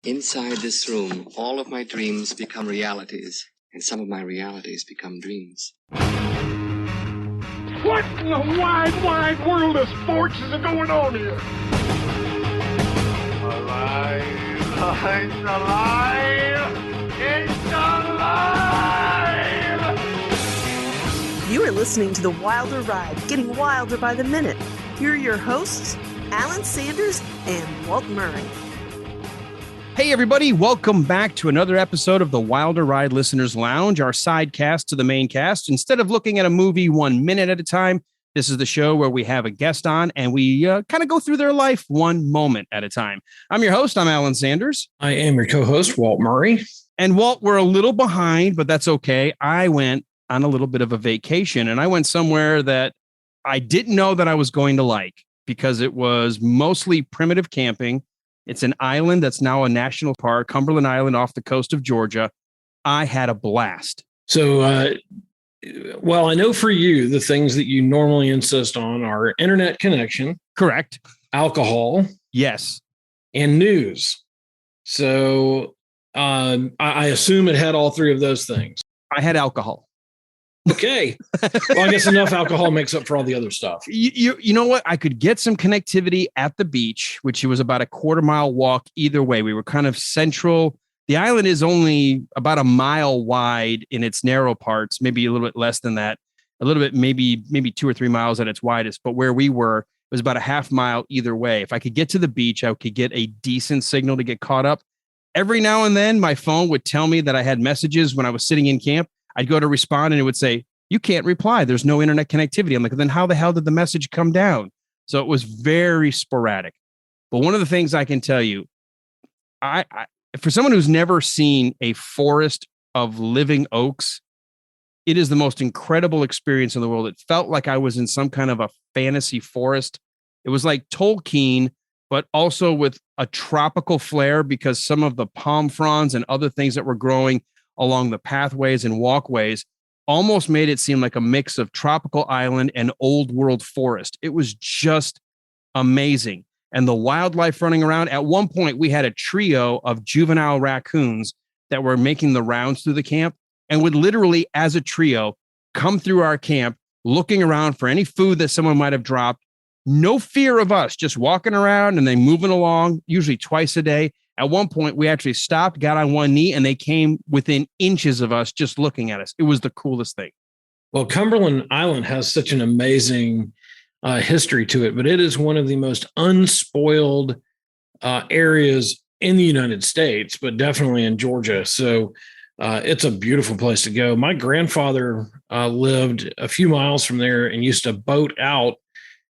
Inside this room, all of my dreams become realities, and some of my realities become dreams. What in the wide, wide world of sports is going on here? Alive! It's alive! It's alive! You are listening to The Wilder Ride, getting wilder by the minute. Here are your hosts, Alan Sanders and Walt Murray. Hey, everybody. Welcome back to another episode of the Wilder Ride Listeners Lounge, our sidecast to the main cast. Instead of looking at a movie 1 minute at a time, this is the show where we have a guest on and we kind of go through their life one moment at a time. I'm your host. I'm Alan Sanders. I am your co-host, Walt Murray. And Walt, we're a little behind, but that's okay. I went on a little bit of a vacation and I went somewhere that I didn't know that I was going to like because it was mostly primitive camping. It's an island that's now a national park, Cumberland Island off the coast of Georgia. I had a blast. So, well, I know for you, the things that you normally insist on are internet connection. Correct. Alcohol. Yes. And news. So I assume it had all three of those things. I had alcohol. Okay. Well, I guess enough alcohol makes up for all the other stuff. You know what? I could get some connectivity at the beach, which was about a quarter-mile walk either way. We were kind of central. The island is only about a mile wide in its narrow parts, maybe a little bit less than that, a little bit, maybe 2 or 3 miles at its widest. But where we were, it was about a half mile either way. If I could get to the beach, I could get a decent signal to get caught up. Every now and then, my phone would tell me that I had messages when I was sitting in camp. I'd go to respond and it would say, you can't reply. There's no internet connectivity. I'm like, then how the hell did the message come down? So it was very sporadic. But one of the things I can tell you, I for someone who's never seen a forest of living oaks, it is the most incredible experience in the world. It felt like I was in some kind of a fantasy forest. It was like Tolkien, but also with a tropical flair because some of the palm fronds and other things that were growing along the pathways and walkways almost made it seem like a mix of tropical island and old world forest. It was just amazing. And the wildlife running around. At one point, we had a trio of juvenile raccoons that were making the rounds through the camp and would literally, as a trio, come through our camp, looking around for any food that someone might have dropped. No fear of us, just walking around and then moving along, usually twice a day. At one point, we actually stopped, got on one knee, and they came within inches of us just looking at us. It was the coolest thing. Well, Cumberland Island has such an amazing history to it, but it is one of the most unspoiled areas in the United States, but definitely in Georgia. So it's a beautiful place to go. My grandfather lived a few miles from there and used to boat out,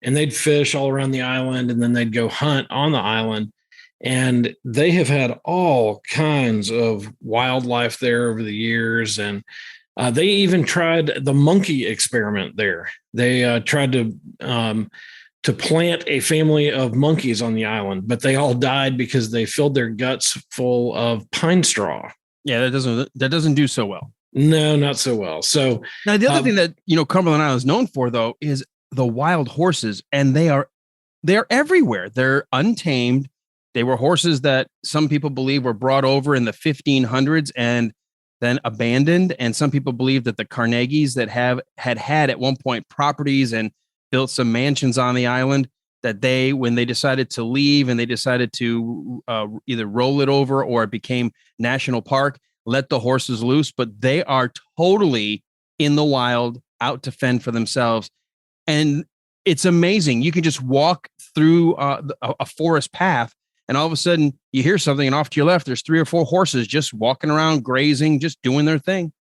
and they'd fish all around the island, and then they'd go hunt on the island. And they have had all kinds of wildlife there over the years. And they even tried the monkey experiment there. They tried to plant a family of monkeys on the island, but they all died because they filled their guts full of pine straw. Yeah, that doesn't do so well. No, not so well. So now the other thing that, Cumberland Island is known for, though, is the wild horses. And they're everywhere. They're untamed. They were horses that some people believe were brought over in the 1500s and then abandoned. And some people believe that the Carnegies that had at one point properties and built some mansions on the island, that when they decided to leave and they decided to either roll it over or it became national park, let the horses loose. But they are totally in the wild, out to fend for themselves. And it's amazing. You can just walk through a forest path, and all of a sudden you hear something, and off to your left, there's 3 or 4 horses just walking around, grazing, just doing their thing.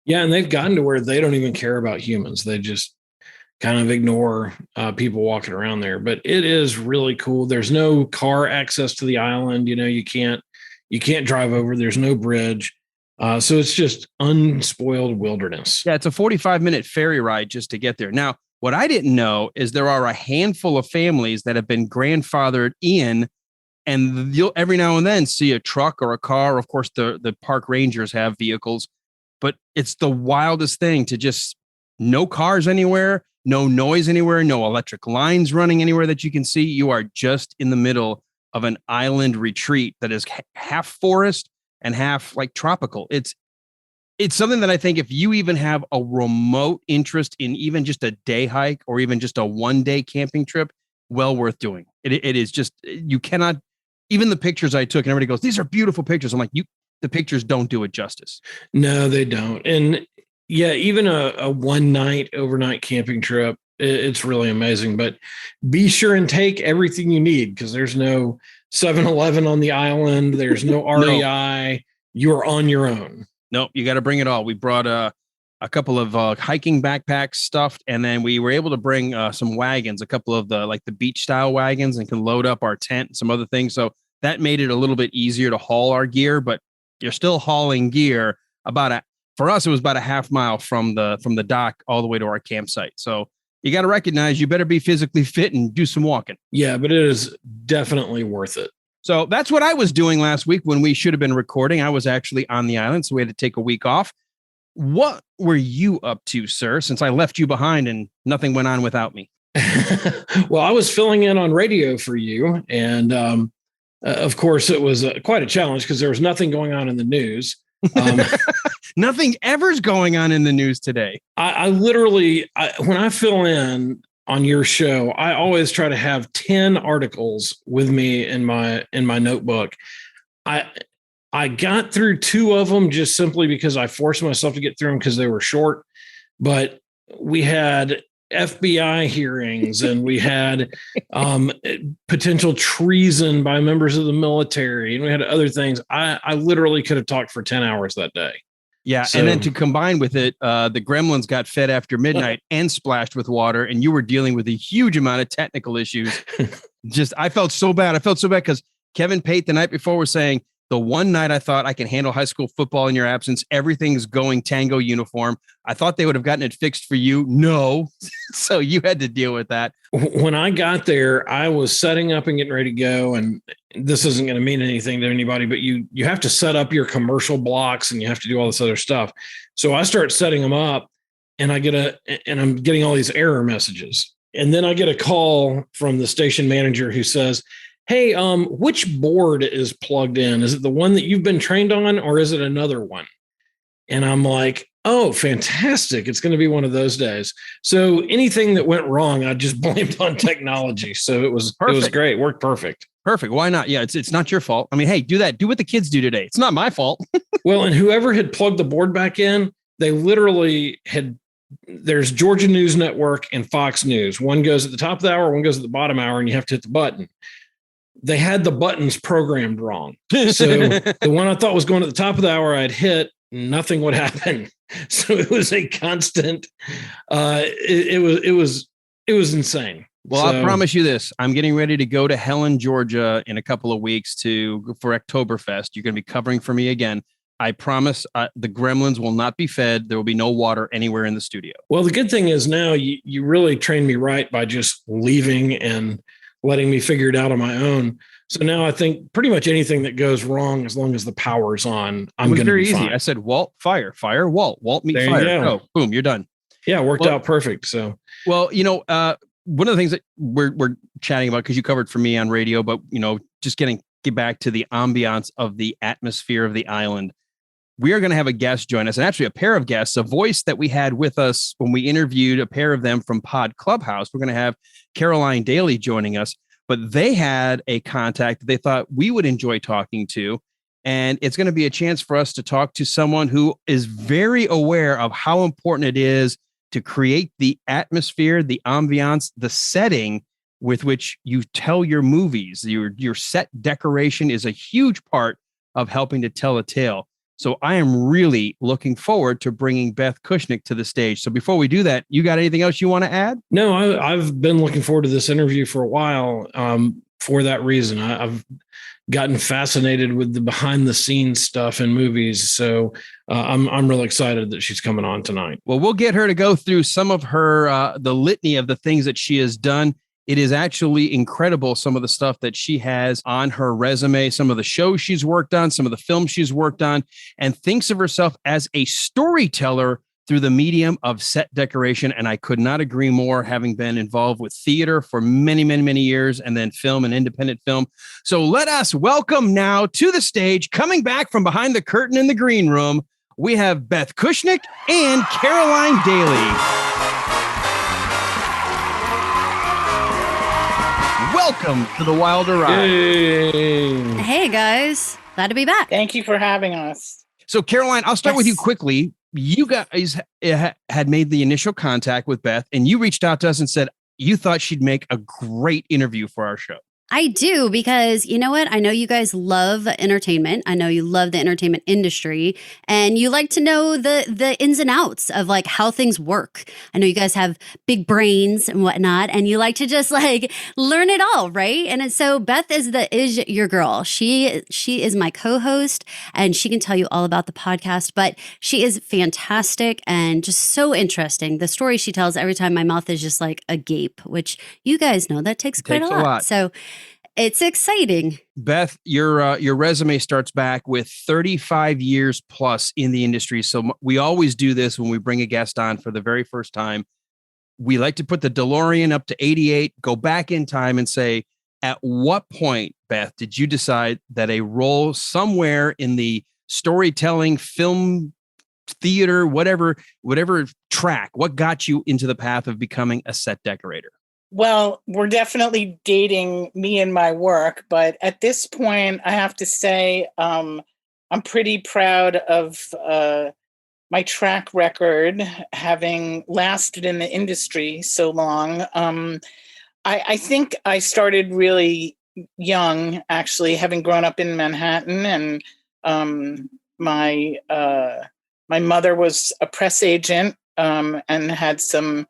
Yeah. And they've gotten to where they don't even care about humans. They just kind of ignore people walking around there. But it is really cool. There's no car access to the island. You can't drive over. There's no bridge. So it's just unspoiled wilderness. Yeah. It's a 45-minute ferry ride just to get there. Now, what I didn't know is there are a handful of families that have been grandfathered in. And you'll every now and then see a truck or a car. Of course, the park rangers have vehicles, but it's the wildest thing to just no cars anywhere, no noise anywhere, no electric lines running anywhere that you can see. You are just in the middle of an island retreat that is half forest and half like tropical. It's something that I think if you even have a remote interest in even just a day hike or even just a 1-day camping trip, well worth doing. It is just, you cannot, even the pictures I took and everybody goes, these are beautiful pictures. I'm like, the pictures don't do it justice. No, they don't. And yeah, even a 1 night overnight camping trip, it's really amazing, but be sure and take everything you need because there's no 7-Eleven on the island. There's no REI. You're on your own. Nope, you got to bring it all. We brought a couple of hiking backpacks stuffed, and then we were able to bring some wagons, a couple of the beach style wagons, and can load up our tent and some other things. So that made it a little bit easier to haul our gear, but you're still hauling gear for us, it was about a half mile from the dock all the way to our campsite. So you got to recognize you better be physically fit and do some walking. Yeah, but it is definitely worth it. So that's what I was doing last week when we should have been recording. I was actually on the island, so we had to take a week off. What were you up to, sir, since I left you behind and nothing went on without me? Well, I was filling in on radio for you. And of course, it was quite a challenge because there was nothing going on in the news. Nothing ever's going on in the news today. I literally, when I fill in on your show, I always try to have 10 articles with me in my notebook. I got through 2 of them just simply because I forced myself to get through them because they were short, but we had FBI hearings and we had potential treason by members of the military and we had other things. I literally could have talked for 10 hours that day. Yeah. So, and then to combine with it, the gremlins got fed after midnight and splashed with water, and you were dealing with a huge amount of technical issues. I felt so bad. I felt so bad because Kevin Pate the night before was saying, the one night I thought I can handle high school football in your absence, everything's going tango uniform. I thought they would have gotten it fixed for you. No. So you had to deal with that. When I got there, I was setting up and getting ready to go. And this isn't going to mean anything to anybody, but you have to set up your commercial blocks and you have to do all this other stuff. So I start setting them up and I'm getting all these error messages. And then I get a call from the station manager who says, hey, which board is plugged in? Is it the one that you've been trained on or is it another one? And I'm like, oh, fantastic. It's going to be one of those days. So anything that went wrong, I just blamed on technology. So it was great. It worked perfect. Perfect. Why not? Yeah, it's not your fault. I mean, hey, do what the kids do today. It's not my fault. Well, and whoever had plugged the board back in, they literally there's Georgia News Network and Fox News. One goes at the top of the hour, one goes at the bottom hour, and you have to hit the button. They had the buttons programmed wrong. So the one I thought was going at the top of the hour, I'd hit, nothing would happen. So it was a constant, it was insane. Well, I promise you this, I'm getting ready to go to Helen, Georgia in a couple of weeks for Oktoberfest. You're going to be covering for me again. I promise the gremlins will not be fed. There will be no water anywhere in the studio. Well, the good thing is now you really trained me right by just leaving and letting me figure it out on my own. So now I think pretty much anything that goes wrong, as long as the power's on, I'm going to be fine. Easy. I said, Walt, fire, Walt, meet fire. Go. Boom, you're done. Yeah, worked out perfect. So, well, one of the things that we're chatting about, because you covered for me on radio, but, just get back to the ambiance of the atmosphere of the island. We are going to have a guest join us, and actually a pair of guests, a voice that we had with us when we interviewed a pair of them from Pod Clubhouse. We're going to have Caroline Daley joining us, but they had a contact that they thought we would enjoy talking to. And it's going to be a chance for us to talk to someone who is very aware of how important it is to create the atmosphere, the ambiance, the setting with which you tell your movies. Your set decoration is a huge part of helping to tell a tale. So I am really looking forward to bringing Beth Kushnick to the stage. So before we do that, you got anything else you want to add? No, I've been looking forward to this interview for a while for that reason. I've gotten fascinated with the behind the scenes stuff in movies. So I'm really excited that she's coming on tonight. Well, we'll get her to go through some of her, the litany of the things that she has done. It is actually incredible, some of the stuff that she has on her resume, some of the shows she's worked on, some of the films she's worked on, and thinks of herself as a storyteller through the medium of set decoration. And I could not agree more, having been involved with theater for many, many, many years, and then film and independent film. So let us welcome now to the stage, coming back from behind the curtain in the green room, we have Beth Kushnick and Caroline Daley. Welcome to the Wilder Ride. Hey guys, glad to be back. Thank you for having us. So Caroline, I'll start with you quickly. You guys had made the initial contact with Beth, and you reached out to us and said you thought she'd make a great interview for our show. I do, because you know what? I know you guys love entertainment. I know you love the entertainment industry, and you like to know the ins and outs of like how things work. I know you guys have big brains and whatnot, and you like to just like learn it all, right? And so Beth is your girl. She is my co-host, and she can tell you all about the podcast. But she is fantastic and just so interesting. The story she tells, every time my mouth is just like agape, which you guys know that takes quite a lot. So it's exciting. Beth, your resume starts back with 35 years plus in the industry. So we always do this when we bring a guest on for the very first time. We like to put the DeLorean up to 88, go back in time and say, at what point, Beth, did you decide that a role somewhere in the storytelling, film, theater, whatever track, what got you into the path of becoming a set decorator? Well, we're definitely dating me and my work, but at this point, I have to say I'm pretty proud of my track record, having lasted in the industry so long. I think I started really young, actually, having grown up in Manhattan, and my mother was a press agent and had some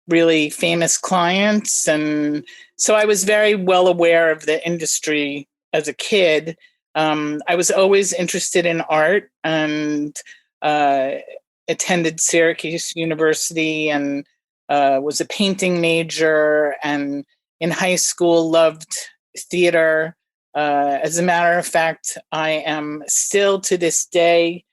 really famous clients. And so I was very well aware of the industry as a kid. I was always interested in art and attended Syracuse University and was a painting major. And in high school, loved theater. As a matter of fact, I am still to this day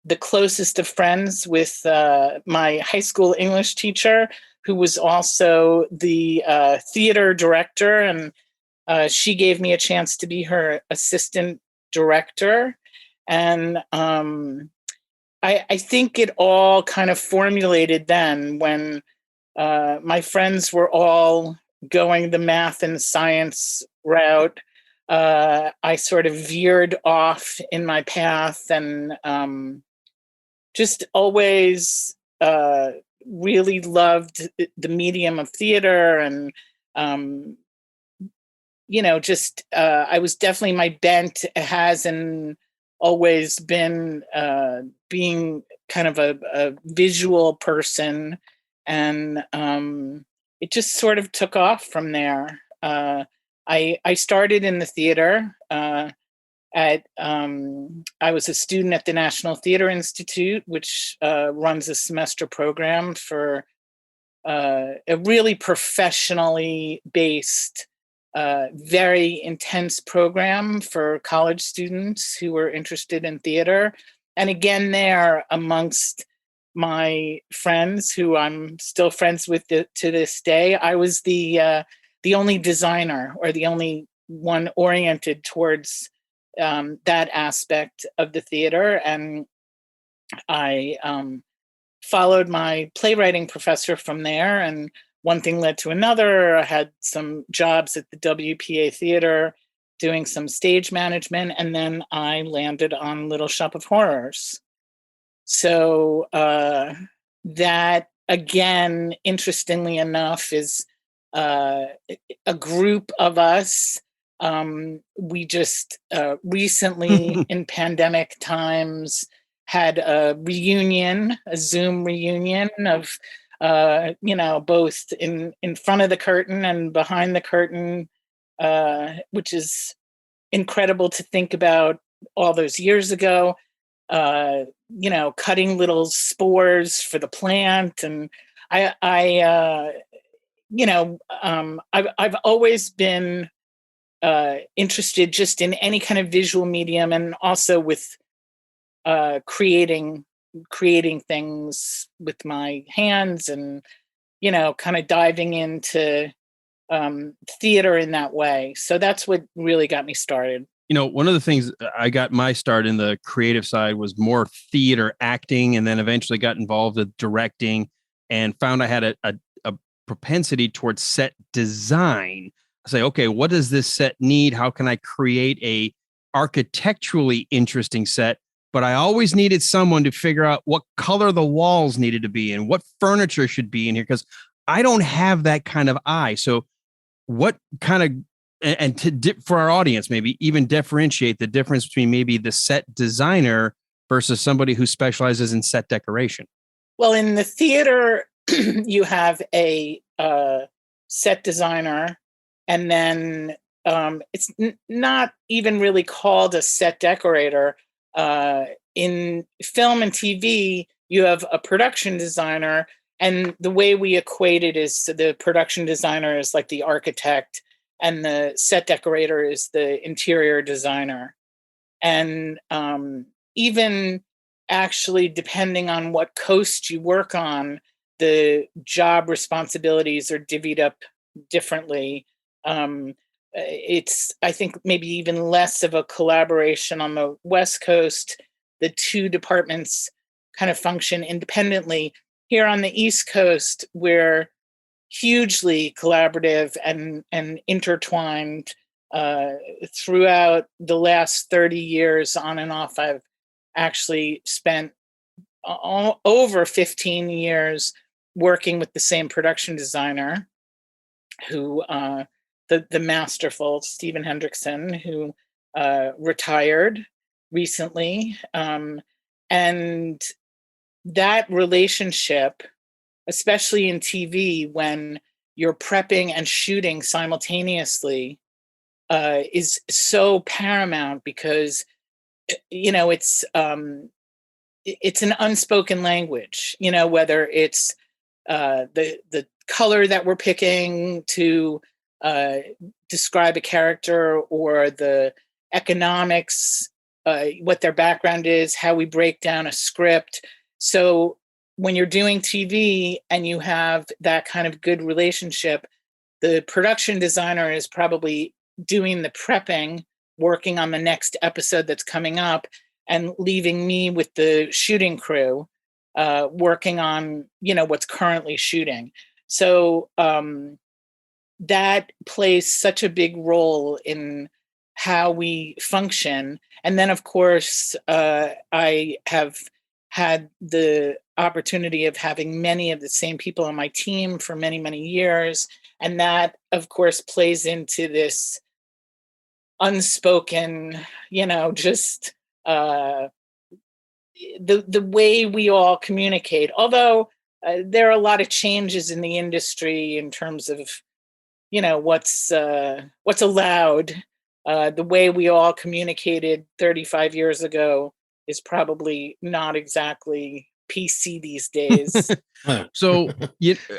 the closest of friends with my high school English teacher, who was also the theater director, and she gave me a chance to be her assistant director. And I think it all kind of formulated then when my friends were all going the math and science route. I sort of veered off in my path and just always really loved the medium of theater. And I was definitely, my bent has and always been being kind of a visual person, and it just sort of took off from there. I started in the theater I was a student at the National Theater Institute, which runs a semester program for a really professionally based, very intense program for college students who were interested in theater. And again, there amongst my friends who I'm still friends with to this day, I was the only designer, or the only one oriented towards that aspect of the theater. And I followed my playwriting professor from there, and one thing led to another. I had some jobs at the WPA Theater doing some stage management, and then I landed on Little Shop of Horrors. So that, again, interestingly enough, is a group of us. We just recently in pandemic times had a reunion, a Zoom reunion of, both in front of the curtain and behind the curtain, which is incredible to think about all those years ago, cutting little spores for the plant. And I've always been interested just in any kind of visual medium, and also with creating creating things with my hands and, kind of diving into theater in that way. So that's what really got me started. One of the things I got my start in the creative side was more theater acting, and then eventually got involved with directing and found I had a propensity towards set design. I say, okay, what does this set need? How can I create a architecturally interesting set? But I always needed someone to figure out what color the walls needed to be and what furniture should be in here, because I don't have that kind of eye. So what kind of, and for our audience, maybe even differentiate the difference between maybe the set designer versus somebody who specializes in set decoration? Well, in the theater, you have a set designer, and then it's not even really called a set decorator. In film and TV, you have a production designer, and the way we equate it is the production designer is like the architect, and the set decorator is the interior designer. And even actually, depending on what coast you work on, the job responsibilities are divvied up differently. It's, I think, maybe even less of a collaboration on the West Coast. The two departments kind of function independently. Here on the East Coast, we're hugely collaborative and intertwined. Throughout the last 30 years, on and off, I've actually spent over 15 years working with the same production designer, who the masterful Stephen Hendrickson, who retired recently. And that relationship, especially in TV, when you're prepping and shooting simultaneously, is so paramount, because it's an unspoken language. Whether it's the color that we're picking to describe a character, or the economics, what their background is, how we break down a script. So when you're doing TV and you have that kind of good relationship, the production designer is probably doing the prepping, working on the next episode that's coming up, and leaving me with the shooting crew, working on, what's currently shooting. So that plays such a big role in how we function. And then, of course, I have had the opportunity of having many of the same people on my team for many, many years. And that, of course, plays into this unspoken, just the way we all communicate. Although there are a lot of changes in the industry in terms of, what's allowed. The way we all communicated 35 years ago is probably not exactly PC these days. So,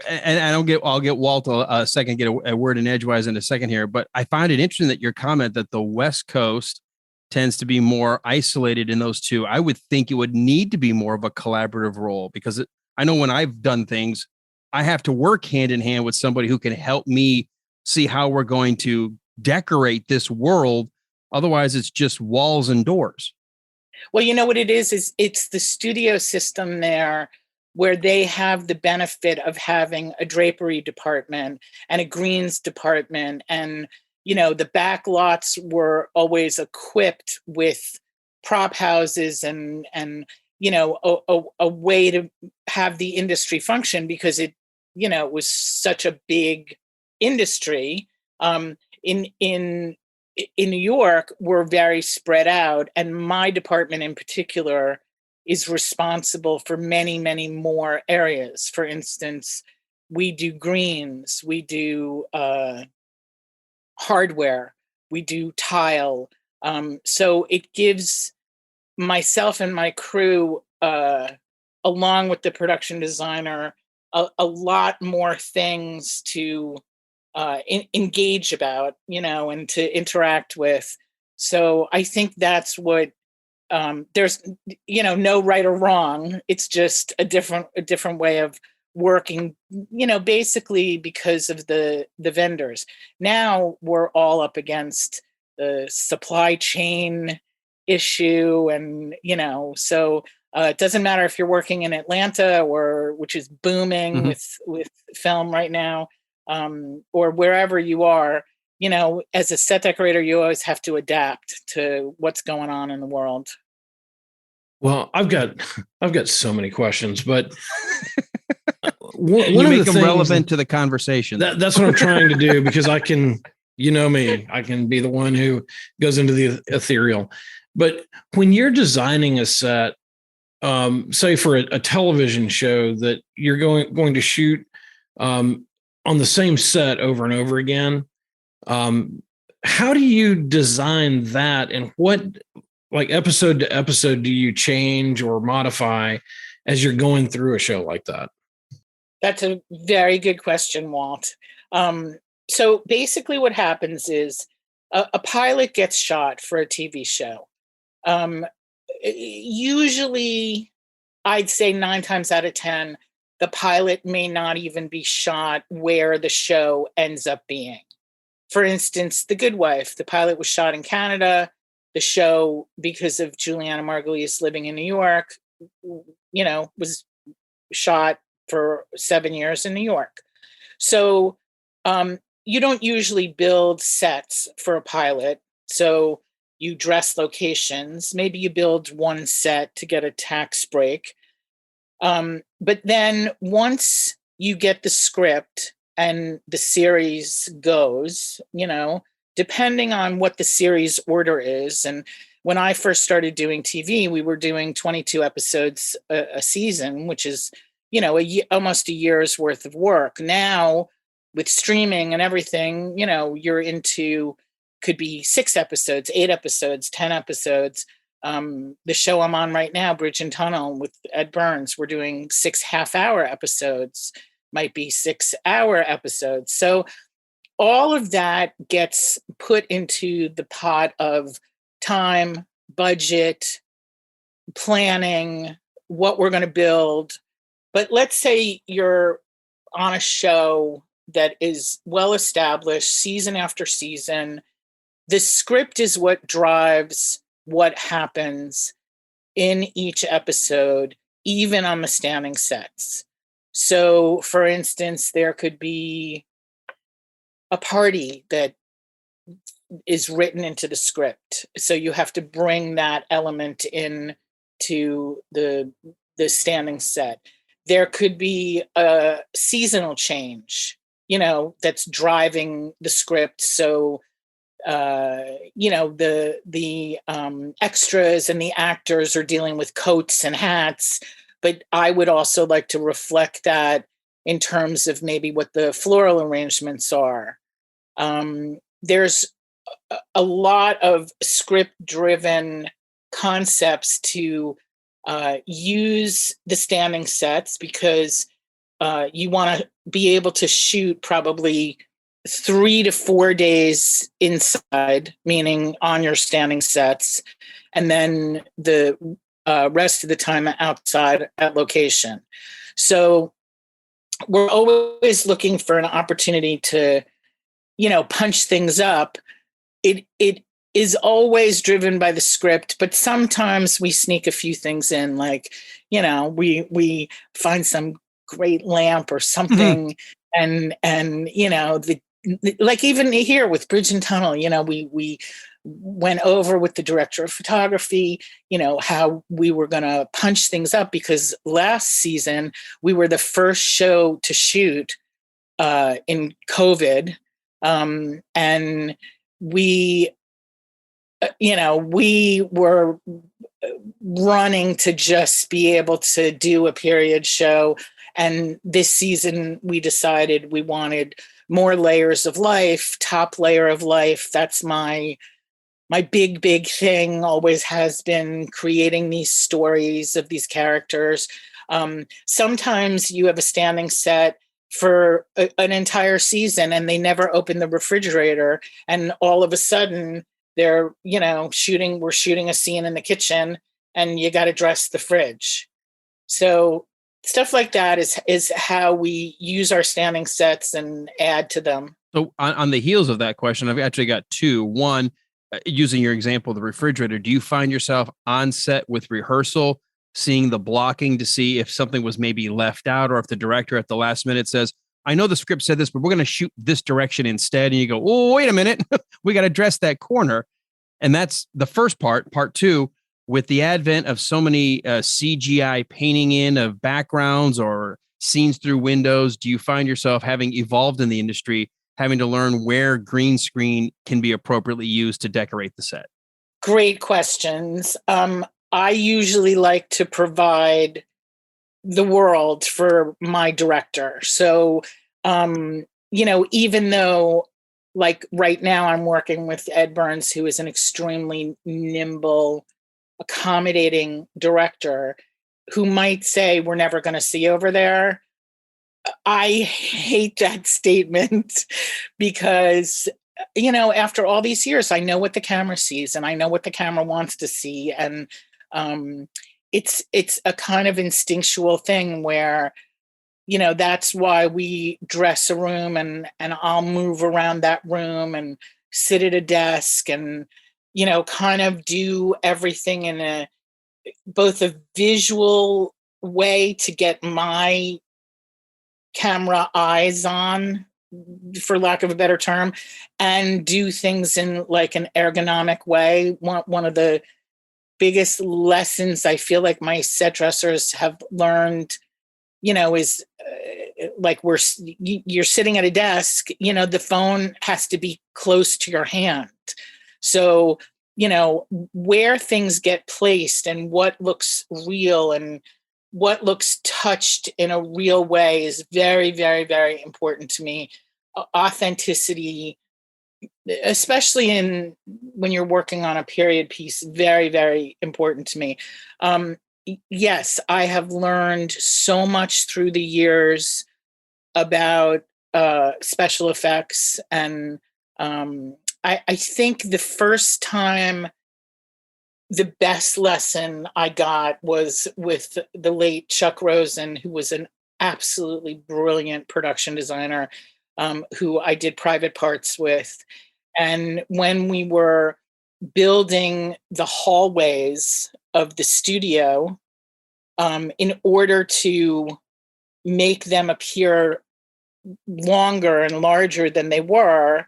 and I'll get Walt a second, get a word in edgewise in a second here, but I find it interesting that your comment that the West Coast tends to be more isolated in those two. I would think it would need to be more of a collaborative role, because I know when I've done things, I have to work hand in hand with somebody who can help me see how we're going to decorate this world. Otherwise, it's just walls and doors. Well, what it is it's the studio system there, where they have the benefit of having a drapery department and a greens department. And, the back lots were always equipped with prop houses and a way to have the industry function, because it was such a big industry. In New York, we're very spread out, and my department in particular is responsible for many, many more areas. For instance, we do greens, we do hardware, we do tile. So it gives myself and my crew, along with the production designer, a lot more things to engage about, and to interact with. So I think that's what there's, no right or wrong. It's just a different way of working, basically because of the vendors. Now we're all up against the supply chain issue, and so it doesn't matter if you're working in Atlanta, which is booming with film right now, or wherever you are. As a set decorator, you always have to adapt to what's going on in the world. Well, I've got so many questions, but one you make them relevant to the conversation. That's what I'm trying to do, because I can, me, I can be the one who goes into the ethereal. But when you're designing a set, say for a television show that you're going to shoot on the same set over and over again, how do you design that, and what, like, episode to episode, do you change or modify as you're going through a show like that? That's a very good question, Walt. So basically what happens is a pilot gets shot for a TV show. Usually, I'd say 9 times out of 10, the pilot may not even be shot where the show ends up being. For instance, The Good Wife, the pilot was shot in Canada. The show, because of Juliana Margulies living in New York, was shot for 7 years in New York. So you don't usually build sets for a pilot. So you dress locations. Maybe you build one set to get a tax break. But then once you get the script and the series goes, depending on what the series order is. And when I first started doing TV, we were doing 22 episodes a season, which is, almost a year's worth of work. Now, with streaming and everything, you're into, could be 6 episodes, 8 episodes, 10 episodes. The show I'm on right now, Bridge and Tunnel with Ed Burns, we're doing 6 half-hour episodes, might be 6-hour episodes. So all of that gets put into the pot of time, budget, planning, what we're going to build. But let's say you're on a show that is well established season after season. The script is what drives what happens in each episode, even on the standing sets. So, for instance, there could be a party that is written into the script. So you have to bring that element in to the standing set. There could be a seasonal change, that's driving the script. So, the extras and the actors are dealing with coats and hats, but I would also like to reflect that in terms of maybe what the floral arrangements are. There's a lot of script-driven concepts to use the standing sets, because you want to be able to shoot probably 3 to 4 days inside, meaning on your standing sets, and then the rest of the time outside at location. So we're always looking for an opportunity to, punch things up. It is always driven by the script, but sometimes we sneak a few things in, like, we find some great lamp or something, and like even here with Bridge and Tunnel, we went over with the director of photography, how we were going to punch things up, because last season we were the first show to shoot in COVID. And we were running to just be able to do a period show. And this season we decided we wanted more layers of life, top layer of life. That's my big thing, always has been, creating these stories of these characters. Sometimes you have a standing set for an entire season and they never open the refrigerator, and all of a sudden we're shooting a scene in the kitchen and you got to dress the fridge. So stuff like that is how we use our standing sets and add to them. So on the heels of that question, I've actually got two. One, using your example, the refrigerator, do you find yourself on set with rehearsal, seeing the blocking to see if something was maybe left out, or if the director at the last minute says, I know the script said this, but we're going to shoot this direction instead. And you go, oh, wait a minute. We got to dress that corner. And that's the first part. Part two, with the advent of so many CGI painting in of backgrounds or scenes through windows, do you find yourself, having evolved in the industry, having to learn where green screen can be appropriately used to decorate the set? Great questions. I usually like to provide the world for my director. So, even though, like right now I'm working with Ed Burns, who is an extremely nimble, accommodating director who might say, we're never going to see over there. I hate that statement because, after all these years, I know what the camera sees and I know what the camera wants to see. And it's a kind of instinctual thing where, that's why we dress a room and I'll move around that room and sit at a desk and, kind of do everything in both a visual way to get my camera eyes on, for lack of a better term, and do things in like an ergonomic way. One of the biggest lessons I feel like my set dressers have learned, is like you're sitting at a desk, the phone has to be close to your hand. So, where things get placed and what looks real and what looks touched in a real way is very, very, very important to me. Authenticity, especially when you're working on a period piece, very, very important to me. Yes, I have learned so much through the years about special effects. And I think the first time, the best lesson I got was with the late Chuck Rosen, who was an absolutely brilliant production designer, who I did private parts with. And when we were building the hallways of the studio, in order to make them appear longer and larger than they were,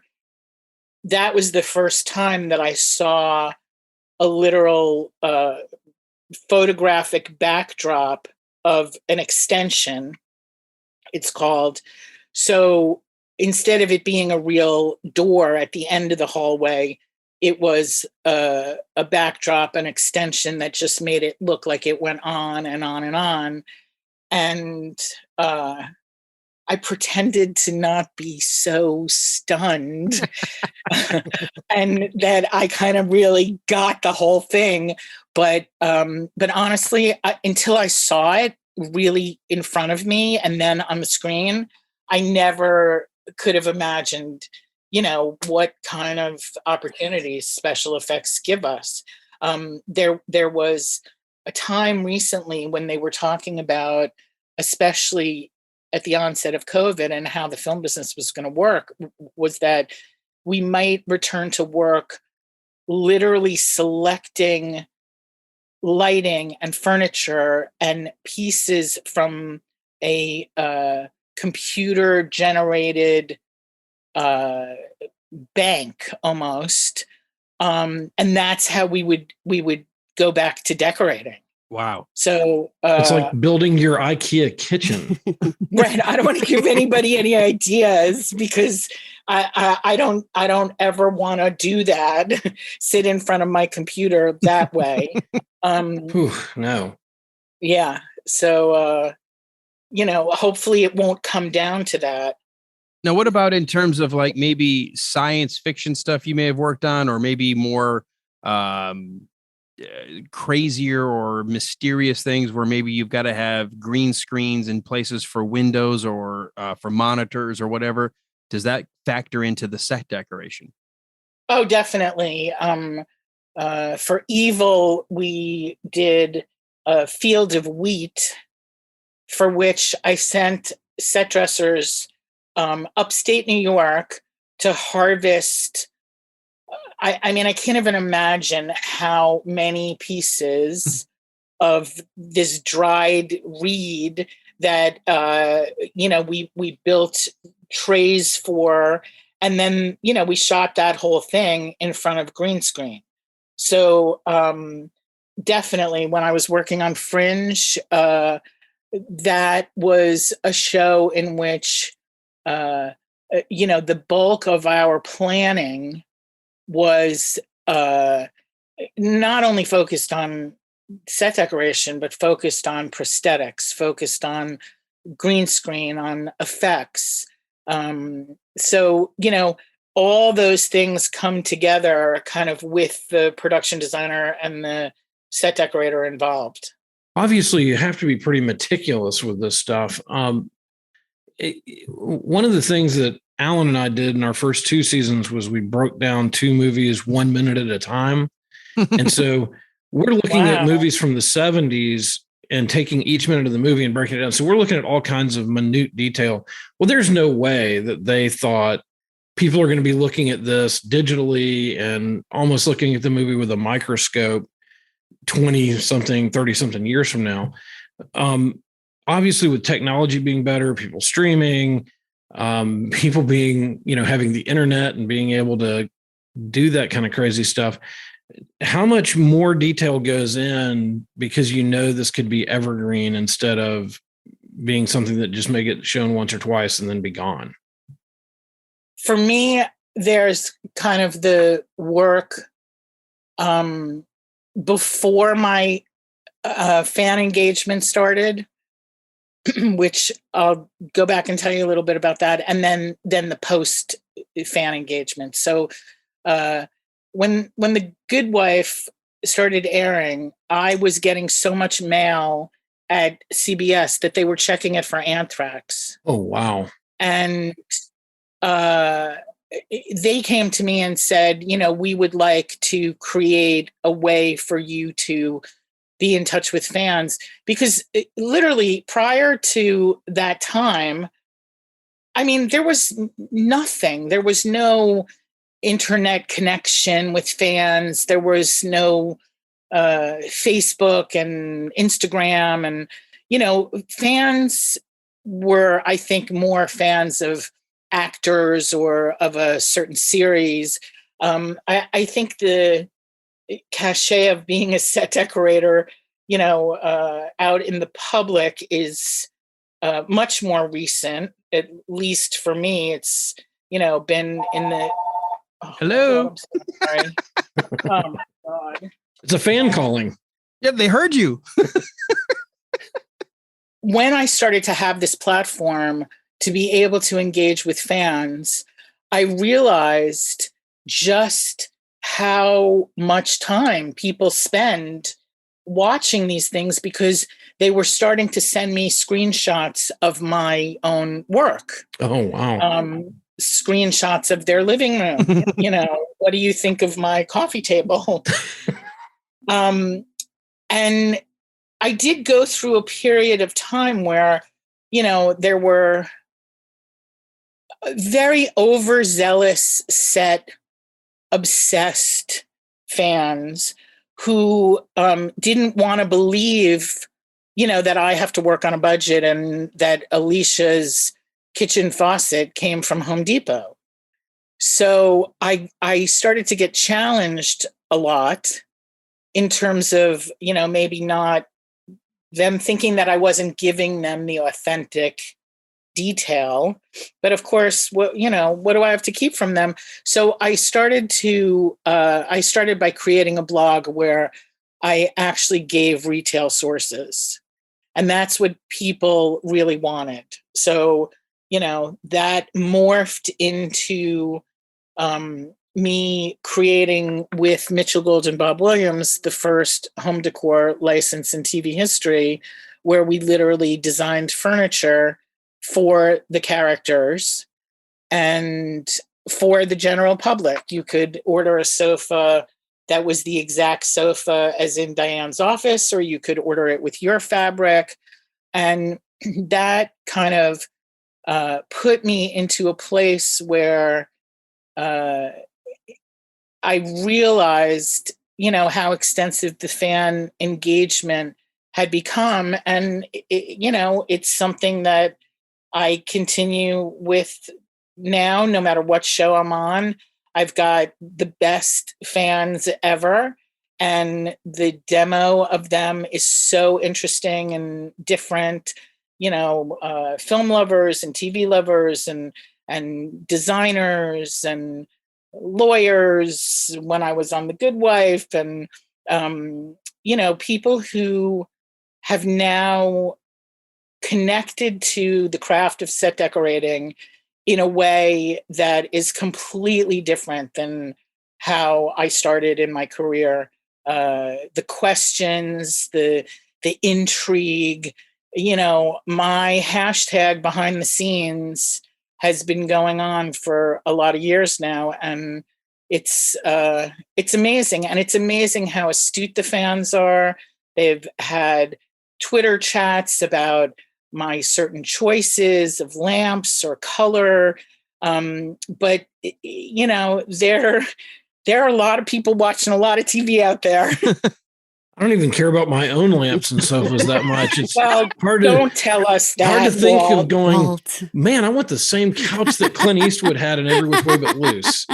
that was the first time that I saw a literal photographic backdrop of an extension, it's called. So instead of it being a real door at the end of the hallway, it was a backdrop, an extension that just made it look like it went on and on and on. And I pretended to not be so stunned and that I kind of really got the whole thing. But honestly, until I saw it really in front of me and then on the screen, I never could have imagined, what kind of opportunities special effects give us. There was a time recently when they were talking about, especially at the onset of COVID and how the film business was going to work, was that we might return to work literally selecting lighting and furniture and pieces from a computer generated bank almost. And that's how we would go back to decorating. Wow. So it's like building your IKEA kitchen. Right. I don't want to give anybody any ideas because I don't ever want to do that. Sit in front of my computer that way. No. Yeah. So hopefully it won't come down to that. Now, what about in terms of like maybe science fiction stuff you may have worked on, or maybe more crazier or mysterious things where maybe you've got to have green screens in places for windows or for monitors or whatever? Does that factor into the set decoration? Oh, definitely. For Evil, we did a Field of Wheat, for which I sent set dressers upstate New York to harvest. I mean, I can't even imagine how many pieces of this dried reed that we built trays for, and then we shot that whole thing in front of green screen. So definitely, when I was working on Fringe, that was a show in which the bulk of our planning was not only focused on set decoration, but focused on prosthetics, focused on green screen, on effects. So, all those things come together kind of with the production designer and the set decorator involved. Obviously, you have to be pretty meticulous with this stuff. One of the things that Alan and I did in our first 2 seasons was we broke down 2 movies 1 minute at a time. And so we're looking at movies from the 70s and taking each minute of the movie and breaking it down. So we're looking at all kinds of minute detail. Well, there's no way that they thought people are going to be looking at this digitally and almost looking at the movie with a microscope 20 something, 30 something years from now. Obviously, with technology being better, people streaming, people being, having the internet and being able to do that kind of crazy stuff. How much more detail goes in because this could be evergreen instead of being something that just may get shown once or twice and then be gone? For me, there's kind of the work before my fan engagement started, which I'll go back and tell you a little bit about that, and then the post fan engagement. So when The Good Wife started airing, I was getting so much mail at CBS that they were checking it for anthrax. Oh, wow. And they came to me and said, we would like to create a way for you to be in touch with fans, because literally prior to that time, I mean, there was nothing. There was no internet connection with fans. There was no Facebook and Instagram. And, fans were, I think, more fans of actors or of a certain series. I think the cachet of being a set decorator, out in the public is much more recent. At least for me, it's, been in the... Oh, hello. God, I'm sorry. Oh, my God. It's a fan calling. Yeah, they heard you. When I started to have this platform to be able to engage with fans, I realized just how much time people spend watching these things, because they were starting to send me screenshots of my own work. Oh, wow. Screenshots of their living room. What do you think of my coffee table? And I did go through a period of time where, there were very overzealous, set, obsessed fans who didn't want to believe, that I have to work on a budget and that Alicia's kitchen faucet came from Home Depot. So I started to get challenged a lot in terms of, maybe not them thinking that I wasn't giving them the authentic detail. But of course, what do I have to keep from them? So I started by creating a blog where I actually gave retail sources. And that's what people really wanted. So, that morphed into me creating with Mitchell Gold and Bob Williams the first home decor license in TV history, where we literally designed furniture for the characters. And for the general public. You could order a sofa that was the exact sofa as in Diane's office, or you could order it with your fabric. And that kind of put me into a place where I realized, how extensive the fan engagement had become. And, it's something that I continue with now, no matter what show I'm on. I've got the best fans ever. And the demo of them is so interesting and different. Film lovers and TV lovers and designers and lawyers when I was on The Good Wife, and people who have now connected to the craft of set decorating in a way that is completely different than how I started in my career. The questions, the intrigue, my hashtag behind the scenes has been going on for a lot of years now. And it's amazing. And it's amazing how astute the fans are. They've had Twitter chats about my certain choices of lamps or color. But there are a lot of people watching a lot of TV out there. I don't even care about my own lamps and sofas that much. It's well, hard don't tell us that. Hard to think Walt. of going, Walt. Man, I want the same couch that Clint Eastwood had in Every Which Way But Loose.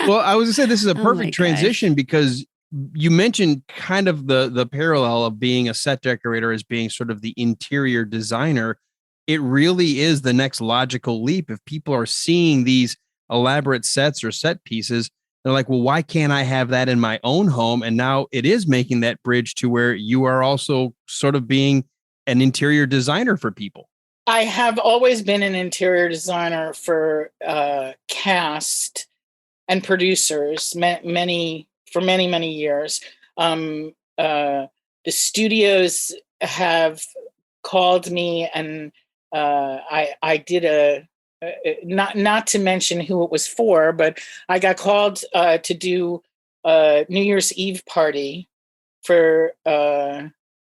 Well, I was going to say this is a perfect transition because you mentioned kind of the parallel of being a set decorator as being sort of the interior designer. It really is the next logical leap. If people are seeing these elaborate sets or set pieces, they're like, well, why can't I have that in my own home? And now it is making that bridge to where you are also sort of being an interior designer for people. I have always been an interior designer for cast and producers, many years. The studios have called me, and I did not to mention who it was for, but I got called to do a New Year's Eve party for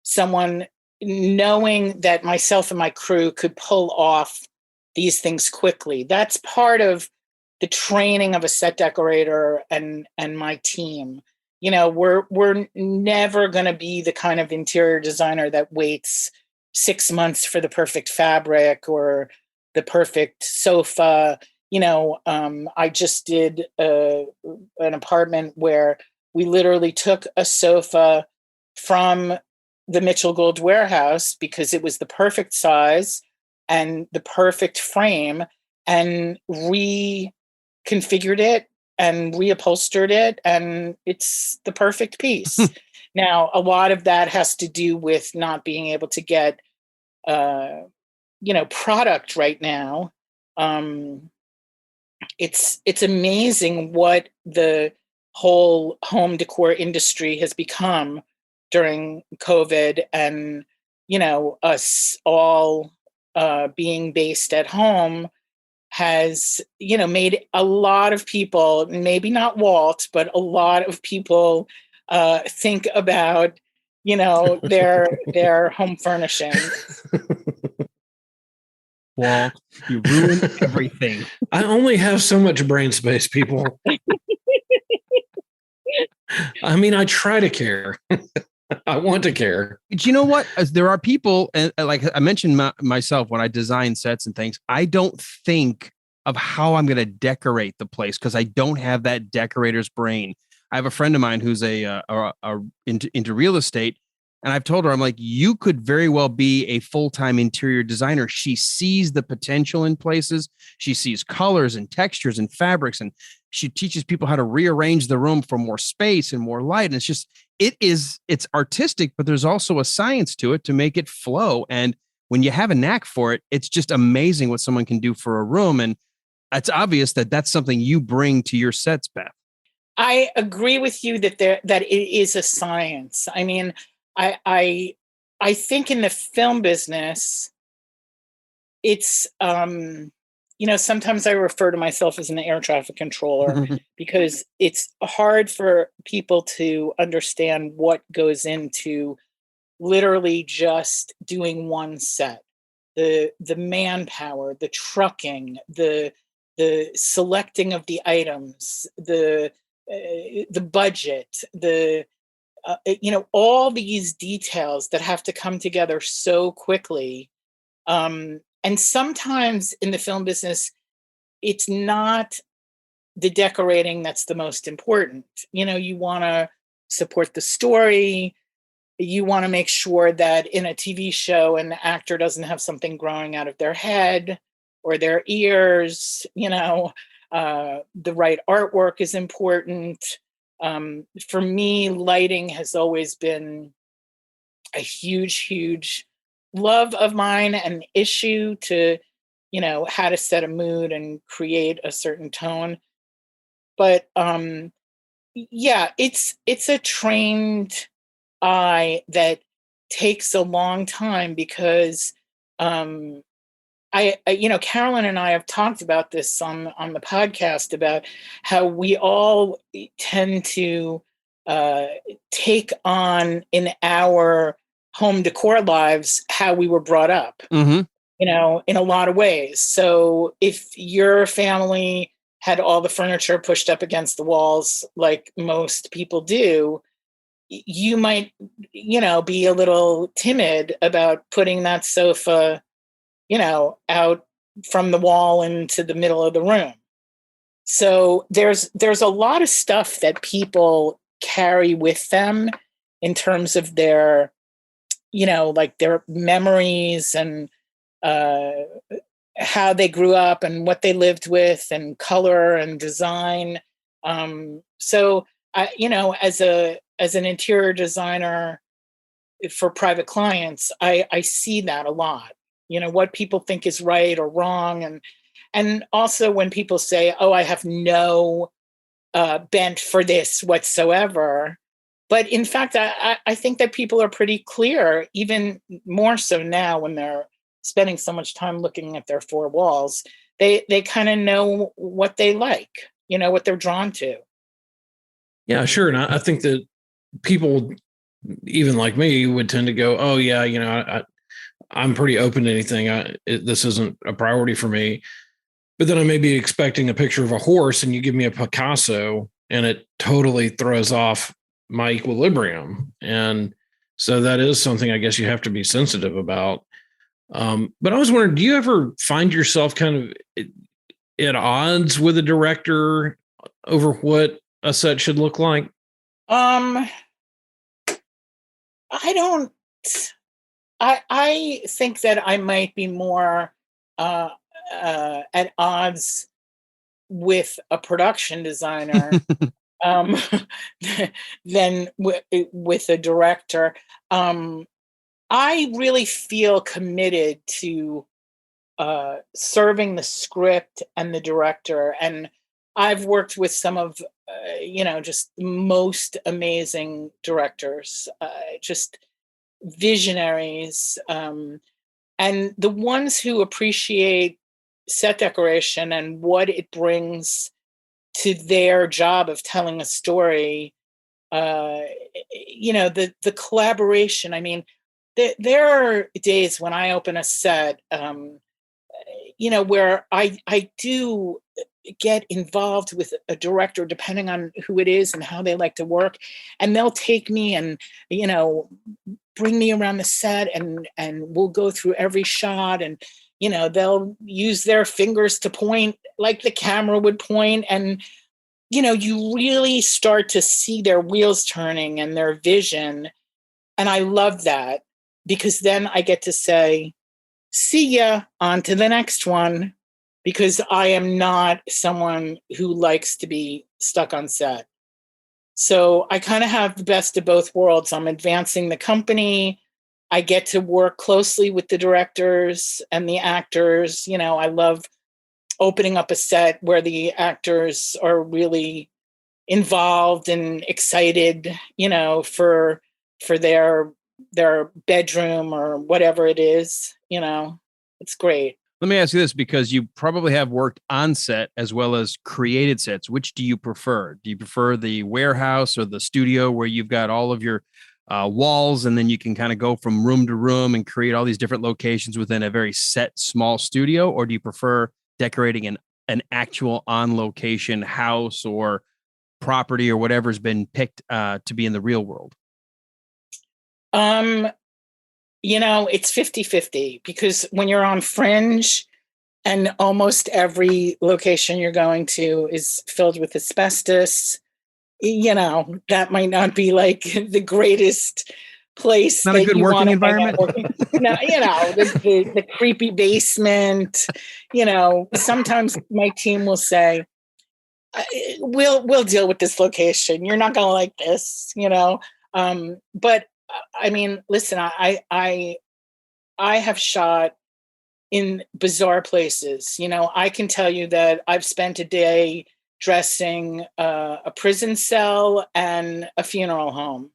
someone, knowing that myself and my crew could pull off these things quickly. That's part of the training of a set decorator and my team. We're never going to be the kind of interior designer that waits 6 months for the perfect fabric or the perfect sofa. I just did an apartment where we literally took a sofa from the Mitchell Gold warehouse because it was the perfect size and the perfect frame, and reconfigured it and reupholstered it, and it's the perfect piece. Now, a lot of that has to do with not being able to get product right now. It's amazing what the whole home decor industry has become during COVID, and us all being based at home has made a lot of people, maybe not Walt, but a lot of people think about their home furnishing. Walt, you ruined everything. I only have so much brain space, people. I mean, I try to care. I want to care. But you know what? There are people, and like I mentioned myself, when I design sets and things, I don't think of how I'm going to decorate the place because I don't have that decorator's brain. I have a friend of mine who's into real estate, and I've told her, I'm like, you could very well be a full-time interior designer. She sees the potential in places. She sees colors and textures and fabrics, and she teaches people how to rearrange the room for more space and more light. And it's artistic, but there's also a science to it to make it flow. And when you have a knack for it, it's just amazing what someone can do for a room. And it's obvious that that's something you bring to your sets, Beth. I agree with you that it is a science. I mean, I think in the film business, it's sometimes I refer to myself as an air traffic controller because it's hard for people to understand what goes into literally just doing one set. The manpower, the trucking, the selecting of the items, the budget, all these details that have to come together so quickly. And sometimes in the film business, it's not the decorating that's the most important. You want to support the story. You want to make sure that in a TV show, an actor doesn't have something growing out of their head or their ears. The right artwork is important. For me, lighting has always been a huge, huge love of mine, an issue to, how to set a mood and create a certain tone. But yeah, it's a trained eye that takes a long time because Caroline and I have talked about this on the podcast about how we all tend to take on in our home decor lives how we were brought up, in a lot of ways. So if your family had all the furniture pushed up against the walls like most people do, you might, be a little timid about putting that sofa, out from the wall into the middle of the room. So there's a lot of stuff that people carry with them in terms of their, like their memories and how they grew up and what they lived with and color and design. So I, as an interior designer for private clients, I see that a lot. What people think is right or wrong, and also when people say, "Oh, I have no bent for this whatsoever," but in fact, I think that people are pretty clear, even more so now when they're spending so much time looking at their four walls. They kind of know what they like, what they're drawn to. Yeah, sure. And I think that people, even like me, would tend to go, "Oh yeah, I'm pretty open to anything. This isn't a priority for me." But then I may be expecting a picture of a horse, and you give me a Picasso, and it totally throws off my equilibrium. And so that is something I guess you have to be sensitive about. But I was wondering, do you ever find yourself kind of at odds with a director over what a set should look like? I don't. I think that I might be more at odds with a production designer um, than with a director. I really feel committed to serving the script and the director, and I've worked with some of just the most amazing directors, just visionaries, and the ones who appreciate set decoration and what it brings to their job of telling a story. The collaboration. I mean, there are days when I open a set, where I do get involved with a director, depending on who it is and how they like to work, and they'll take me and bring me around the set, and we'll go through every shot, and they'll use their fingers to point like the camera would point, and you really start to see their wheels turning and their vision. And I love that, because then I get to say, "See ya, on to the next one," because I am not someone who likes to be stuck on set. So I kind of have the best of both worlds. I'm advancing the company. I get to work closely with the directors and the actors. I love opening up a set where the actors are really involved and excited, for their bedroom or whatever it is. It's great. Let me ask you this, because you probably have worked on set as well as created sets. Which do you prefer? Do you prefer the warehouse or the studio where you've got all of your walls and then you can kind of go from room to room and create all these different locations within a very set small studio? Or do you prefer decorating an actual on location house or property or whatever's been picked to be in the real world? It's 50-50, because when you're on Fringe and almost every location you're going to is filled with asbestos, that might not be like the greatest place. Not a good working environment. The creepy basement. Sometimes my team will say, we'll deal with this location. You're not going to like this, but I mean, listen, I have shot in bizarre places. I can tell you that I've spent a day dressing a prison cell and a funeral home.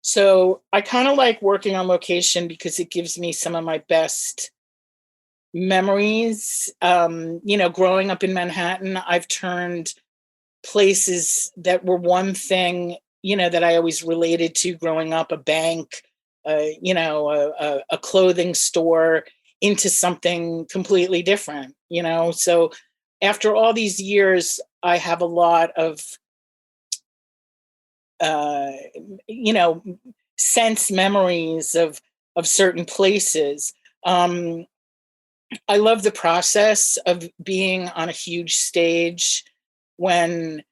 So I kind of like working on location because it gives me some of my best memories. Growing up in Manhattan, I've turned places that were one thing, that I always related to growing up, a bank, a clothing store, into something completely different, So after all these years, I have a lot of, sense memories of certain places. I love the process of being on a huge stage when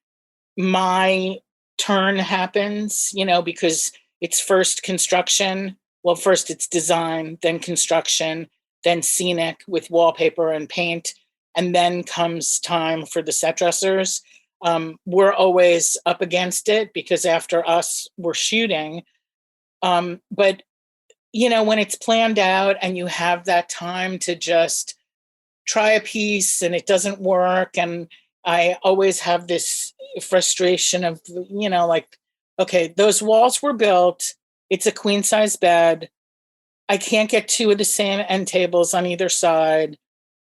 my turn happens, because it's first construction. Well, first it's design, then construction, then scenic with wallpaper and paint, and then comes time for the set dressers. We're always up against it because after us, we're shooting. But, when it's planned out and you have that time to just try a piece and it doesn't work, and I always have this frustration of, okay, those walls were built. It's a queen size bed. I can't get two of the same end tables on either side.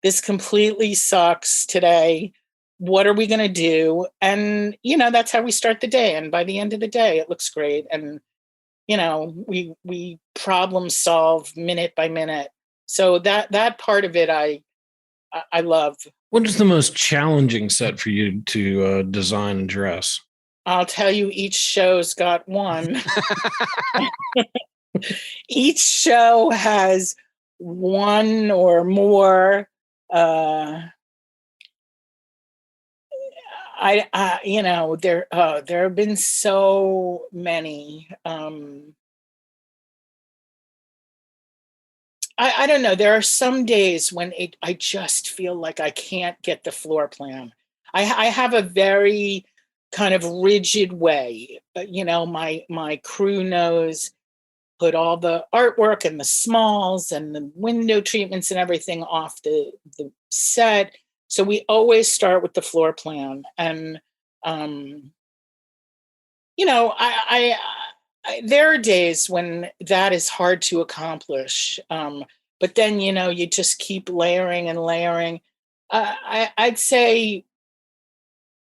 This completely sucks today. What are we going to do? And, that's how we start the day. And by the end of the day, it looks great. And, we problem solve minute by minute. So that part of it, I love. What is the most challenging set for you to design and dress? I'll tell you, each show's got one. Each show has one or more. There have been so many. I don't know. There are some days when I just feel like I can't get the floor plan. I have a very kind of rigid way. My crew knows, put all the artwork and the smalls and the window treatments and everything off the set. So we always start with the floor plan. And, there are days when that is hard to accomplish. But then, you just keep layering and layering. I'd say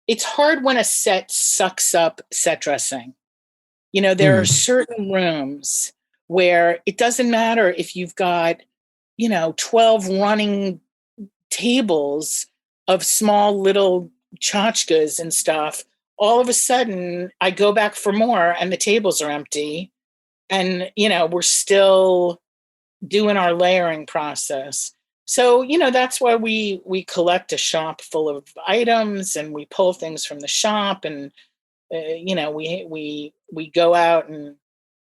it's hard when a set sucks up set dressing. There are certain rooms where it doesn't matter if you've got, 12 running tables of small little tchotchkes and stuff. All of a sudden, I go back for more and the tables are empty. And, we're still doing our layering process. So, that's why we collect a shop full of items and we pull things from the shop and, we go out and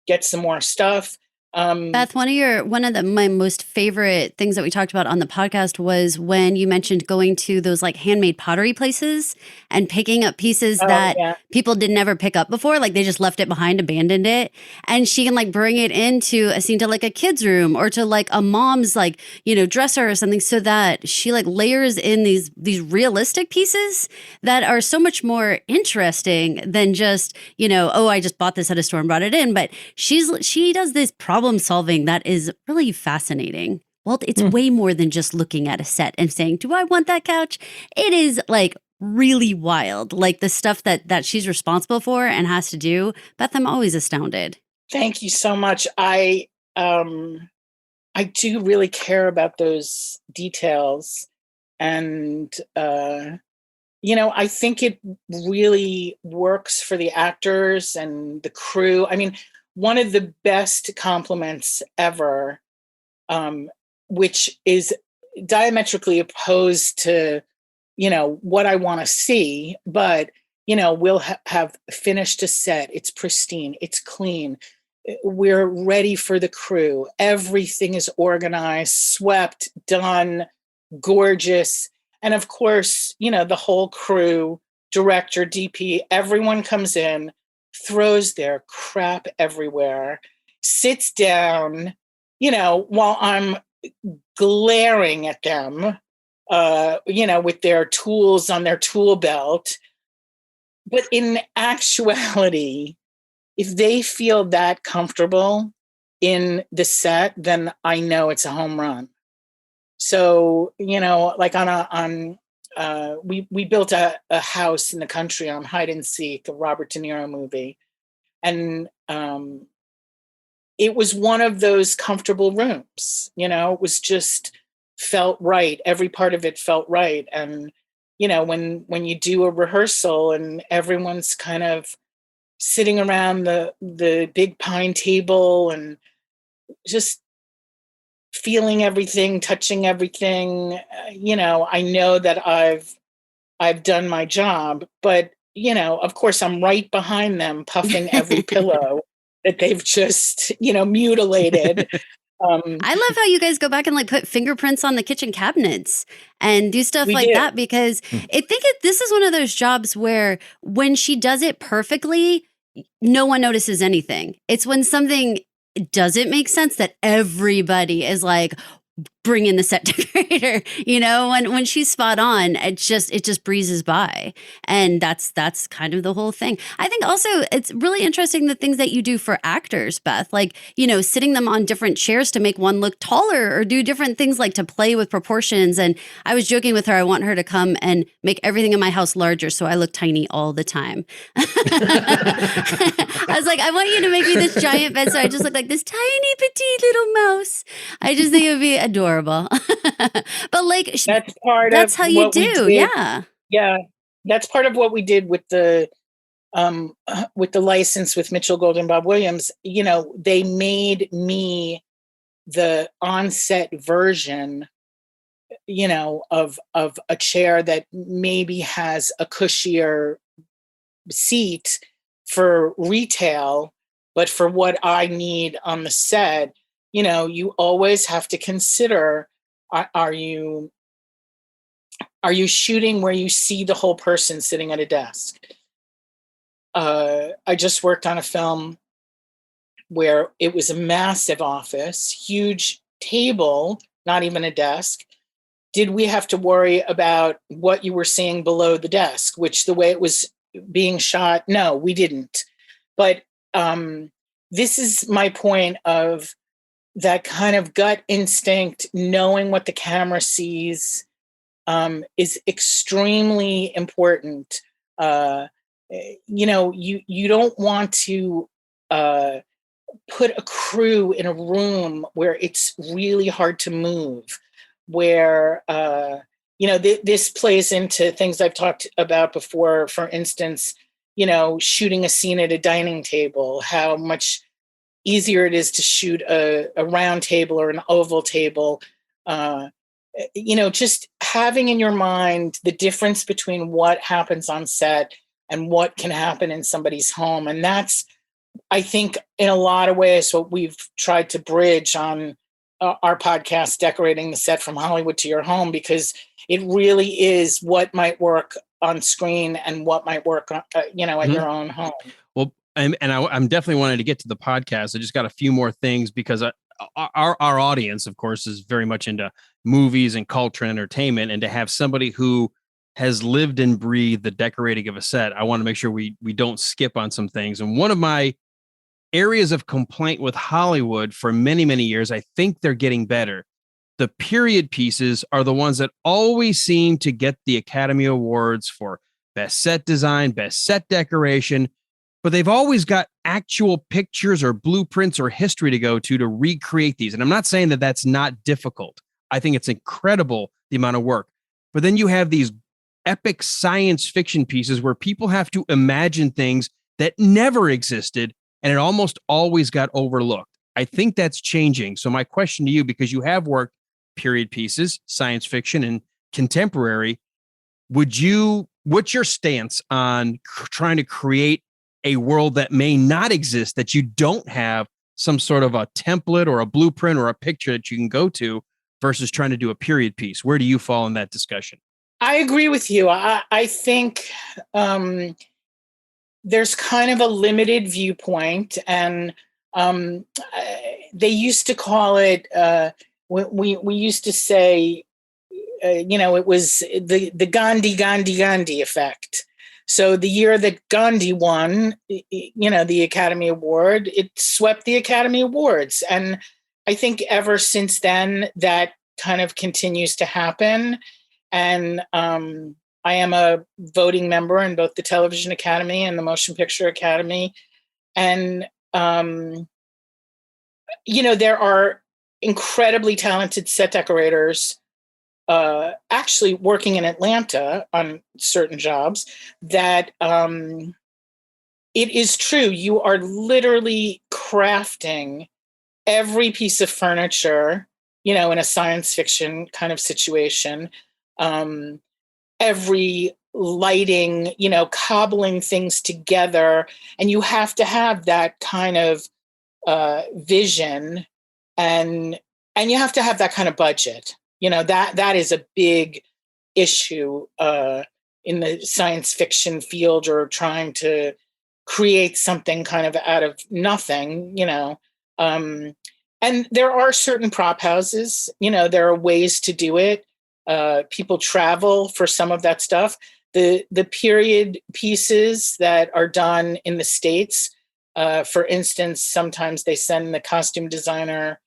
get some more stuff. Beth, my most favorite things that we talked about on the podcast was when you mentioned going to those like handmade pottery places and picking up pieces that people did never pick up before. Like they just left it behind, abandoned it. And she can like bring it into a scene to like a kid's room or to like a mom's like, dresser or something, so that she like layers in these realistic pieces that are so much more interesting than just, I just bought this at a store and brought it in. But she does this problem solving that is really fascinating. Walt, it's way more than just looking at a set and saying, do I want that couch? It is like really wild. Like the stuff that she's responsible for and has to do. Beth, I'm always astounded. Thank you so much. I do really care about those details. And, I think it really works for the actors and the crew. I mean, one of the best compliments ever, which is diametrically opposed to, what I want to see, but, we'll have finished a set. It's pristine. It's clean. We're ready for the crew. Everything is organized, swept, done, gorgeous. And of course, the whole crew, director, DP, everyone comes in, throws their crap everywhere, sits down, while I'm glaring at them, with their tools on their tool belt. But in actuality, if they feel that comfortable in the set, then I know it's a home run. So, like we built a house in the country on Hide and Seek, a Robert De Niro movie. And it was one of those comfortable rooms, it was just felt right. Every part of it felt right. And, when you do a rehearsal and everyone's kind of sitting around the big pine table and just feeling everything, touching everything, I know that I've done my job, but of course I'm right behind them puffing every pillow that they've just, mutilated. I love how you guys go back and like put fingerprints on the kitchen cabinets and do stuff like that, because this is one of those jobs where when she does it perfectly, no one notices anything. It's when something doesn't make sense that everybody is like, bring in the set decorator. When she's spot on, it just breezes by. And that's kind of the whole thing. I think also it's really interesting the things that you do for actors, Beth, like, sitting them on different chairs to make one look taller or do different things like to play with proportions. And I was joking with her, I want her to come and make everything in my house larger so I look tiny all the time. I was like, I want you to make me this giant bed so I just look like this tiny petite little mouse. I just think it would be adorable. But like that's how you do. Yeah, that's part of what we did with the license with Mitchell Gold, Bob Williams. They made me the on-set version of a chair that maybe has a cushier seat for retail, but for what I need on the set, you always have to consider, are you shooting where you see the whole person sitting at a desk? I just worked on a film where it was a massive office, huge table, not even a desk. Did we have to worry about what you were seeing below the desk, which the way it was being shot? No, we didn't. But this is my point of that kind of gut instinct, knowing what the camera sees, is extremely important. You don't want to put a crew in a room where it's really hard to move, where this plays into things I've talked about before. For instance, shooting a scene at a dining table, how much easier it is to shoot a round table or an oval table. Just having in your mind the difference between what happens on set and what can happen in somebody's home. And that's, I think, in a lot of ways, what we've tried to bridge on our podcast, Decorating the Set from Hollywood to Your Home, because it really is what might work on screen and what might work, at your own home. Well, I'm definitely wanting to get to the podcast. I just got a few more things because our audience, of course, is very much into movies and culture and entertainment. And to have somebody who has lived and breathed the decorating of a set, I want to make sure we don't skip on some things. And one of my areas of complaint with Hollywood for many, many years, I think they're getting better, the period pieces are the ones that always seem to get the Academy Awards for best set design, best set decoration, but they've always got actual pictures or blueprints or history to go to recreate these. And I'm not saying that that's not difficult. I think it's incredible, the amount of work. But then you have these epic science fiction pieces where people have to imagine things that never existed, and it almost always got overlooked. I think that's changing. So my question to you, because you have worked period pieces, science fiction, and contemporary, what's your stance on trying to create a world that may not exist, that you don't have some sort of a template or a blueprint or a picture that you can go to, versus trying to do a period piece? Where do you fall in that discussion? I agree with you. I think there's kind of a limited viewpoint, and they used to call it, we used to say, it was the Gandhi effect. So the year that Gandhi won, the Academy Award, it swept the Academy Awards. And I think ever since then, that kind of continues to happen. And I am a voting member in both the Television Academy and the Motion Picture Academy. And, there are incredibly talented set decorators actually working in Atlanta on certain jobs that it is true. You are literally crafting every piece of furniture, in a science fiction kind of situation. Every lighting, cobbling things together. And you have to have that kind of vision, and you have to have that kind of budget. That is a big issue in the science fiction field, or trying to create something kind of out of nothing, and there are certain prop houses, there are ways to do it. People travel for some of that stuff. The period pieces that are done in the States, for instance, sometimes they send the costume designer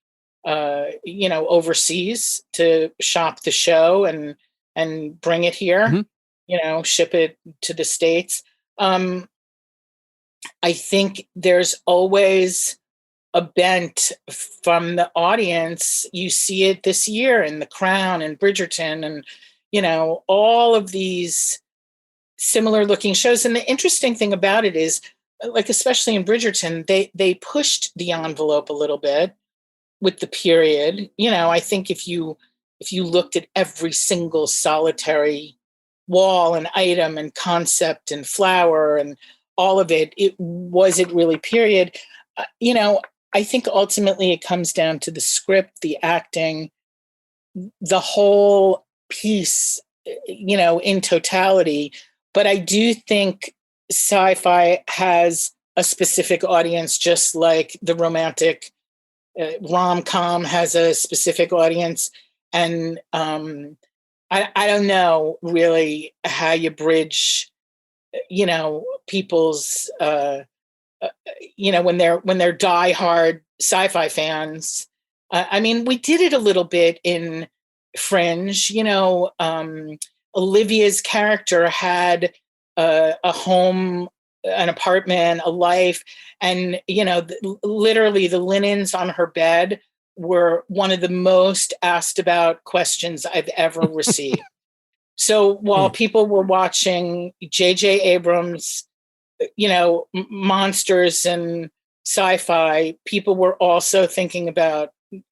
overseas to shop the show and bring it here, ship it to the States. I think there's always a bent from the audience. You see it this year in The Crown and Bridgerton and, all of these similar looking shows. And the interesting thing about it is, like, especially in Bridgerton, they pushed the envelope a little bit with the period. I think if you looked at every single solitary wall and item and concept and flower and all of it, was it really period? I think ultimately it comes down to the script, the acting, the whole piece, in totality. But I do think sci-fi has a specific audience, just like the romantic rom-com has a specific audience. And I don't know really how you bridge, people's, when they're diehard sci-fi fans. I mean, we did it a little bit in Fringe. Olivia's character had a home, an apartment, a life, and literally the linens on her bed were one of the most asked about questions I've ever received. So while people were watching J.J. Abrams, monsters and sci-fi, people were also thinking about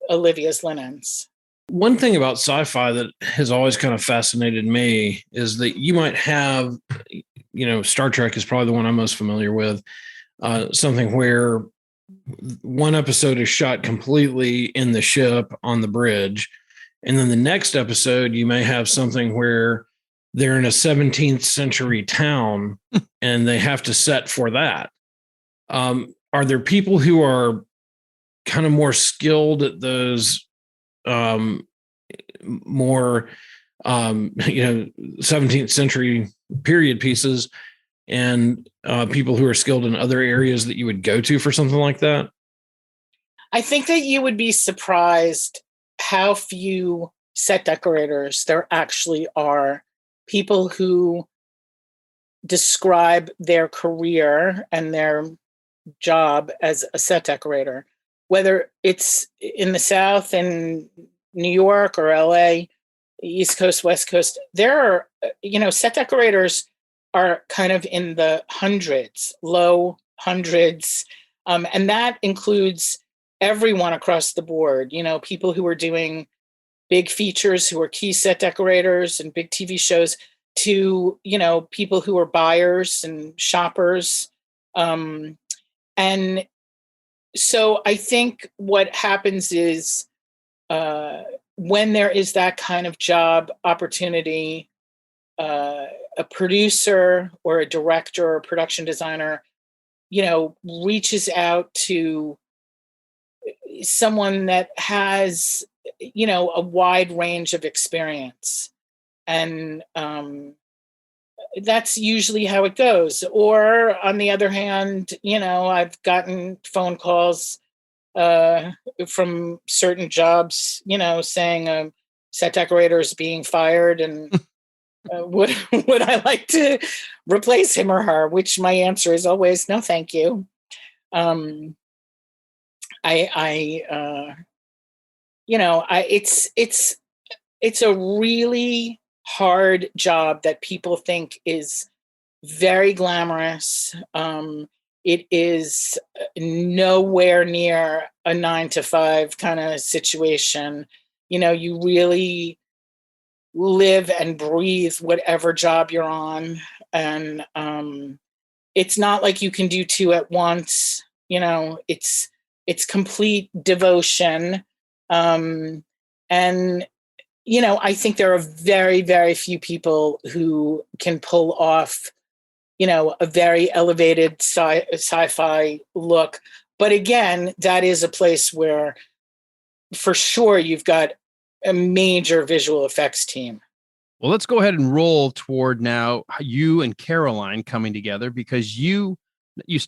Olivia's linens. One thing about sci-fi that has always kind of fascinated me is that you might have, Star Trek is probably the one I'm most familiar with, something where one episode is shot completely in the ship on the bridge. And then the next episode, you may have something where they're in a 17th century town and they have to set for that. Are there people who are kind of more skilled at those more 17th century period pieces, and people who are skilled in other areas that you would go to for something like that? I think that you would be surprised how few set decorators there actually are, people who describe their career and their job as a set decorator, whether it's in the South in New York or LA, East Coast, West Coast. There are, set decorators are kind of in the hundreds, low hundreds. And that includes everyone across the board, people who are doing big features, who are key set decorators and big TV shows, to, people who are buyers and shoppers. And so I think what happens is when there is that kind of job opportunity, a producer or a director or a production designer, reaches out to someone that has, a wide range of experience. And that's usually how it goes. Or on the other hand, I've gotten phone calls from certain jobs, saying set decorator is being fired and would I like to replace him or her? Which my answer is always no, thank you. It's a really hard job that people think is very glamorous. It is nowhere near a 9-to-5 kind of situation. You really live and breathe whatever job you're on. And it's not like you can do two at once. It's complete devotion. And, I think there are very, very few people who can pull off, a very elevated sci-fi look. But again, that is a place where for sure you've got a major visual effects team. Well, let's go ahead and roll toward now you and Caroline coming together, because you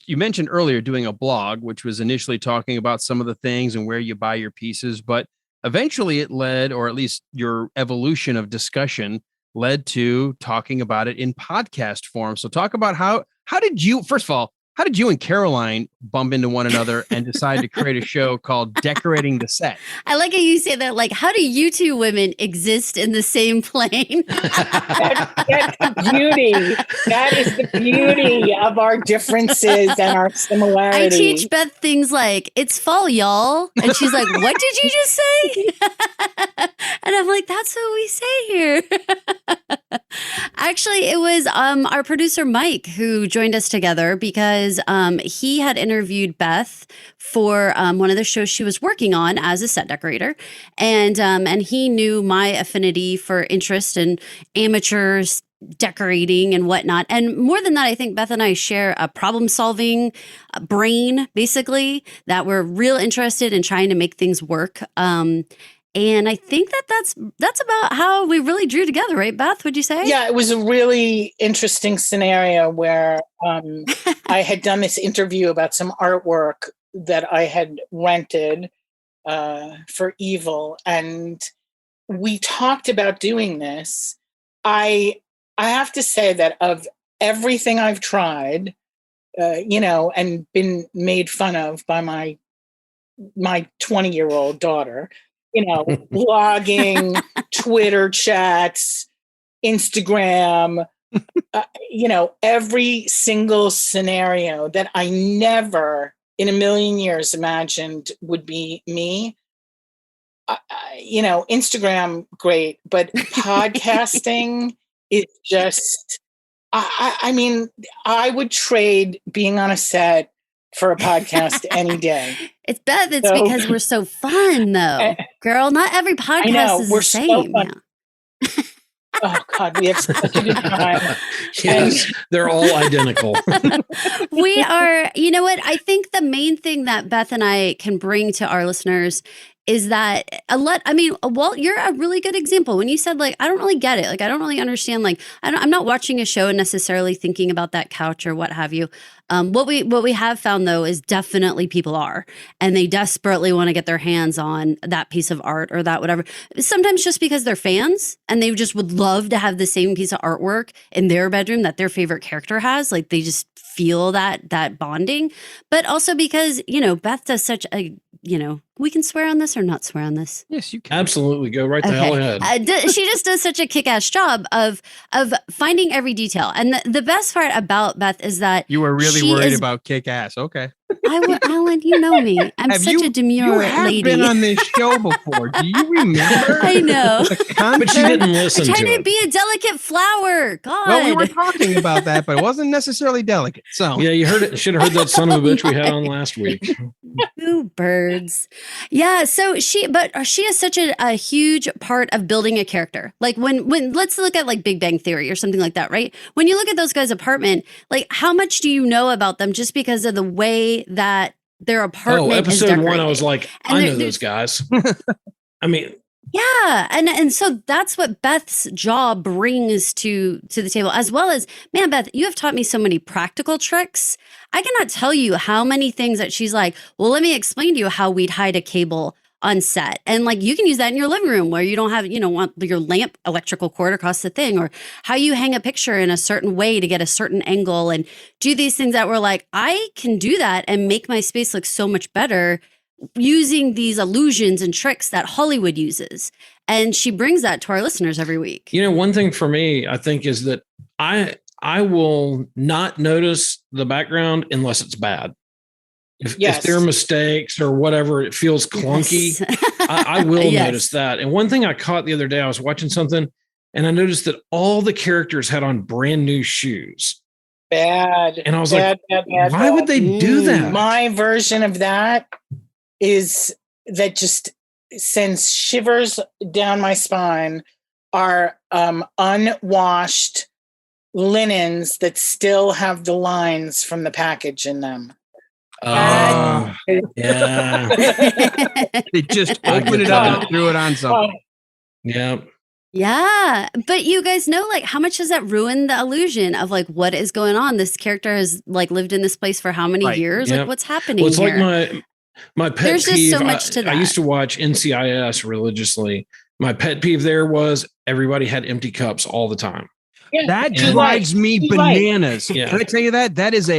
mentioned earlier doing a blog, which was initially talking about some of the things and where you buy your pieces, but eventually it led, or at least your evolution of discussion led to talking about it in podcast form. So talk about how did you, first of all, how did you and Caroline bump into one another and decide to create a show called Decorating the Set? I like how you say that. Like, how do you two women exist in the same plane? That's the beauty. That is the beauty of our differences and our similarities. I teach Beth things like, it's fall, y'all. And she's like, what did you just say? And I'm like, that's what we say here. Actually, it was our producer, Mike, who joined us together because he had interviewed Beth for one of the shows she was working on as a set decorator. And he knew my affinity for interest in amateurs decorating and whatnot. And more than that, I think Beth and I share a problem-solving brain, basically, that we're real interested in trying to make things work. And I think that's about how we really drew together, right, Beth? Would you say? Yeah, it was a really interesting scenario where I had done this interview about some artwork that I had rented for Evil, and we talked about doing this. I have to say that of everything I've tried, and been made fun of by my 20-year-old daughter, blogging, Twitter chats, Instagram, every single scenario that I never in a million years imagined would be me. Instagram, great, but podcasting is just, I mean, I would trade being on a set for a podcast any day. It's Beth. It's because we're so fun, though, girl. Not every podcast is the same. So fun. Yeah. Oh God, we have such a good time. Yes, they're all identical. We are. You know what? I think the main thing that Beth and I can bring to our listeners is that Walt, you're a really good example. When you said, like, I don't really get it. Like, I don't really understand. Like, I'm not watching a show and necessarily thinking about that couch or what have you. What we have found, though, is definitely people are, and they desperately want to get their hands on that piece of art or that whatever. Sometimes just because they're fans and they just would love to have the same piece of artwork in their bedroom that their favorite character has. Like, they just feel that bonding, but also because, Beth does such a, we can swear on this or not swear on this. Yes, you can. Absolutely. Go right the hell ahead. She just does such a kick-ass job of finding every detail. And the best part about Beth is that you were really worried about kick-ass. Okay. Alan, you know me. I'm such a demure lady. You have been on this show before. Do you remember? I know. But you didn't listen to it. I'm trying to be a delicate flower. God. Well, we were talking about that, but it wasn't necessarily delicate. So yeah, you heard it. Should have heard that son of a bitch we had on last week. Two birds. Yeah. So she is such a huge part of building a character. Like when let's look at like Big Bang Theory or something like that, right? When you look at those guys' apartment, like how much do you know about them just because of the way that their apartment is episode decorated? 1, I was like, I know those guys. I mean, yeah, and so that's what Beth's job brings to the table, as well as, man, Beth, you have taught me so many practical tricks. I cannot tell you how many things that she's like, well, let me explain to you how we'd hide a cable on set. And like, you can use that in your living room where you don't have, want your lamp electrical cord across the thing, or how you hang a picture in a certain way to get a certain angle and do these things that were like, I can do that and make my space look so much better using these illusions and tricks that Hollywood uses. And she brings that to our listeners every week. One thing for me, I think, is that I will not notice the background unless it's bad. If there are mistakes or whatever, it feels clunky. Yes. I will notice that. And one thing I caught the other day, I was watching something and I noticed that all the characters had on brand new shoes. Bad. And I was why would they do that? My version of that is that just sends shivers down my spine are unwashed linens that still have the lines from the package in them. Yeah. They just opened it up and threw it on something. Yeah. Yeah. But you guys know, like, how much does that ruin the illusion of like what is going on? This character has like lived in this place for how many years? Yep. Like, what's happening? Well, it's here? like my pet There's peeve. Just so much to that. I used to watch NCIS religiously. My pet peeve there was everybody had empty cups all the time. Yeah. That drives me bananas. Yeah. Can I tell you that? That is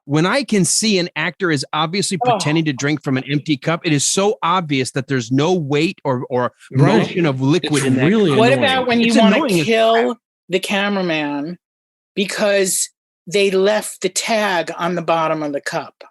when I can see an actor is obviously pretending to drink from an empty cup, it is so obvious that there's no weight or motion of liquid in that. Really what annoying. about when you want to kill the cameraman because they left the tag on the bottom of the cup?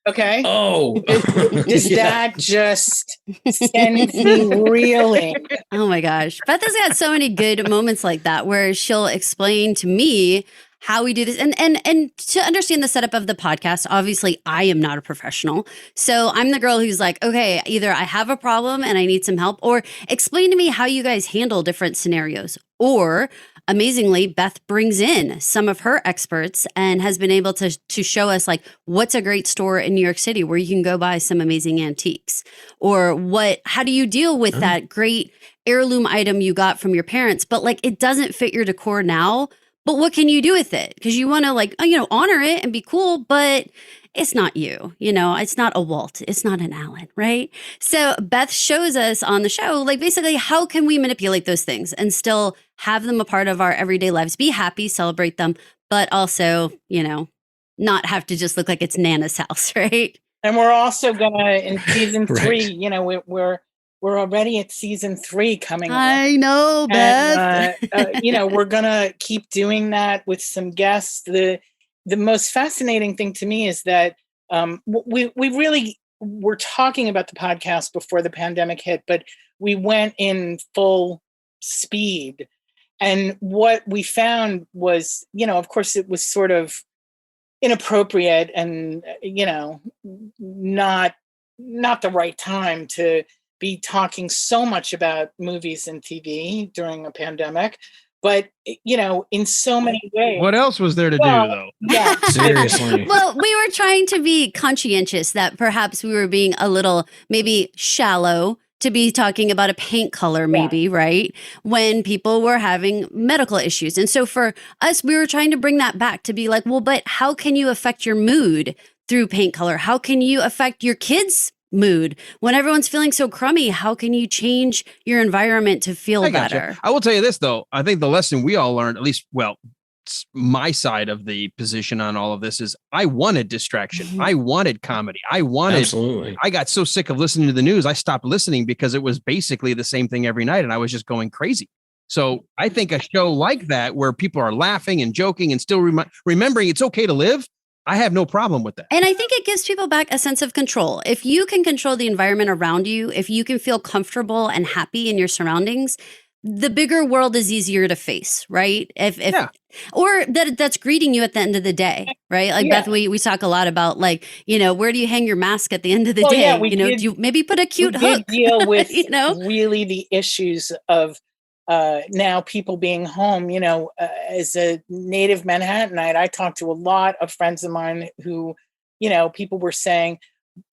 Okay. Oh, does that just send me reeling? Oh my gosh. Beth has got so many good moments like that where she'll explain to me how we do this. And to understand the setup of the podcast, obviously I am not a professional. So I'm the girl who's like, okay, either I have a problem and I need some help, or explain to me how you guys handle different scenarios. Or amazingly, Beth brings in some of her experts and has been able to show us like what's a great store in New York City where you can go buy some amazing antiques, or how do you deal with that great heirloom item you got from your parents, but like it doesn't fit your decor now. But what can you do with it? Because you want to honor it and be cool, but it's not you, it's not a Walt. It's not an Alan, right? So Beth shows us on the show, like basically how can we manipulate those things and still have them a part of our everyday lives, be happy, celebrate them, but also, not have to just look like it's Nana's house, right? And we're also gonna, in season 3, we're already at season 3 coming up. I know, Beth. And, we're going to keep doing that with some guests. The most fascinating thing to me is that we really were talking about the podcast before the pandemic hit, but we went in full speed. And what we found was, of course, it was sort of inappropriate and, not the right time to be talking so much about movies and TV during a pandemic. but in so many ways. What else was there to do, though? Yeah, Seriously. Well, we were trying to be conscientious that perhaps we were being a little maybe shallow to be talking about a paint color, maybe, right? When people were having medical issues. And so for us, we were trying to bring that back to be like, well, but how can you affect your mood through paint color? How can you affect your kids' mood when everyone's feeling so crummy? How can you change your environment to feel better? I will tell you this, though. I think the lesson we all learned, at least, my side of the position on all of this is I wanted distraction. I wanted comedy. Absolutely. I got so sick of listening to the news. I stopped listening because it was basically the same thing every night. And I was just going crazy. So I think a show like that, where people are laughing and joking and still remembering it's okay to live, I have no problem with that. And I think it gives people back a sense of control. If you can control the environment around you, if you can feel comfortable and happy in your surroundings, the bigger world is easier to face, right? Or that's greeting you at the end of the day, right? Like Beth, we talk a lot about where do you hang your mask at the end of the day? Do you maybe put a cute hook? Deal with really the issues of now people being home. As a native Manhattanite, I talked to a lot of friends of mine who, people were saying,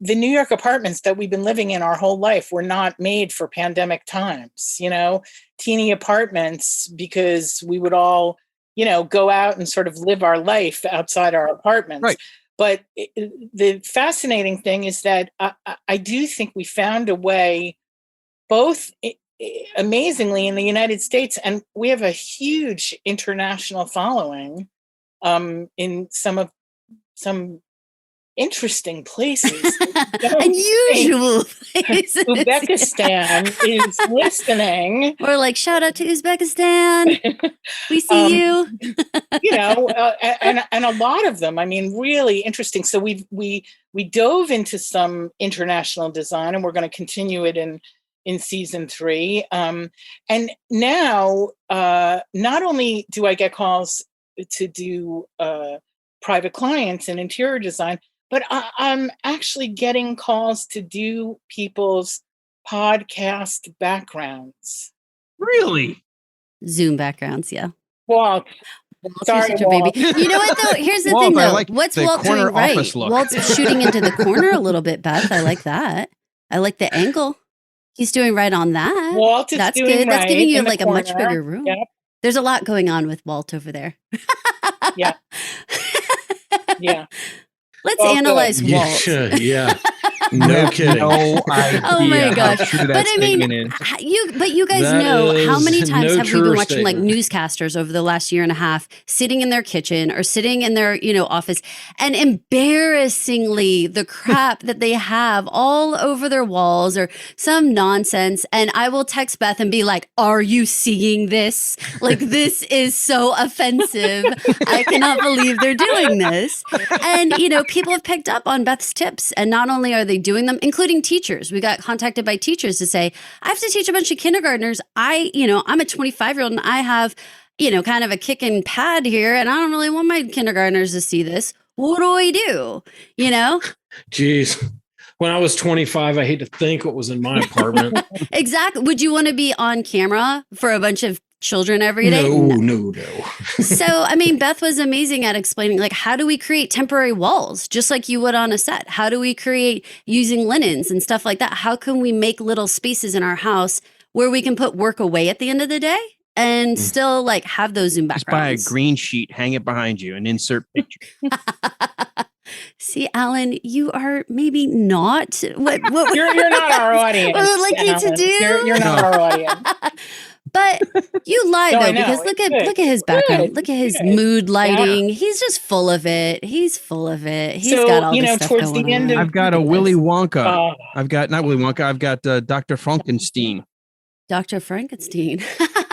the New York apartments that we've been living in our whole life were not made for pandemic times, teeny apartments, because we would all, go out and sort of live our life outside our apartments. Right. But the fascinating thing is that I do think we found a way, both amazingly in the United States, and we have a huge international following in some interesting places. Unusual places. Uzbekistan is listening. Or shout out to Uzbekistan. We see you. And a lot of them, really interesting. So we dove into some international design, and we're going to continue it in season 3. And now, not only do I get calls to do private clients and interior design, but I'm actually getting calls to do people's podcast backgrounds. Really? Zoom backgrounds, yeah. Walt. Sorry, such a baby. You know what, though? Here's the thing, though. What's Walt doing right? Walt's shooting into the corner a little bit, Beth. I like that. I like the angle. He's doing right on that. Walt is That's doing good. That's right giving you in the a much corner. bigger room. Yep. There's a lot going on with Walt over there. Yeah. Yeah. Let's analyze You Walt. should, yeah. No kidding. No idea. Oh my gosh. how true that But I mean, statement is. you guys That know how many is times no have we truer been watching statement. newscasters over the last year and a half sitting in their kitchen or sitting in their, office, and embarrassingly the crap that they have all over their walls or some nonsense. And I will text Beth and be like, are you seeing this? This is so offensive. I cannot believe they're doing this. And, people have picked up on Beth's tips, and not only are they doing them, including teachers. We got contacted by teachers to say, I have to teach a bunch of kindergartners. I'm a 25-year-old and I have, kind of a kicking pad here, and I don't really want my kindergartners to see this. What do I do? Jeez. When I was 25, I hate to think what was in my apartment. Exactly. Would you want to be on camera for a bunch of children every day? No. So, Beth was amazing at explaining, how do we create temporary walls, just like you would on a set? How do we create using linens and stuff like that? How can we make little spaces in our house where we can put work away at the end of the day and still have those Zoom backgrounds? Just buy a green sheet, hang it behind you, and insert picture. See, Alan, you are maybe not what You're not our audience. what I would like you to do. You're not our audience. But you lied No, I though, know. because It's look at his background. good. Look at his Good. mood lighting. He's just full of it. He's full of it. He's got all this stuff towards going the end on. of I've got a Willy Wonka. uh, I've got not Willy Wonka. I've got Dr. Frankenstein. Dr. Frankenstein.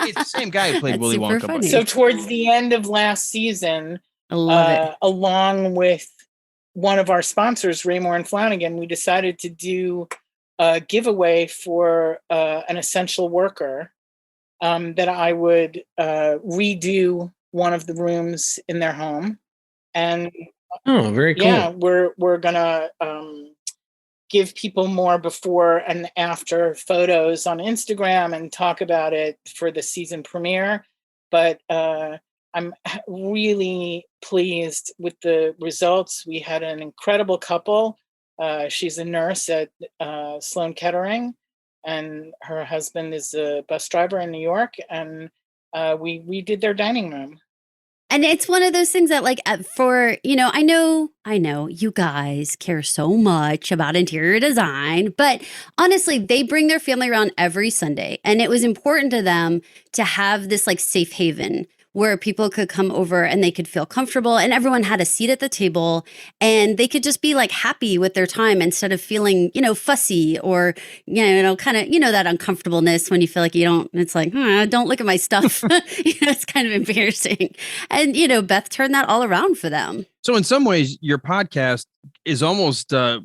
It's the same guy who played That's Willy super Wonka. funny. so towards the end of last season, I love it. along with one of our sponsors, Raymore and Flanagan, we decided to do a giveaway for an essential worker, that I would redo one of the rooms in their home. And Oh, very cool. yeah, we're gonna give people more before and after photos on Instagram and talk about it for the season premiere. but I'm really pleased with the results. We had an incredible couple. She's a nurse at Sloan Kettering, and her husband is a bus driver in New York, and we redid their dining room. And it's one of those things that like for, I know you guys care so much about interior design, but honestly, they bring their family around every Sunday. And it was important to them to have this like safe haven where people could come over and they could feel comfortable and everyone had a seat at the table and they could just be like happy with their time instead of feeling, fussy or, kind of, that uncomfortableness when you feel like you don't, it's like, don't look at my stuff. It's kind of embarrassing. And, Beth turned that all around for them. So in some ways, your podcast is almost, I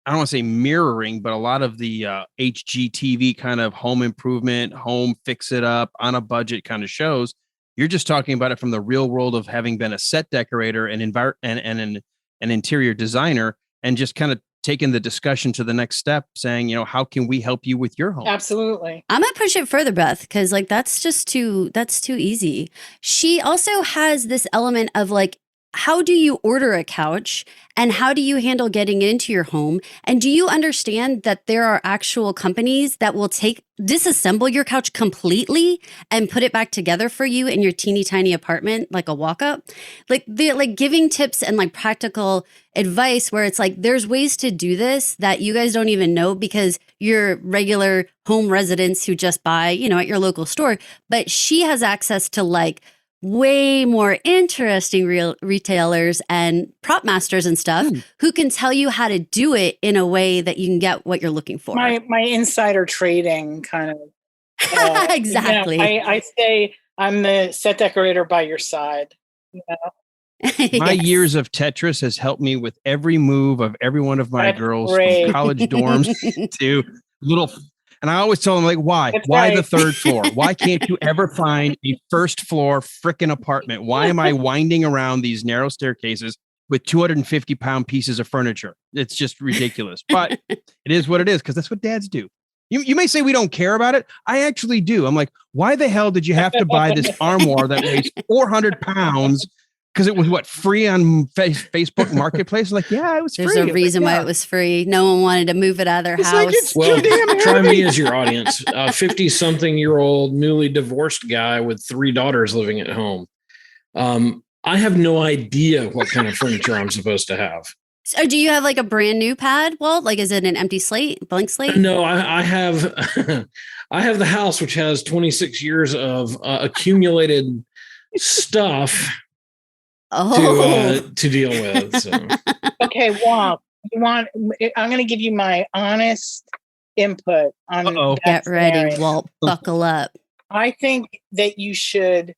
don't want to say mirroring, but a lot of the HGTV kind of home improvement, home fix it up on a budget kind of shows. You're just talking about it from the real world of having been a set decorator and an interior designer, and just kind of taking the discussion to the next step, saying, how can we help you with your home? Absolutely. I'm gonna push it further, Beth, because like that's too easy. She also has this element of like, how do you order a couch and how do you handle getting into your home? And do you understand that there are actual companies that will disassemble your couch completely and put it back together for you in your teeny tiny apartment, like a walk up? Like they're like giving tips and like practical advice where it's like, there's ways to do this that you guys don't even know because you're regular home residents who just buy, at your local store. But she has access to like way more interesting retailers and prop masters and stuff who can tell you how to do it in a way that you can get what you're looking for. My insider trading kind of. Exactly. I say I'm the set decorator by your side. My years of Tetris has helped me with every move of every one of my girls from college dorms to little. And I always tell them, like, why? That's why right. the third floor? Why can't you ever find a first floor frickin' apartment? Why am I winding around these narrow staircases with 250-pound pieces of furniture? It's just ridiculous. But it is what it is, because that's what dads do. You may say we don't care about it. I actually do. I'm like, why the hell did you have to buy this armoire that weighs 400 pounds? Because it was free on Facebook Marketplace. Like, yeah, it was There's free. a reason why it was free. No one wanted to move it out of their house. Like, it's Well, too damn try heavy. me as your audience. 50-something-year-old newly divorced guy with 3 daughters living at home. I have no idea what kind of furniture I'm supposed to have. So do you have like a brand new pad, Walt? Like, is it an empty slate, blank slate? No, I have I have the house, which has 26 years of accumulated stuff to deal with. So. Okay, Walt, I'm going to give you my honest input on. Get ready, Walt. Buckle up. I think that you should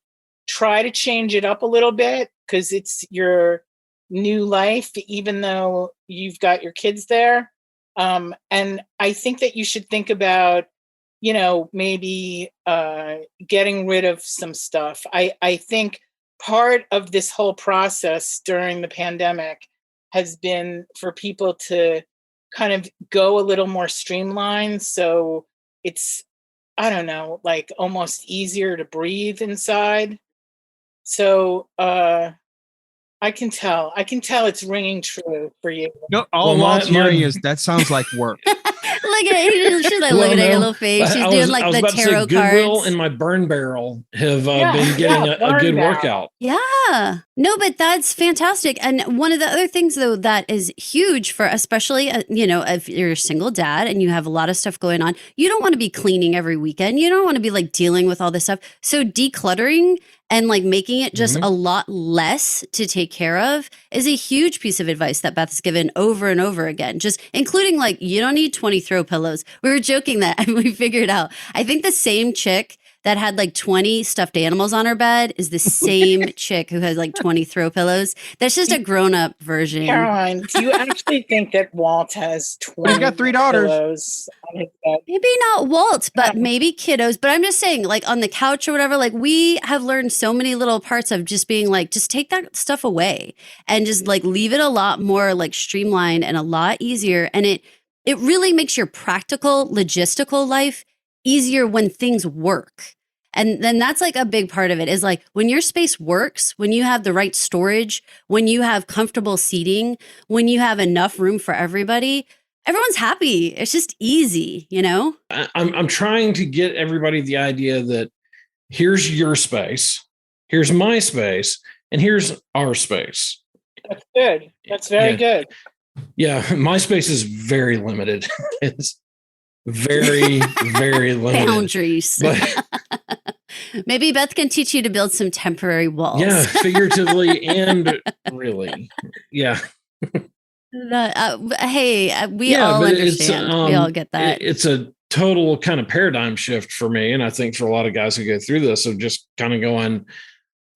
try to change it up a little bit because it's your new life, even though you've got your kids there. And I think that you should think about, maybe getting rid of some stuff. I think part of this whole process during the pandemic has been for people to kind of go a little more streamlined. So it's, I don't know, like almost easier to breathe inside. So I can tell it's ringing true for you. No, all Walt's hearing is that sounds like work. Look at she's like looking at your little face. She's doing like the tarot Goodwill cards. and my burn barrel have been getting a good workout. Yeah. No, but that's fantastic. And one of the other things, though, that is huge for especially, if you're a single dad and you have a lot of stuff going on, you don't want to be cleaning every weekend. You don't want to be like dealing with all this stuff. So decluttering and like making it just a lot less to take care of is a huge piece of advice that Beth's given over and over again. Just including like, you don't need 20 throw pillows. We were joking that we figured out. I think the same chick that had like 20 stuffed animals on her bed is the same chick who has like 20 throw pillows. That's just a grown-up version. Caroline, do you actually think that Walt has 20 He's got 3 daughters. pillows on his bed? Maybe not Walt, but maybe kiddos. But I'm just saying, like on the couch or whatever, like we have learned so many little parts of just being like, just take that stuff away and just like leave it a lot more like streamlined and a lot easier. And it really makes your practical, logistical life easier when things work. And then that's like a big part of it is like when your space works, when you have the right storage, when you have comfortable seating, when you have enough room for everybody, everyone's happy. It's just easy, you know? I'm trying to get everybody the idea that here's your space, here's my space, and here's our space. That's good. That's very good. Yeah, my space is very limited. It's very, very limited. Boundaries. But maybe Beth can teach you to build some temporary walls. yeah, figuratively and really. Yeah. Hey, we all understand. We all get that. It's a total kind of paradigm shift for me. And I think for a lot of guys who go through this of just kind of going,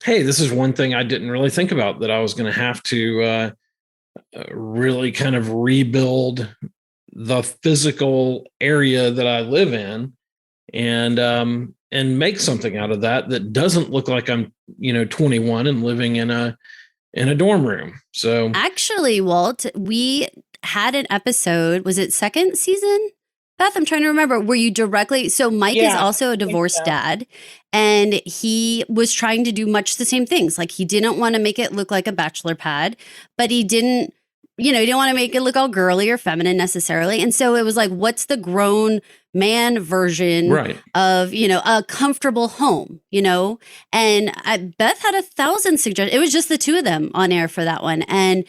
hey, this is one thing I didn't really think about, that I was going to have to really kind of rebuild the physical area that I live in and make something out of that doesn't look like I'm, 21 and living in a dorm room. So actually, Walt, we had an episode, was it second season? Beth, I'm trying to remember. Were you directly? So Mike is also a divorced dad, and he was trying to do much the same things. Like he didn't want to make it look like a bachelor pad, but he didn't, he didn't want to make it look all girly or feminine necessarily. And so it was like, what's the grown man version of, a comfortable home, And Beth had 1,000 suggestions. It was just the two of them on air for that one. And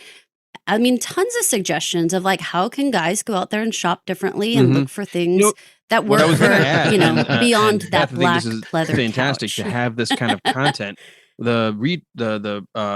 I mean, tons of suggestions of like, how can guys go out there and shop differently and look for things that work for, beyond that black leather fantastic couch. To have this kind of content. The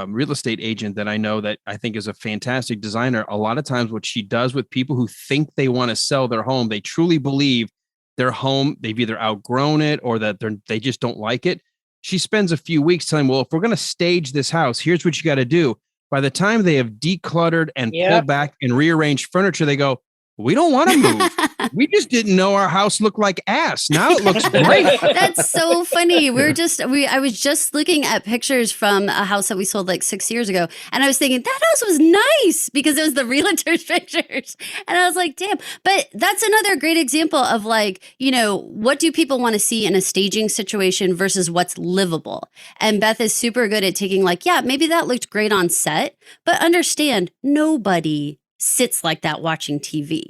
real estate agent that I know that I think is a fantastic designer, a lot of times what she does with people who think they want to sell their home, they truly believe their home, they've either outgrown it or that they just don't like it. She spends a few weeks telling, well, if we're going to stage this house, here's what you got to do. By the time they have decluttered and pulled back and rearranged furniture, they go, we don't want to move. We just didn't know our house looked like ass. Now it looks great. That's so funny. I was just looking at pictures from a house that we sold like 6 years ago. And I was thinking that house was nice because it was the realtor's pictures. And I was like, damn. But that's another great example of like, what do people want to see in a staging situation versus what's livable? And Beth is super good at taking like, yeah, maybe that looked great on set, but understand nobody sits like that watching TV.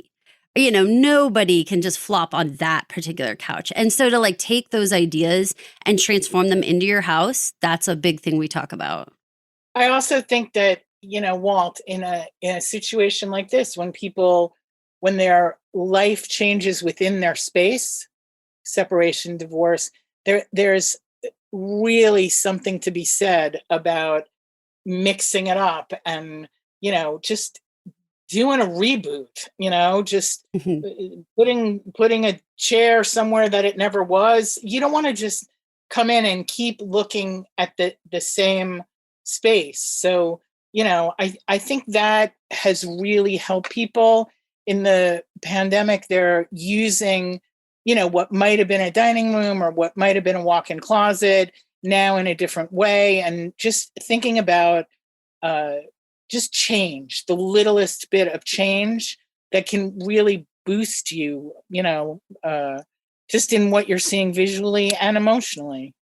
Nobody can just flop on that particular couch. And so to like take those ideas and transform them into your house, that's a big thing we talk about. I also think that, Walt, in a situation like this, when their life changes within their space, separation, divorce, there's really something to be said about mixing it up and, just doing a reboot, just putting a chair somewhere that it never was. You don't want to just come in and keep looking at the same space. So, I think that has really helped people in the pandemic. They're using, what might have been a dining room or what might have been a walk-in closet now in a different way. And just thinking about, just change, the littlest bit of change that can really boost you, just in what you're seeing visually and emotionally.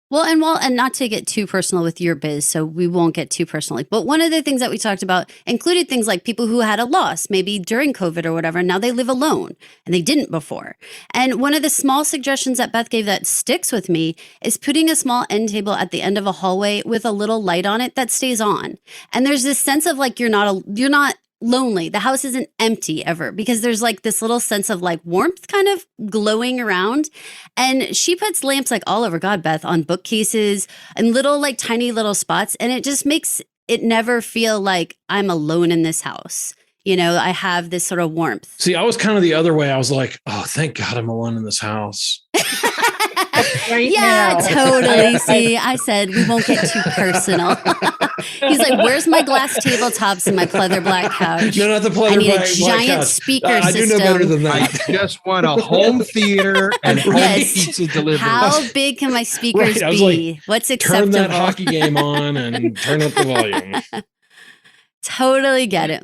Well, and not to get too personal with your biz, so we won't get too personal. But one of the things that we talked about included things like people who had a loss, maybe during COVID or whatever, and now they live alone and they didn't before. And one of the small suggestions that Beth gave that sticks with me is putting a small end table at the end of a hallway with a little light on it that stays on. And there's this sense of like you're not lonely. The house isn't empty ever because there's like this little sense of like warmth kind of glowing around. And she puts lamps like all over, God, Beth, on bookcases and little like tiny little spots. And it just makes it never feel like I'm alone in this house. I have this sort of warmth. See, I was kind of the other way. I was like, oh, thank God I'm alone in this house. Totally. See, I said we won't get too personal. He's like, where's my glass tabletops and my pleather black couch? No, not the pleather I need black a giant speaker system. I do know better than that. I just want a home theater and home pizza delivery. How big can my speakers be? Like, what's acceptable? Turn that hockey game on and turn up the volume. Totally get it.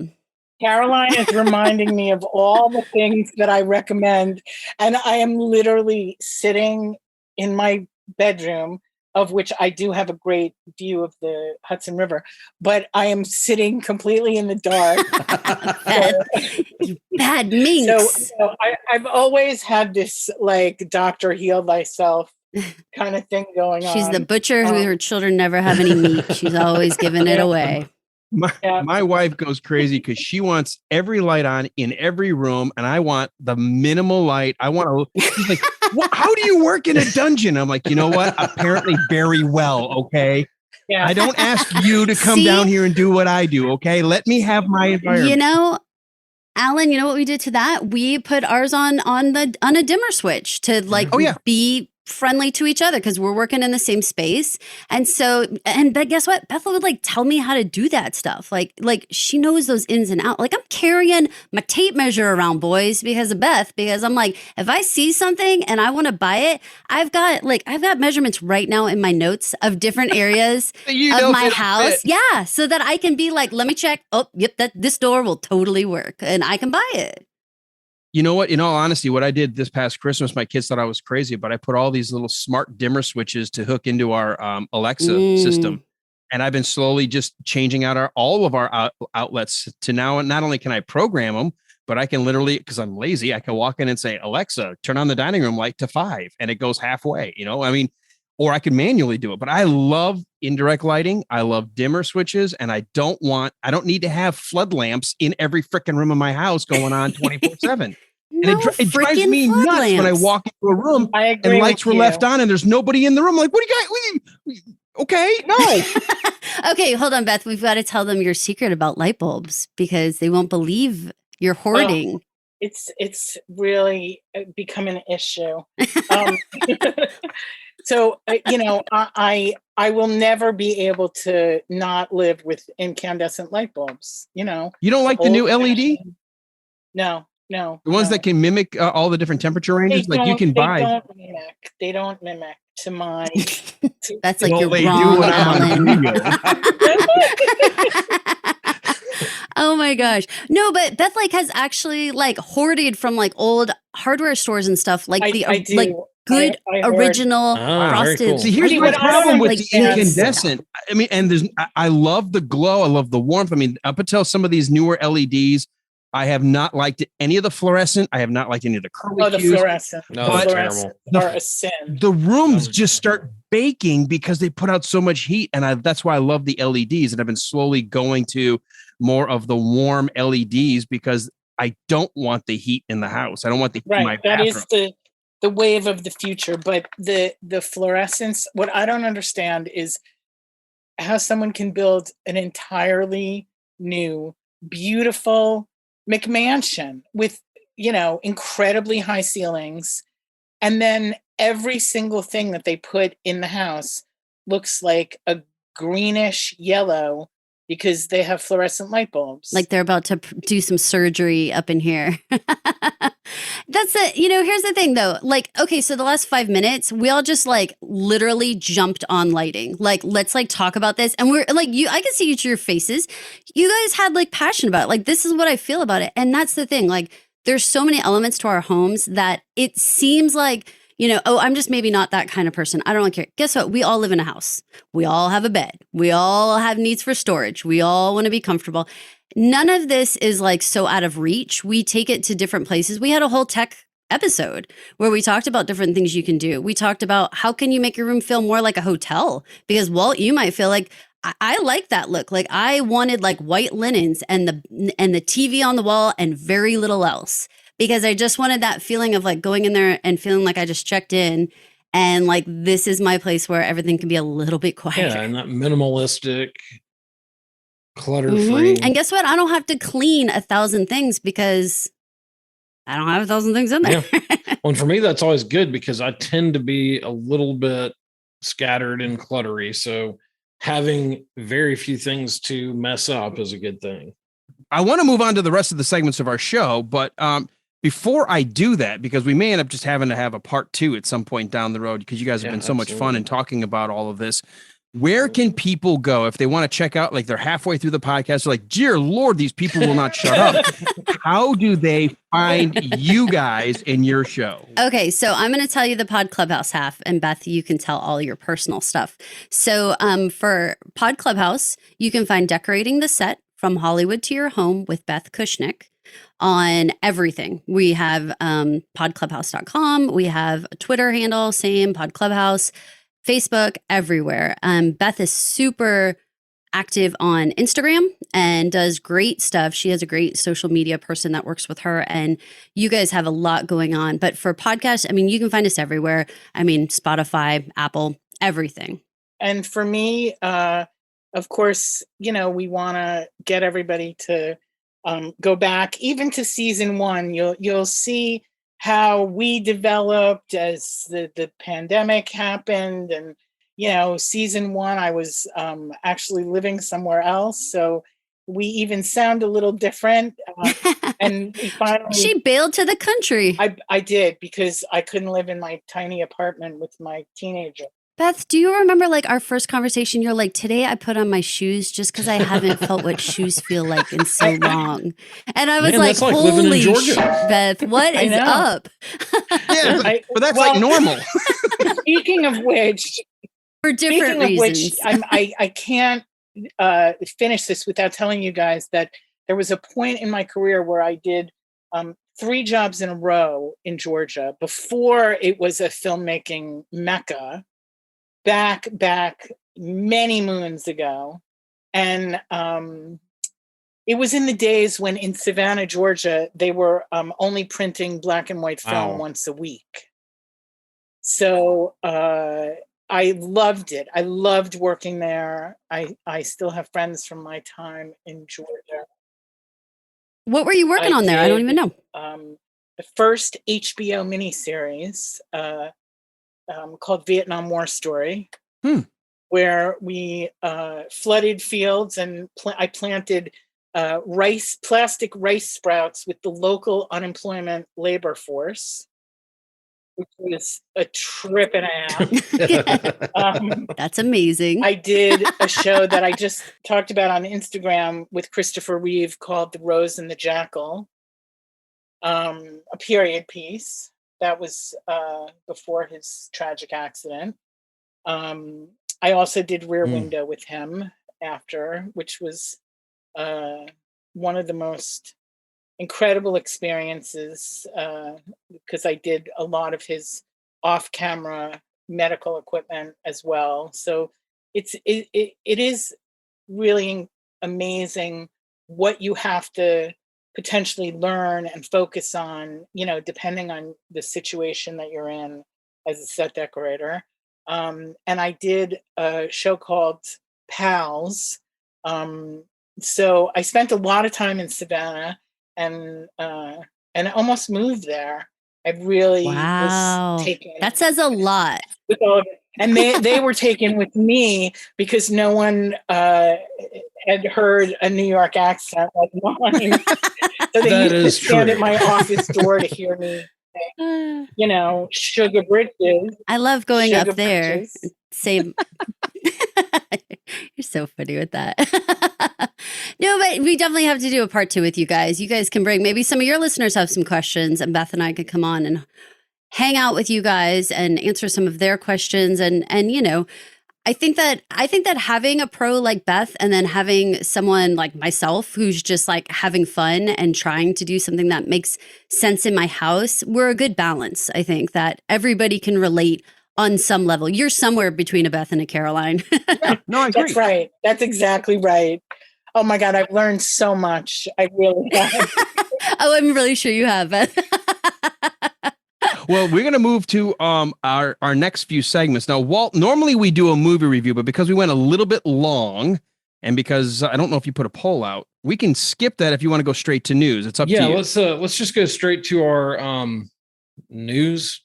Caroline is reminding me of all the things that I recommend. And I am literally sitting in my bedroom, of which I do have a great view of the Hudson River, but I am sitting completely in the dark. You bad minx. So I've always had this like doctor heal thyself kind of thing going on. She's the butcher who her children never have any meat. She's always giving it away. My wife goes crazy because she wants every light on in every room, and I want the minimal light. I want to. She's like, how do you work in a dungeon? I'm like, you know what? Apparently, very well. Okay. Yeah. I don't ask you to come down here and do what I do. Okay. Let me have my environment. You know, Alan, you know what we did to that? We put ours on a dimmer switch to like be friendly to each other because we're working in the same space. And so, but guess what? Bethel would like tell me how to do that stuff. Like she knows those ins and outs. Like I'm carrying my tape measure around, boys, because of Beth, because I'm like, if I see something and I want to buy it, I've got measurements right now in my notes of different areas of my house. Yeah. So that I can be like, let me check. Oh, yep. This door will totally work and I can buy it. You know what? In all honesty, what I did this past Christmas, my kids thought I was crazy, but I put all these little smart dimmer switches to hook into our Alexa system. And I've been slowly just changing out all of our outlets to now. Not only can I program them, but I can literally, because I'm lazy, I can walk in and say, Alexa, turn on the dining room light to 5, and it goes halfway, you know, I mean, or I can manually do it. But I love indirect lighting. I love dimmer switches, and I don't need to have flood lamps in every freaking room of my house going on 24/7. And it drives me nuts when I walk into a room and lights were left on and there's nobody in the room. I'm like, what do you guys? Okay, no. Okay, hold on, Beth. We've got to tell them your secret about light bulbs because they won't believe you're hoarding. It's really become an issue. So, you know, I will never be able to not live with incandescent light bulbs, you know. You don't like the new LED? No. The ones that can mimic all the different temperature ranges, like you can buy. They don't mimic to my. That's like you're wrong, Alan. Oh my gosh. No, but Beth like has actually like hoarded from like old hardware stores and stuff like good original frosted. Cool. See, here's my problem with the incandescent. I mean, and I love the glow. I love the warmth. I mean, up until some of these newer LEDs, I have not liked any of the fluorescent. I have not liked any of the curly the fluorescent. No, that's terrible. Are a sin. The rooms just start baking because they put out so much heat. And that's why I love the LEDs. And I've been slowly going to more of the warm LEDs because I don't want the heat in the house. I don't want the heat in my bathroom. That is the wave of the future. But the fluorescence, what I don't understand is how someone can build an entirely new, beautiful McMansion with, you know, incredibly high ceilings. And then every single thing that they put in the house looks like a greenish yellow because they have fluorescent light bulbs. Like they're about to do some surgery up in here. That's it. You know, here's the thing though. Like, okay, so the last 5 minutes, we all just like literally jumped on lighting. Like, let's like talk about this. And we're like, I can see each of your faces. You guys had like passion about it. Like, this is what I feel about it. And that's the thing. Like, there's so many elements to our homes that it seems like, you know, oh, I'm just maybe not that kind of person. I don't really care. Guess what? We all live in a house. We all have a bed. We all have needs for storage. We all want to be comfortable. None of this is like so out of reach. We take it to different places. We had a whole tech episode where we talked about different things you can do. We talked about how can you make your room feel more like a hotel? Because Walt, you might feel like I like that look. Like I wanted like white linens and the TV on the wall and very little else. Because I just wanted that feeling of like going in there and feeling like I just checked in and like this is my place where everything can be a little bit quieter. Yeah, and that minimalistic, clutter-free. And guess what? I don't have to clean 1,000 things because I don't have 1,000 things in there. Yeah. Well, and for me, that's always good because I tend to be a little bit scattered and cluttery. So having very few things to mess up is a good thing. I want to move on to the rest of the segments of our show, but before I do that, because we may end up just having to have a part 2 at some point down the road, because you guys have been so much fun in talking about all of this. Where can people go if they want to check out, like they're halfway through the podcast, they're like, dear Lord, these people will not shut up. How do they find you guys in your show? Okay, so I'm going to tell you the Pod Clubhouse half, and Beth, you can tell all your personal stuff. So for Pod Clubhouse, you can find Decorating the Set from Hollywood to Your Home with Beth Kushnick on everything. We have podclubhouse.com. We have a Twitter handle, same, Pod Clubhouse. Facebook, everywhere. Beth is super active on Instagram and does great stuff. She has a great social media person that works with her, and you guys have a lot going on. But for podcasts, I mean, you can find us everywhere. I mean, Spotify, Apple, everything. And for me, of course, we want to get everybody to go back even to season 1. You'll see how we developed as the pandemic happened. And, season 1, I was actually living somewhere else. So we even sound a little different. And we finally... She bailed to the country. I did, because I couldn't live in my tiny apartment with my teenager. Beth, do you remember like our first conversation? You're like, today I put on my shoes just because I haven't felt what shoes feel like in so long. And I was like, holy shit, Beth, what is up? Yeah, but that's like normal. Speaking of which, for different reasons. I can't finish this without telling you guys that there was a point in my career where I did 3 jobs in a row in Georgia before it was a filmmaking mecca. Back many moons ago. And it was in the days when in Savannah, Georgia, they were only printing black and white film once a week. So I loved it. I loved working there. I still have friends from my time in Georgia. What were you working on there? I don't even know. The first HBO miniseries, called Vietnam War Story, where we flooded fields and I planted plastic rice sprouts with the local unemployment labor force, which was a trip and a half. That's amazing. I did a show that I just talked about on Instagram with Christopher Reeve called The Rose and the Jackal, a period piece. That was before his tragic accident. I also did Rear Window with him after, which was one of the most incredible experiences because I did a lot of his off-camera medical equipment as well. So it is really amazing what you have to potentially learn and focus on, depending on the situation that you're in as a set decorator. And I did a show called Pals. So I spent a lot of time in Savannah and almost moved there. I really was taken. That says a lot. With all of it. And they were taken with me because no one had heard a New York accent like mine. So they used to stand at my office door to hear me say, sugar britches. I love going up there. Same. You're so funny with that. No, but we definitely have to do a part 2 with you guys. You guys can bring, maybe some of your listeners have some questions, and Beth and I could come on and hang out with you guys and answer some of their questions. And I think that having a pro like Beth and then having someone like myself who's just like having fun and trying to do something that makes sense in my house, we're a good balance. I think that everybody can relate on some level. You're somewhere between a Beth and a Caroline. Yeah, no, I agree. That's right. That's exactly right. Oh my God, I've learned so much. I really have. Oh, I'm really sure you have, Beth. Well, we're going to move to our next few segments. Now, Walt, normally we do a movie review, but because we went a little bit long and because I don't know if you put a poll out, we can skip that if you want to go straight to news. It's up to you. Yeah, let's just go straight to our news.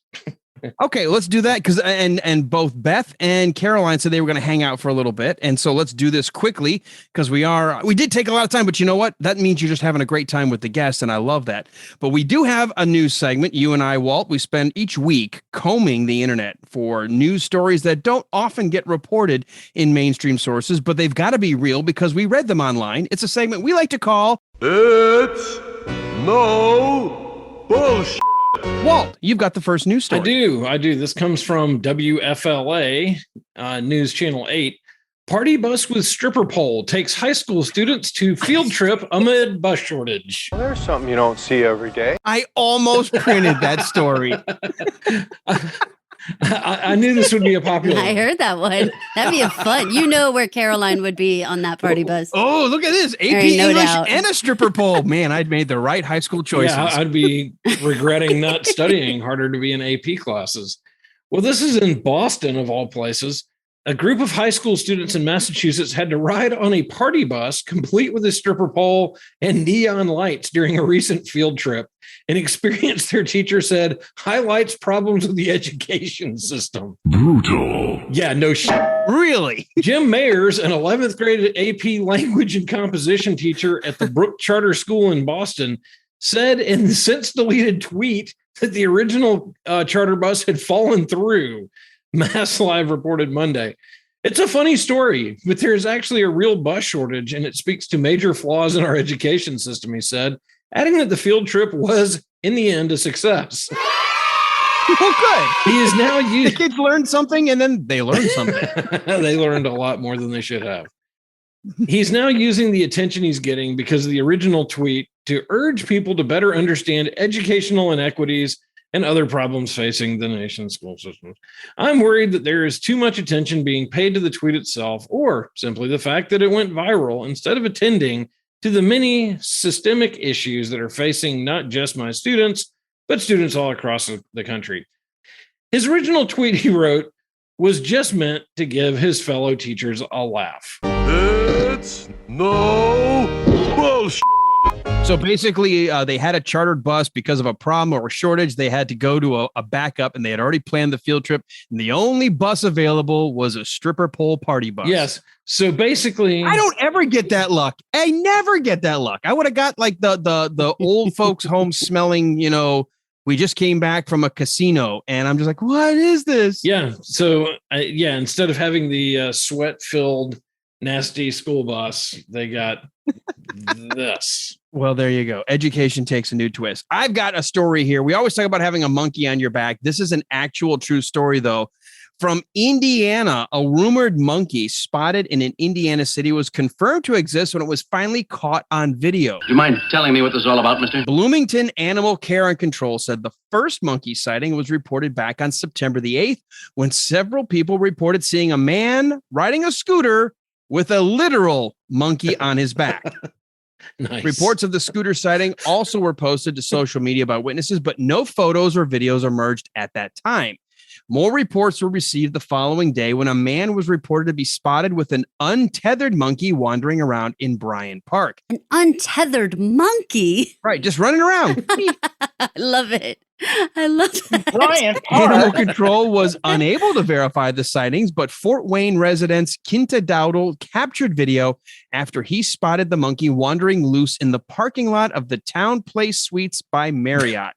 Okay, let's do that because and both Beth and Caroline said they were going to hang out for a little bit, and so let's do this quickly because we did take a lot of time, but you know what? That means you're just having a great time with the guests, and I love that. But we do have a news segment. You and I, Walt, we spend each week combing the internet for news stories that don't often get reported in mainstream sources, but they've got to be real because we read them online. It's a segment we like to call It's no bullshit. Walt, you've got the first news story. I do. This comes from WFLA, News Channel 8. Party bus with stripper pole takes high school students to field trip amid bus shortage. Well, there's something you don't see every day. I almost printed that story. I knew this would be a popular one. I heard that one. That'd be a fun. You know where Caroline would be on that party bus. Oh, look at this. AP No English doubt. and a stripper pole. Man, I'd made the right high school choices. Yeah, I'd be regretting not studying harder to be in AP classes. Well, this is in Boston, of all places. A group of high school students in Massachusetts had to ride on a party bus complete with a stripper pole and neon lights during a recent field trip. An experience, their teacher said, highlights problems with the education system. Brutal. Yeah, no shit. Really? Jim Mayers, an 11th grade AP language and composition teacher at the Brook Charter School in Boston, said in the since deleted tweet that the original charter bus had fallen through. Mass Live reported Monday. It's a funny story, but there's actually a real bus shortage, and it speaks to major flaws in our education system, he said, adding that the field trip was, in the end, a success. Well, good. He is now The using... kids learned something, and then they learned something. They learned a lot more than they should have. He's now using the attention he's getting because of the original tweet to urge people to better understand educational inequities and other problems facing the nation's school systems. I'm worried that there is too much attention being paid to the tweet itself, or simply the fact that it went viral, instead of attending to the many systemic issues that are facing not just my students, but students all across the country. His original tweet, he wrote, was just meant to give his fellow teachers a laugh. It's no bullshit. So basically, they had a chartered bus because of a problem or a shortage. They had to go to a backup, and they had already planned the field trip. And the only bus available was a stripper pole party bus. Yes. So basically, I don't ever get that luck. I never get that luck. I would have got like the old folks home smelling, we just came back from a casino, and I'm just like, what is this? Yeah. So, instead of having the sweat-filled, nasty school bus, they got this. Well, there you go. Education takes a new twist. I've got a story here. We always talk about having a monkey on your back. This is an actual true story, though. From Indiana, a rumored monkey spotted in an Indiana city was confirmed to exist when it was finally caught on video. Do you mind telling me what this is all about, mister? Bloomington Animal Care and Control said the first monkey sighting was reported back on September the 8th, when several people reported seeing a man riding a scooter with a literal monkey on his back. Nice. Reports of the scooter sighting also were posted to social media by witnesses, but no photos or videos emerged at that time. More reports were received the following day when a man was reported to be spotted with an untethered monkey wandering around in Bryant Park. An untethered monkey? Right, just running around. I love it. I love that. Bryant Animal Park. Control was unable to verify the sightings, but Fort Wayne residents Quinta Dowdle captured video after he spotted the monkey wandering loose in the parking lot of the Town Place Suites by Marriott.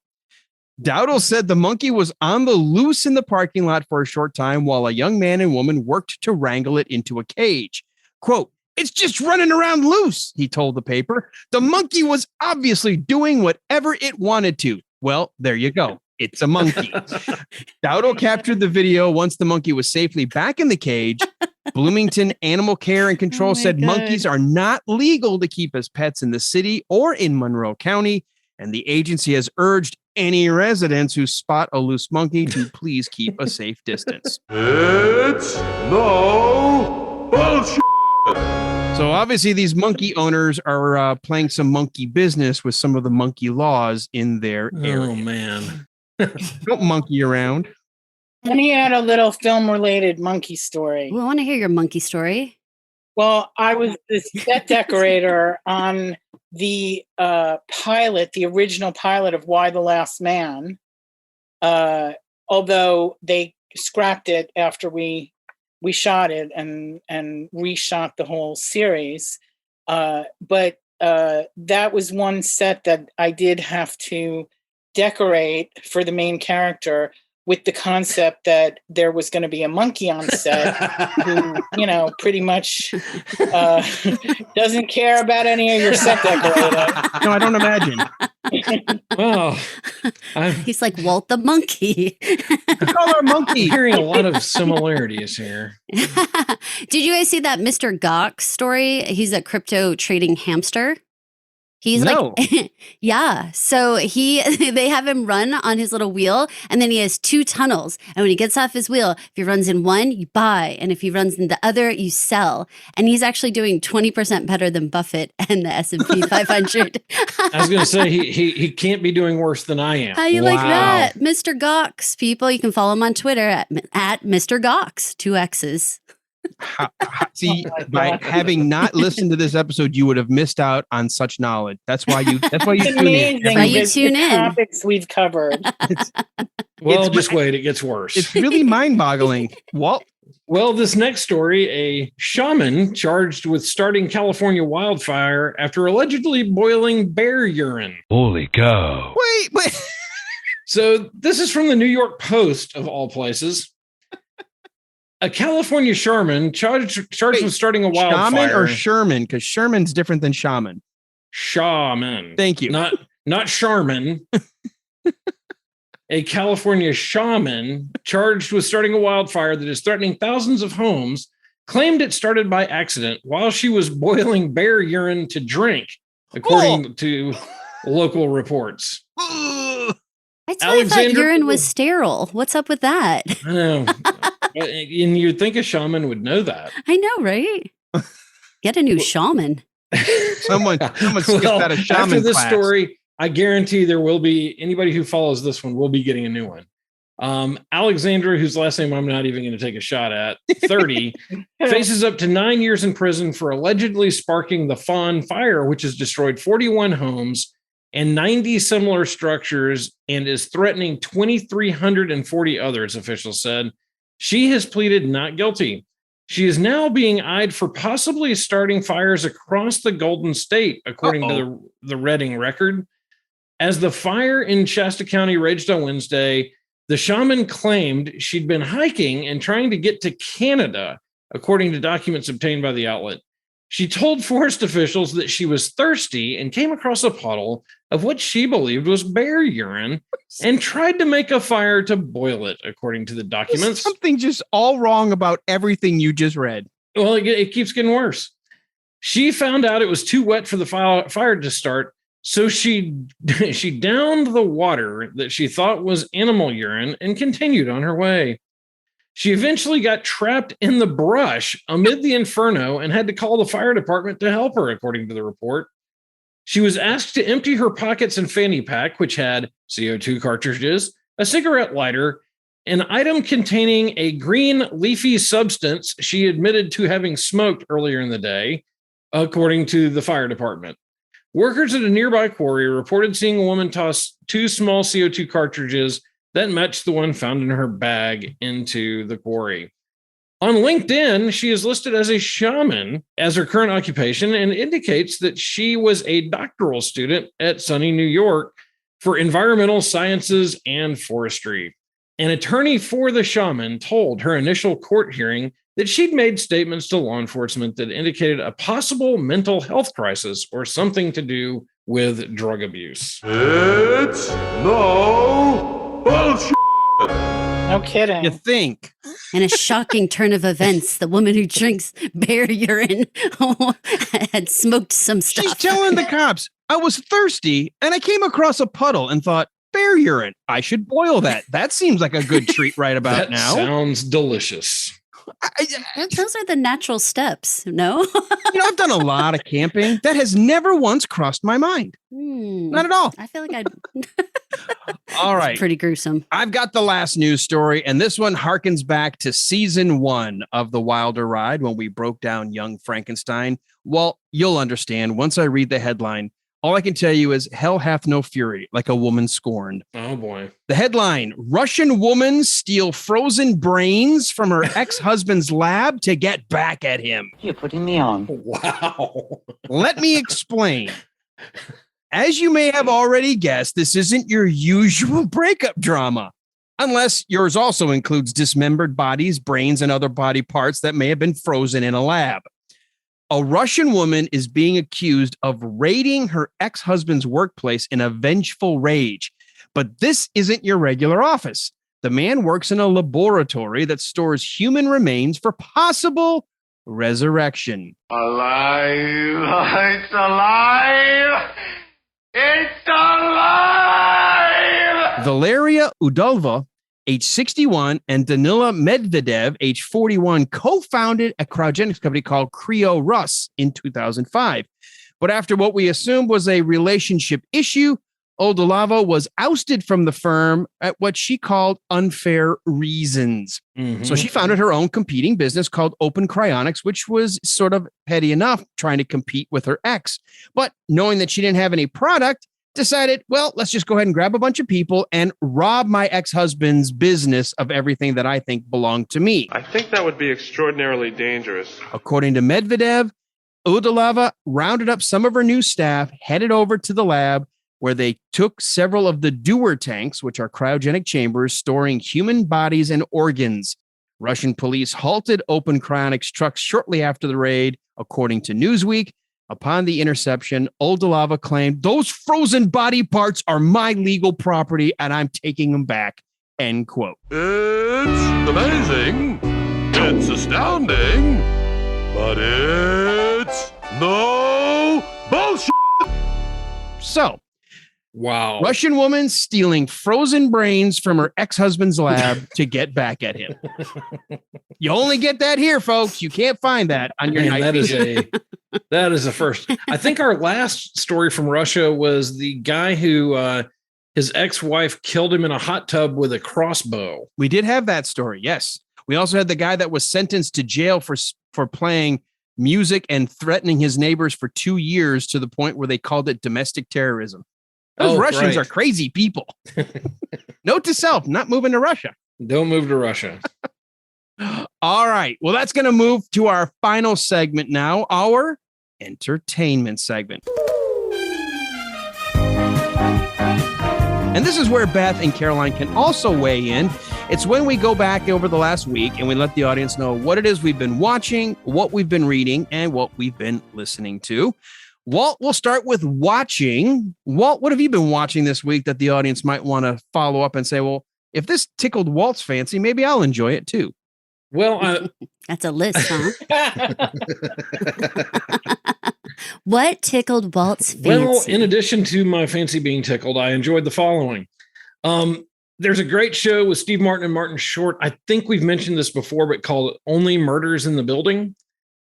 Dowdle said the monkey was on the loose in the parking lot for a short time while a young man and woman worked to wrangle it into a cage. Quote, "It's just running around loose," he told the paper. "The monkey was obviously doing whatever it wanted to." Well, there you go. It's a monkey. Dowdle captured the video once the monkey was safely back in the cage. Bloomington Animal Care and Control said God. monkeys are not legal to keep as pets in the city or in Monroe County, and the agency has urged any residents who spot a loose monkey to please keep a safe distance. It's no bullshit. So obviously these monkey owners are playing some monkey business with some of the monkey laws in their area. Oh, man. Don't monkey around. Let me add a little film-related monkey story. We want to hear your monkey story. Well, I was the set decorator on the pilot, the original pilot of Y: The Last Man. although they scrapped it after we shot it and reshot the whole series. But that was one set that I did have to decorate for the main character, with the concept that there was going to be a monkey on set who, pretty much doesn't care about any of your set decorating. No, I don't imagine. Well, he's like Walt the monkey. Call her monkey. Hearing a lot of similarities here. Did you guys see that Mr. Gox story? He's a crypto trading hamster. He's no. like, yeah. So they have him run on his little wheel, and then he has 2 tunnels. And when he gets off his wheel, if he runs in one, you buy. And if he runs in the other, you sell. And he's actually doing 20% better than Buffett and the S&P 500. I was going to say, he can't be doing worse than I am. How you like that? Mr. Gox, people. You can follow him on Twitter at Mr. Gox, 2 X's. See, by having not listened to this episode, you would have missed out on such knowledge. That's why you tune in. That's why you tune in. Topics we've covered. Just wait, it gets worse. It's really mind-boggling. Walt. Well, this next story, a shaman charged with starting California wildfire after allegedly boiling bear urine. Holy cow. Wait. So this is from the New York Post, of all places. A California shaman charged with starting a wildfire. Shaman or Sherman? Because Sherman's different than shaman. Shaman. Thank you. Not Sharman. A California shaman charged with starting a wildfire that is threatening thousands of homes claimed it started by accident while she was boiling bear urine to drink, according to local reports. I thought urine was sterile. What's up with that? I know. And you'd think a shaman would know that. I know, right? Get a new shaman. Someone skipped out a shaman after this class. Story, I guarantee there will be anybody who follows this one will be getting a new one. Alexandra, whose last name I'm not even going to take a shot at, 30, faces up to 9 years in prison for allegedly sparking the Fawn fire, which has destroyed 41 homes and 90 similar structures and is threatening 2,340 others, officials said. She has pleaded not guilty. She is now being eyed for possibly starting fires across the Golden State, according to the Redding Record. As the fire in Shasta County raged on Wednesday, the shaman claimed she'd been hiking and trying to get to Canada, according to documents obtained by the outlet. She told forest officials that she was thirsty and came across a puddle of what she believed was bear urine and tried to make a fire to boil it, according to the documents. There's something just all wrong about everything you just read. Well, it keeps getting worse. She found out it was too wet for the fire to start, so she downed the water that she thought was animal urine and continued on her way. She eventually got trapped in the brush amid the inferno and had to call the fire department to help her, according to the report. She was asked to empty her pockets and fanny pack, which had CO2 cartridges, a cigarette lighter, an item containing a green leafy substance she admitted to having smoked earlier in the day, according to the fire department. Workers at a nearby quarry reported seeing a woman toss 2 small CO2 cartridges that matched the one found in her bag into the quarry. On LinkedIn, she is listed as a shaman as her current occupation and indicates that she was a doctoral student at SUNY New York for environmental sciences and forestry. An attorney for the shaman told her initial court hearing that she'd made statements to law enforcement that indicated a possible mental health crisis or something to do with drug abuse. It's no bullshit. No kidding. You think? In a shocking turn of events, the woman who drinks bear urine had smoked some stuff. She's telling the cops, I was thirsty and I came across a puddle and thought, bear urine, I should boil that. That seems like a good treat right about That now. sounds delicious. Those are the natural steps, no? I've done a lot of camping. That has never once crossed my mind. Not at all. I feel like I'd... All right. Pretty gruesome. I've got the last news story, and this one harkens back to season 1 of The Wilder Ride when we broke down Young Frankenstein. Well, you'll understand once I read the headline. All I can tell you is hell hath no fury like a woman scorned. Oh, boy. The headline, Russian woman steal frozen brains from her ex-husband's lab to get back at him. You're putting me on. Wow. Let me explain. As you may have already guessed, this isn't your usual breakup drama, unless yours also includes dismembered bodies, brains, and other body parts that may have been frozen in a lab. A Russian woman is being accused of raiding her ex-husband's workplace in a vengeful rage. But this isn't your regular office. The man works in a laboratory that stores human remains for possible resurrection. Alive! It's alive! It's alive! Valeria Udalva, age 61, and Danila Medvedev, age 41, co-founded a cryogenics company called Cryo Rus in 2005. But after what we assumed was a relationship issue, Udalva was ousted from the firm at what she called unfair reasons. Mhm. So she founded her own competing business called Open Cryonics, which was sort of petty enough trying to compete with her ex. But knowing that she didn't have any product, decided, well, let's just go ahead and grab a bunch of people and rob my ex-husband's business of everything that I think belonged to me. I think that would be extraordinarily dangerous. According to Medvedev, Udalava rounded up some of her new staff, headed over to the lab where they took several of the Dewar tanks, which are cryogenic chambers storing human bodies and organs. Russian police halted Open Cryonics trucks shortly after the raid, according to Newsweek. Upon the interception, Udalava claimed, those frozen body parts are my legal property and I'm taking them back, end quote. It's amazing. It's astounding. But it's no bullshit. So, Wow. Russian woman stealing frozen brains from her ex-husband's lab to get back at him. You only get that here, folks. You can't find that on your Man, night. that is a first. I think our last story from Russia was the guy who his ex-wife killed him in a hot tub with a crossbow. We did have that story. Yes. We also had the guy that was sentenced to jail for playing music and threatening his neighbors for 2 years to the point where they called it domestic terrorism. Those Russians are crazy people. Note to self, not moving to Russia. Don't move to Russia. All right. Well, that's going to move to our final segment now, our entertainment segment. And this is where Beth and Caroline can also weigh in. It's when we go back over the last week and we let the audience know what it is we've been watching, what we've been reading, and what we've been listening to. Walt, we'll start with watching. Walt, what have you been watching this week that the audience might want to follow up and say, well, if this tickled Walt's fancy, maybe I'll enjoy it too. Well, that's a list, huh? What tickled Walt's fancy? Well, in addition to my fancy being tickled, I enjoyed the following. There's a great show with Steve Martin and Martin Short. I think we've mentioned this before, but called Only Murders in the Building.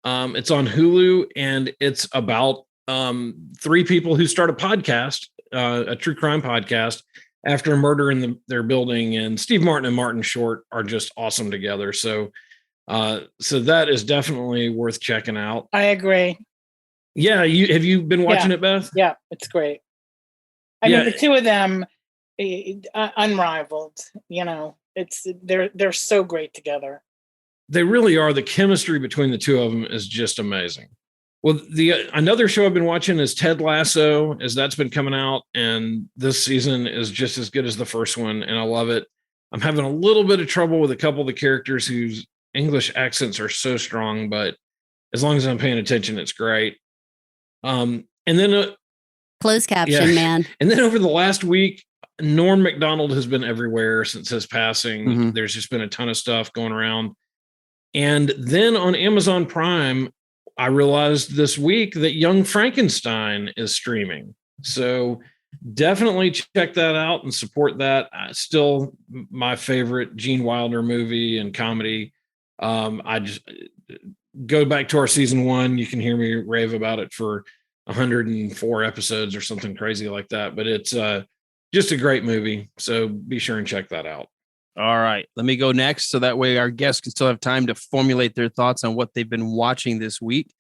It's on Hulu, and it's about 3 people who start a podcast, a true crime podcast, after a murder in their building. And Steve Martin and Martin Short are just awesome together. So that is definitely worth checking out. I agree. Yeah, have you been watching it, Beth? Yeah, it's great. I mean, the two of them, unrivaled. You know, they're so great together. They really are. The chemistry between the two of them is just amazing. Well, another show I've been watching is Ted Lasso, as that's been coming out, and this season is just as good as the first one, and I love it. I'm having a little bit of trouble with a couple of the characters whose English accents are so strong, but as long as I'm paying attention, it's great. And then closed caption, man. And then over the last week, Norm Macdonald has been everywhere since his passing. Mm-hmm. There's just been a ton of stuff going around. And then on Amazon Prime, I realized this week that Young Frankenstein is streaming. So definitely check that out and support that. Still my favorite Gene Wilder movie and comedy. I just go back to our season 1. You can hear me rave about it for 104 episodes or something crazy like that. But it's just a great movie. So be sure and check that out. All right, let me go next so that way our guests can still have time to formulate their thoughts on what they've been watching this week.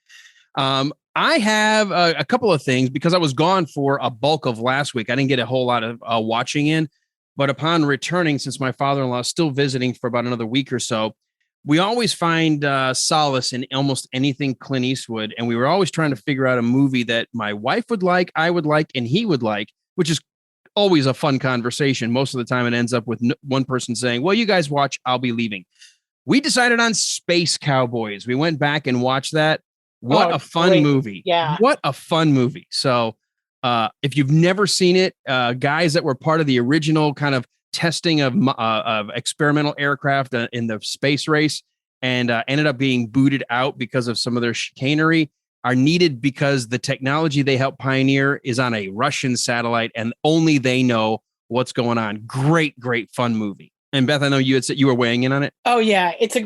I have a couple of things because I was gone for a bulk of last week. I didn't get a whole lot of watching in, but upon returning, since my father-in-law is still visiting for about another week or so, we always find solace in almost anything Clint Eastwood. And we were always trying to figure out a movie that my wife would like, I would like, and he would like, which is always a fun conversation. Most of the time it ends up with one person saying, well, you guys watch, I'll be leaving. We decided on Space Cowboys. We went back and watched that. What a fun movie. Yeah. What a fun movie. So if you've never seen it, guys that were part of the original kind of testing of experimental aircraft in the space race and ended up being booted out because of some of their chicanery are needed because the technology they helped pioneer is on a Russian satellite and only they know what's going on. Great fun movie. And Beth, I know you had said you were weighing in on it. Oh yeah, it's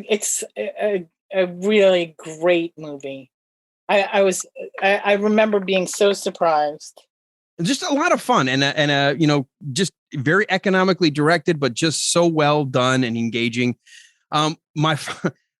a really great movie. I remember being so surprised. Just a lot of fun and just very economically directed, but just so well done and engaging.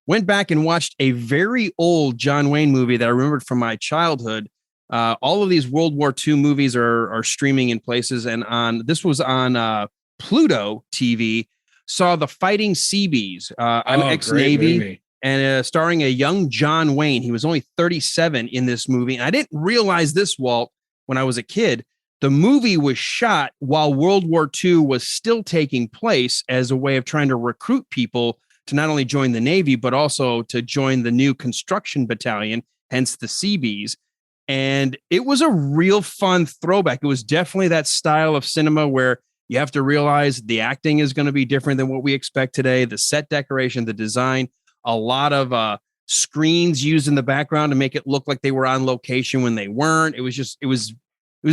Went back and watched a very old John Wayne movie that I remembered from my childhood. All of these World War II movies are streaming in places, and this was on Pluto TV. Saw The Fighting Seabees. I'm ex-Navy. And starring a young John Wayne. He was only 37 in this movie. And I didn't realize this, Walt, when I was a kid. The movie was shot while World War II was still taking place as a way of trying to recruit people to not only join the Navy, but also to join the new construction battalion, hence the Seabees. And it was a real fun throwback. It was definitely that style of cinema where you have to realize the acting is going to be different than what we expect today. The set decoration, the design, a lot of screens used in the background to make it look like they were on location when they weren't. It was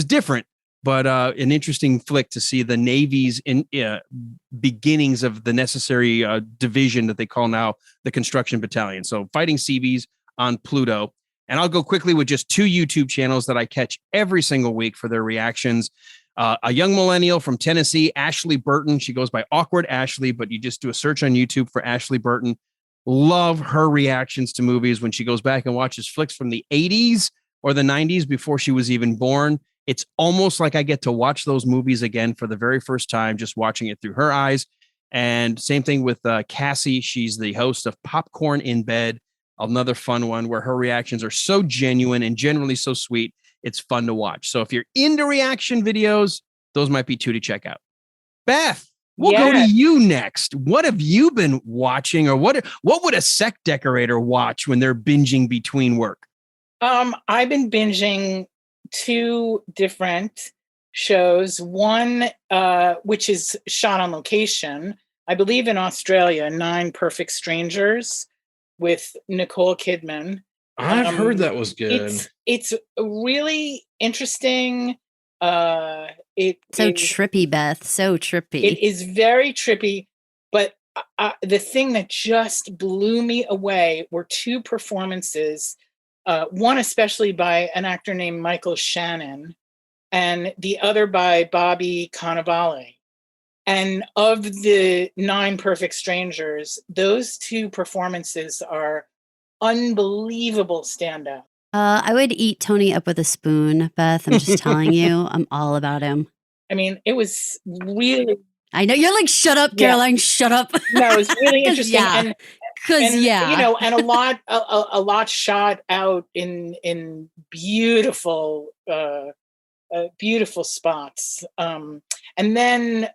different, but an interesting flick to see the Navy's beginnings of the necessary division that they call now the construction battalion. So Fighting Seabees on Pluto. And I'll go quickly with just 2 YouTube channels that I catch every single week for their reactions. A young millennial from Tennessee, Ashley Burton. She goes by Awkward Ashley, but you just do a search on YouTube for Ashley Burton. Love her reactions to movies when she goes back and watches flicks from the 80s or the 90s before she was even born. It's almost like I get to watch those movies again for the very first time, just watching it through her eyes. And same thing with Cassie. She's the host of Popcorn in Bed, another fun one where her reactions are so genuine and generally so sweet. It's fun to watch. So if you're into reaction videos, those might be 2 to check out. Beth, we'll go to you next. What have you been watching, or what would a sec decorator watch when they're binging between work? I've been binging 2 different shows. One, which is shot on location, I believe in Australia, 9 Perfect Strangers with Nicole Kidman. I've heard that was good. It's really interesting. Trippy, Beth. So trippy. It is very trippy, but the thing that just blew me away were 2 performances. One especially by an actor named Michael Shannon, and the other by Bobby Cannavale. And of the 9 Perfect Strangers, those 2 performances are unbelievable standout. I would eat Tony up with a spoon, Beth. I'm just telling you, I'm all about him. I mean, it was really. I know you're like, shut up, Caroline, shut up. No, it was really interesting. Yeah. And a lot shot out in beautiful, beautiful spots. And then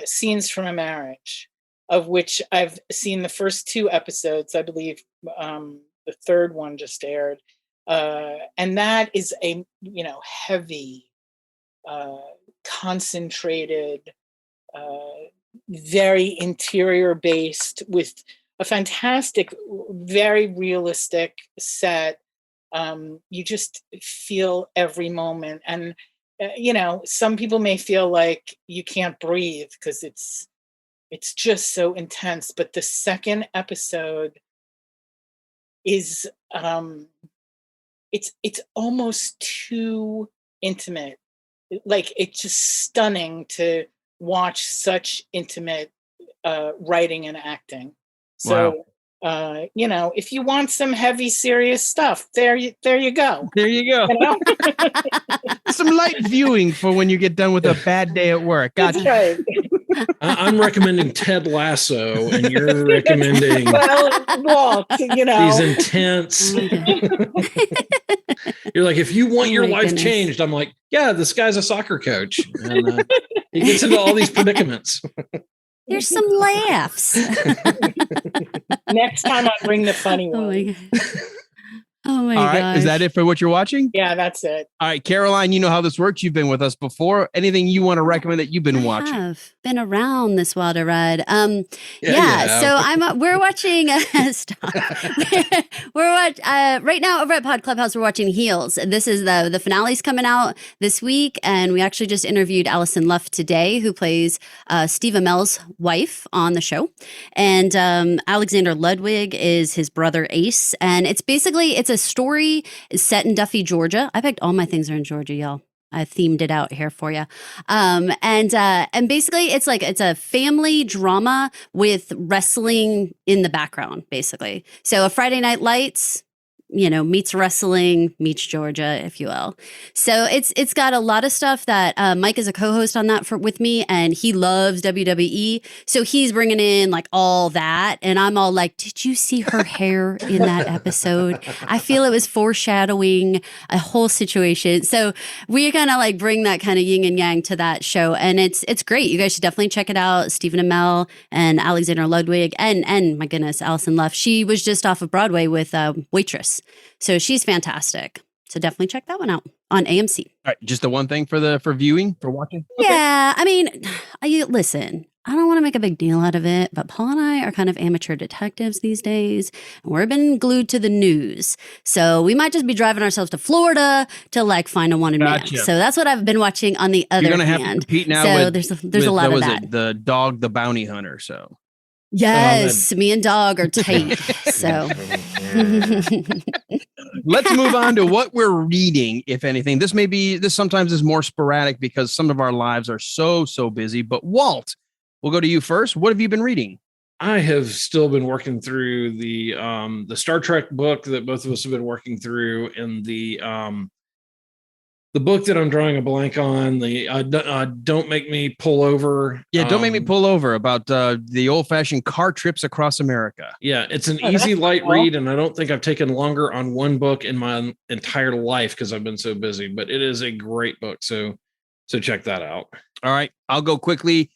Scenes from a Marriage, of which I've seen the first 2 episodes. I believe the 3rd one just aired. And that is a, heavy, concentrated, very interior based, with a fantastic, very realistic set. You just feel every moment. And, some people may feel like you can't breathe because it's just so intense. But the 2nd episode is, it's almost too intimate. Like, it's just stunning to watch such intimate writing and acting. So if you want some heavy, serious stuff, there you go. There you go. Some light viewing for when you get done with a bad day at work. Gotcha. That's right. I'm recommending Ted Lasso, and you're recommending Walt, these intense. You're like, if you want your life goodness. changed, I'm like, yeah, this guy's a soccer coach, and he gets into all these predicaments. There's some laughs. Next time I'll bring the funny one. Oh my god. Oh my All right. gosh. Is that it for what you're watching? Yeah, that's it. All right, Caroline, you know how this works. You've been with us before. Anything you want to recommend that you've been watching? I've been around this wilder ride. Yeah. So we're watching stop. Right now over at Pod Clubhouse, we're watching Heels. This is the finale's coming out this week, and we actually just interviewed Allison Luff today, who plays Steve Amell's wife on the show, and Alexander Ludwig is his brother Ace, and it's a story set in Duffy, Georgia. I picked all my things are in Georgia, y'all. I themed it out here for you. And basically it's a family drama with wrestling in the background, basically. So a Friday Night Lights, meets wrestling, meets Georgia, if you will. So it's got a lot of stuff that Mike is a co-host on that with me, and he loves WWE. So he's bringing in like all that, and I'm all like, did you see her hair in that episode? I feel it was foreshadowing a whole situation. So we're gonna like bring that kind of yin and yang to that show, and it's great. You guys should definitely check it out. Stephen Amell and Alexander Ludwig, and my goodness, Allison Luff. She was just off of Broadway with Waitress. So she's fantastic. So definitely check that one out on AMC. All right, just the one thing for watching? Okay. Yeah, I mean, listen, I don't want to make a big deal out of it, but Paul and I are kind of amateur detectives these days, and we've been glued to the news. So we might just be driving ourselves to Florida to like find a wanted man. So that's what I've been watching on the other hand. You're going to have to compete now so with, there's a lot of that. The Dog the Bounty Hunter, so. Yes, me and Dog are tight. So let's move on to what we're reading, if anything. This sometimes is more sporadic because some of our lives are so busy. But Walt, we'll go to you first. What have you been reading? I have still been working through the Star Trek book that both of us have been working through, and the book that I'm drawing a blank on, the Don't Make Me Pull Over. Yeah, Don't Make Me Pull Over, about the old-fashioned car trips across America. Yeah, it's an easy, light read, and I don't think I've taken longer on one book in my entire life because I've been so busy, but it is a great book, so check that out. All right, I'll go quickly.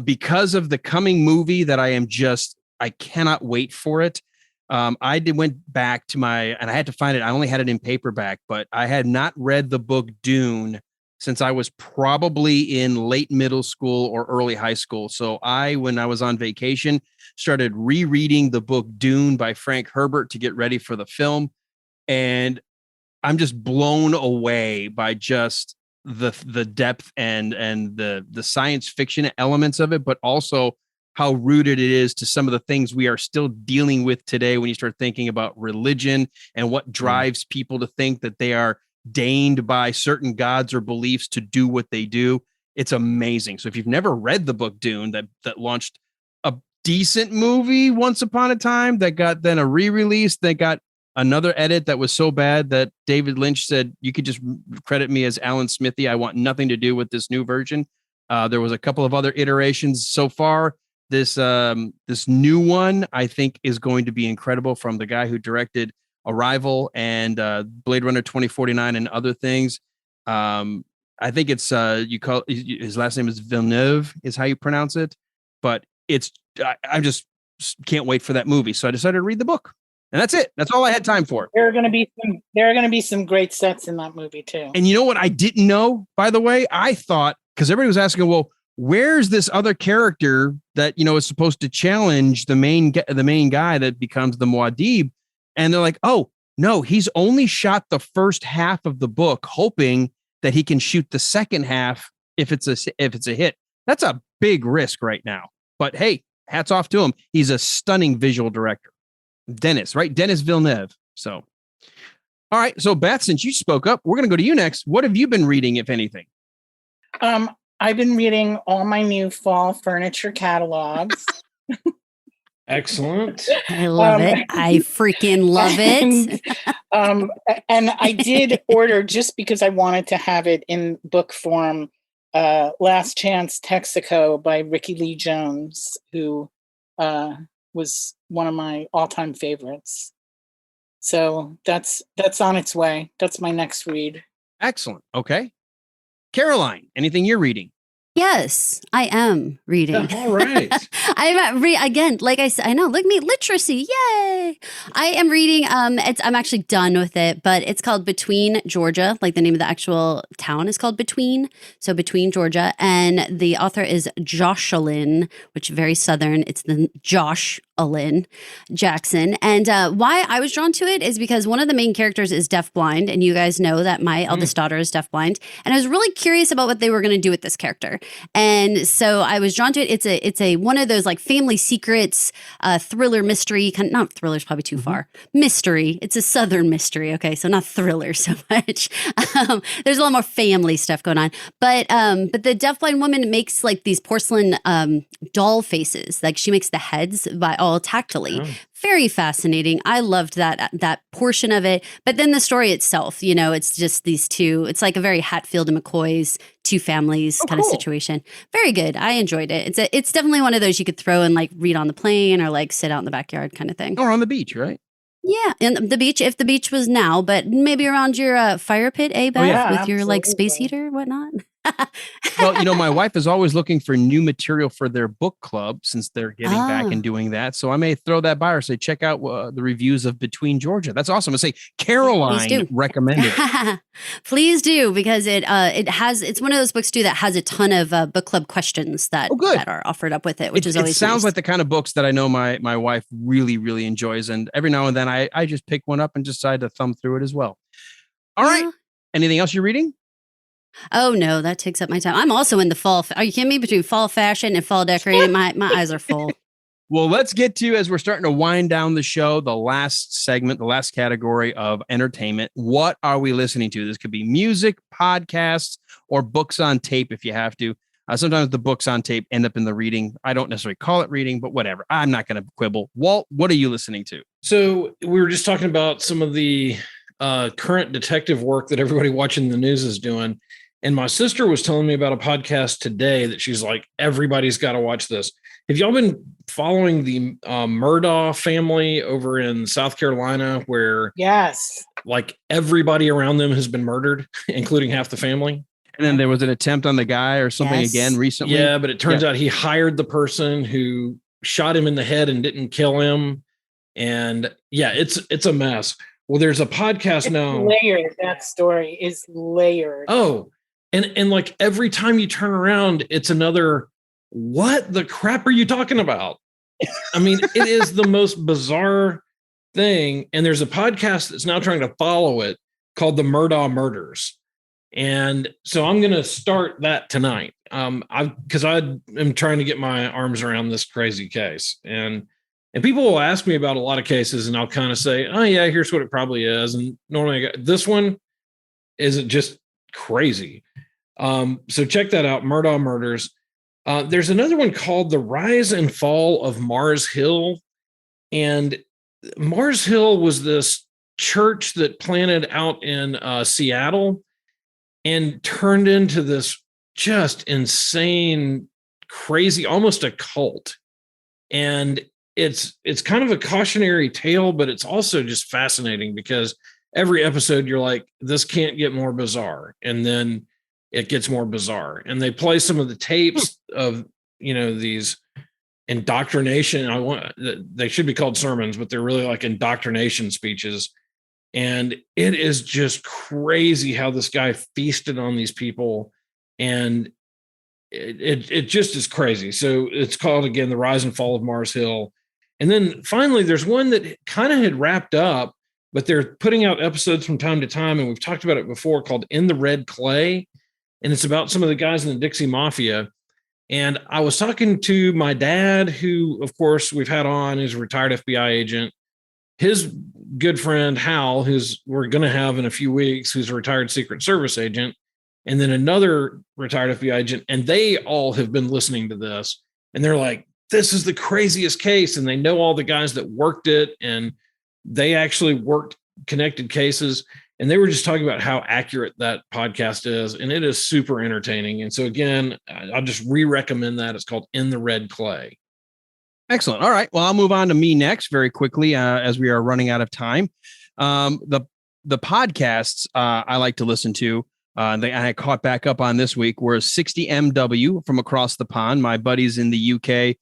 Because of the coming movie that I cannot wait for it. Went back to and I had to find it. I only had it in paperback, but I had not read the book Dune since I was probably in late middle school or early high school. So when I was on vacation, started rereading the book Dune by Frank Herbert to get ready for the film. And I'm just blown away by just the depth and the science fiction elements of it, but also how rooted it is to some of the things we are still dealing with today when you start thinking about religion and what drives people to think that they are deigned by certain gods or beliefs to do what they do. It's amazing. So if you've never read the book Dune that launched a decent movie once upon a time that got then a re-release, that got another edit that was so bad that David Lynch said, you could just credit me as Alan Smithy. I want nothing to do with this new version. There was a couple of other iterations so far. This new one, I think, is going to be incredible, from the guy who directed Arrival and Blade Runner 2049 and other things. I think it's his last name is Villeneuve is how you pronounce it, but I just can't wait for that movie. So I decided to read the book, and that's it. That's all I had time for. There are going to be some great sets in that movie too. And you know what I didn't know, by the way? I thought, because everybody was asking, well, where's this other character that, is supposed to challenge the main guy that becomes the Muad'Dib? And they're like, oh, no, he's only shot the first half of the book, hoping that he can shoot the second half if it's a hit. That's a big risk right now. But hey, hats off to him. He's a stunning visual director. Denis, right? Denis Villeneuve. So, all right. So, Beth, since you spoke up, we're going to go to you next. What have you been reading, if anything? I've been reading all my new fall furniture catalogs. Excellent. I love it. I freaking love it. And I did order, just because I wanted to have it in book form, Last Chance Texaco by Rickie Lee Jones, who was one of my all-time favorites. So that's on its way. That's my next read. Excellent. Okay. Caroline, anything you're reading? Yes, I am reading. All right. I'm again, like I said, I know, look at me, literacy, yay! I am reading. I'm actually done with it, but it's called Between Georgia. Like the name of the actual town is called Between. So Between Georgia, and the author is Jocelyn, which is very Southern. It's the Jocelyn Jackson. And why I was drawn to it is because one of the main characters is deafblind, and you guys know that my eldest daughter is deafblind, and I was really curious about what they were going to do with this character. And so I was drawn to it. It's a one of those like family secrets, thriller mystery. Not thriller is probably too far. Mystery. It's a Southern mystery. Okay, so not thriller so much. There's a lot more family stuff going on. But the deafblind woman makes like these porcelain doll faces. Like she makes the heads by all tactilely. Oh. Very fascinating. I loved that portion of it. But then the story itself, you know, it's just these two. It's like a very Hatfield and McCoy's two families kind of situation. Very good. I enjoyed it. It's definitely one of those you could throw and like read on the plane or like sit out in the backyard kind of thing. Or on the beach, right? Yeah, and the beach, if the beach was now, but maybe around your fire pit, Beth, with your absolutely. like space heater, whatnot. Well, you know, my wife is always looking for new material for their book club since they're getting back and doing that. So I may throw that by her, say, check out the reviews of Between Georgia. That's awesome. I say, Caroline recommended it. Please do, because it's one of those books too that has a ton of book club questions that are offered up with it, which is always it sounds nice. like the kind of books that I know my wife really, really enjoys. And every now and then I just pick one up and decide to thumb through it as well. All right. Anything else you're reading? Oh no, that takes up my time. I'm also in the fall. Are you kidding me? Between fall fashion and fall decorating, my eyes are full. Well, let's get to, as we're starting to wind down the show, the last segment, the last category of entertainment. What are we listening to? This could be music, podcasts, or books on tape if you have to. Sometimes the books on tape end up in the reading. I don't necessarily call it reading, but whatever. I'm not going to quibble. Walt, what are you listening to? So we were just talking about some of the current detective work that everybody watching the news is doing. And my sister was telling me about a podcast today that she's like, everybody's got to watch this. Have y'all been following the Murdaugh family over in South Carolina, where like everybody around them has been murdered, including half the family? And then there was an attempt on the guy or something again recently. Yeah, but it turns out he hired the person who shot him in the head and didn't kill him. And it's a mess. Well, there's a podcast now. Layered. That story is layered. Oh, and like every time you turn around, it's another, what the crap are you talking about? I mean, it is the most bizarre thing. And there's a podcast that's now trying to follow it called The Murdaugh Murders. And so I'm going to start that tonight. Because I am trying to get my arms around this crazy case. And people will ask me about a lot of cases, and I'll kind of say, oh yeah, here's what it probably is. And normally this one isn't just crazy. So check that out, Murdaugh Murders. There's another one called The Rise and Fall of Mars Hill. And Mars Hill was this church that planted out in Seattle and turned into this just insane, crazy, almost a cult. And it's kind of a cautionary tale, but it's also just fascinating because every episode you're like, this can't get more bizarre. And then it gets more bizarre. And they play some of the tapes of, these indoctrination. They should be called sermons, but they're really like indoctrination speeches. And it is just crazy how this guy feasted on these people. And it just is crazy. So it's called, again, The Rise and Fall of Mars Hill. And then finally, there's one that kind of had wrapped up, but they're putting out episodes from time to time. And we've talked about it before, called In the Red Clay. And it's about some of the guys in the Dixie Mafia. And I was talking to my dad, who, of course, we've had on, is a retired FBI agent. His good friend, Hal, we're going to have in a few weeks, who's a retired Secret Service agent. And then another retired FBI agent. And they all have been listening to this. And they're like, this is the craziest case. And they know all the guys that worked it, and they actually worked connected cases. And they were just talking about how accurate that podcast is. And it is super entertaining. And so again, I'll just re-recommend that. It's called In the Red Clay. Excellent. All right. Well, I'll move on to me next very quickly as we are running out of time. The podcasts I like to listen to, and I caught back up on this week, were 60MW from across the pond. My buddies in the UK,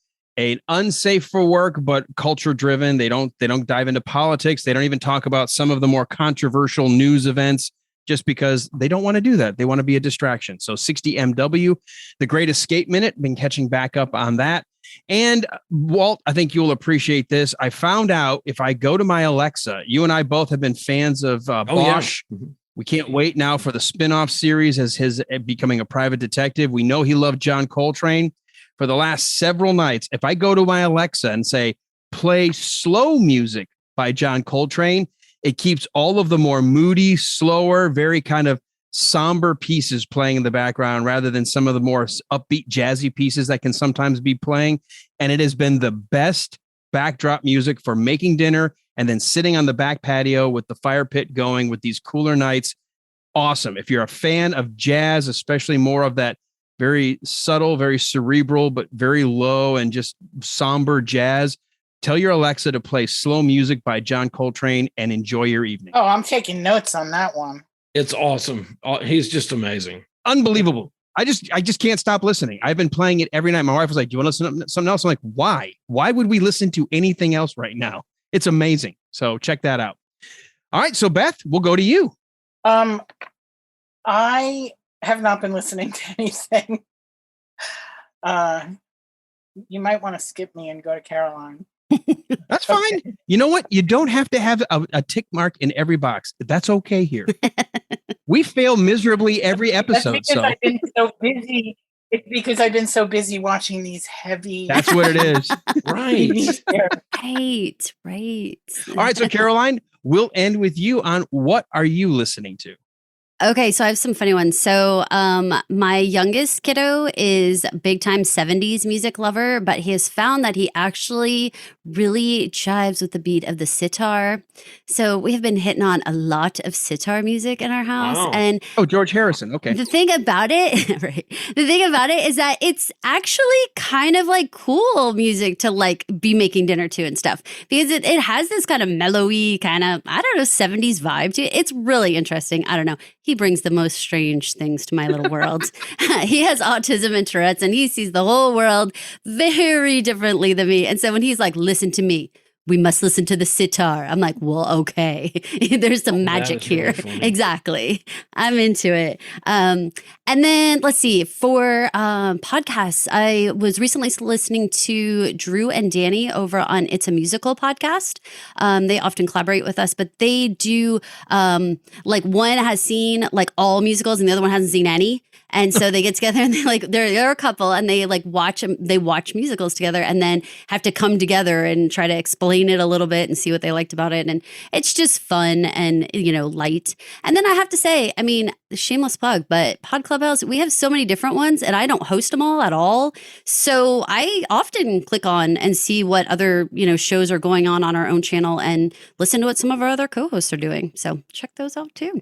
unsafe for work, but culture driven. They don't dive into politics. They don't even talk about some of the more controversial news events just because they don't want to do that. They want to be a distraction. So 60MW, The Great Escape Minute, been catching back up on that. And Walt, I think you'll appreciate this. I found out if I go to my Alexa, you and I both have been fans of Bosch. Yeah. We can't wait now for the spinoff series as his becoming a private detective. We know he loved John Coltrane. For the last several nights, if I go to my Alexa and say, play slow music by John Coltrane, it keeps all of the more moody, slower, very kind of somber pieces playing in the background rather than some of the more upbeat, jazzy pieces that can sometimes be playing. And it has been the best backdrop music for making dinner and then sitting on the back patio with the fire pit going with these cooler nights. Awesome. If you're a fan of jazz, especially more of that very subtle, very cerebral, but very low and just somber jazz, tell your Alexa to play slow music by John Coltrane and enjoy your evening. Oh, I'm taking notes on that one. It's awesome. He's just amazing. Unbelievable. I just can't stop listening. I've been playing it every night. My wife was like, do you want to listen to something else? I'm like, why? Why would we listen to anything else right now? It's amazing. So check that out. All right. So Beth, we'll go to you. I have not been listening to anything. You might want to skip me and go to Caroline. That's fine. Okay. You know what? You don't have to have a tick mark in every box. That's okay here. We fail miserably every episode. So I've been so busy. It's because I've been so busy watching these heavy. That's what it is. Right. Right. All right. So Caroline, we'll end with you on what are you listening to? Okay, so I have some funny ones. So my youngest kiddo is a big time 70s music lover, but he has found that he actually really chives with the beat of the sitar. So we have been hitting on a lot of sitar music in our house. Wow. And George Harrison. Okay. The thing about it, right? The thing about it is that it's actually kind of like cool music to like be making dinner to and stuff, because it has this kind of mellowy kind of, I don't know, 70s vibe to it. It's really interesting. I don't know. He brings the most strange things to my little world. He has autism and Tourette's, and he sees the whole world very differently than me. And so when he's like, listen to me, we must listen to the sitar. I'm like, well, okay. There's some magic here. Really exactly. I'm into it. And then let's see, for podcasts, I was recently listening to Drew and Danny over on It's a Musical podcast. They often collaborate with us, but they do like one has seen like all musicals and the other one hasn't seen any. And so they get together and they like, they're a couple and they like watch musicals together and then have to come together and try to explain it a little bit and see what they liked about it. And it's just fun and, you know, light. And then I have to say, I mean, shameless plug, but Pod Clubhouse, we have so many different ones and I don't host them all at all. So I often click on and see what other, you know, shows are going on our own channel and listen to what some of our other co-hosts are doing. So check those out too.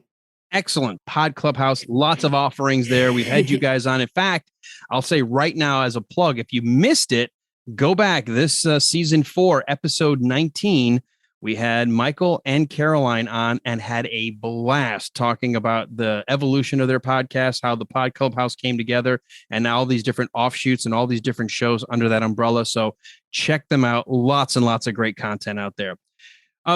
Excellent. Pod Clubhouse, lots of offerings there. We've had you guys on. In fact, I'll say right now as a plug, if you missed it, go back. This season 4, episode 19, we had Michael and Caroline on and had a blast talking about the evolution of their podcast, how the Pod Clubhouse came together, and now all these different offshoots and all these different shows under that umbrella. So check them out. Lots and lots of great content out there.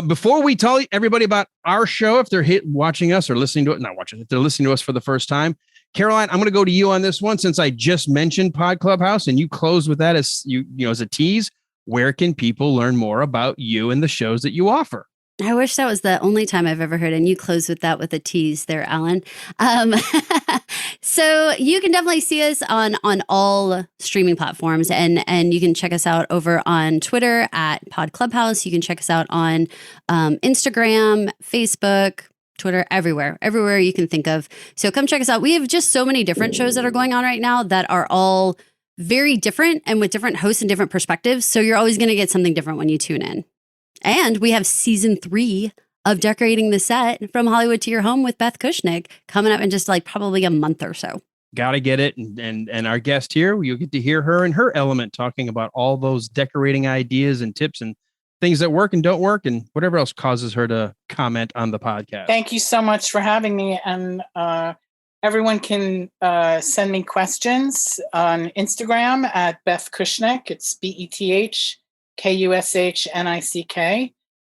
Before we tell everybody about our show, if they're watching us or listening to it, not watching, if they're listening to us for the first time, Caroline, I'm going to go to you on this one since I just mentioned Pod Clubhouse and you closed with that as you know as a tease. Where can people learn more about you and the shows that you offer? I wish that was the only time I've ever heard, and you closed with that with a tease there, Alan. So you can definitely see us on all streaming platforms, and you can check us out over on Twitter at Pod Clubhouse. You can check us out on Instagram, Facebook, Twitter, everywhere you can think of. So come check us out. We have just so many different shows that are going on right now that are all very different and with different hosts and different perspectives. So you're always going to get something different when you tune in. And we have season 3 of Decorating the Set from Hollywood to Your Home with Beth Kushnick coming up in just like probably a month or so. Gotta get it. And our guest here, you'll get to hear her in her element talking about all those decorating ideas and tips and things that work and don't work and whatever else causes her to comment on the podcast. Thank you so much for having me. And everyone can send me questions on Instagram at Beth Kushnick. It's BethKushnick.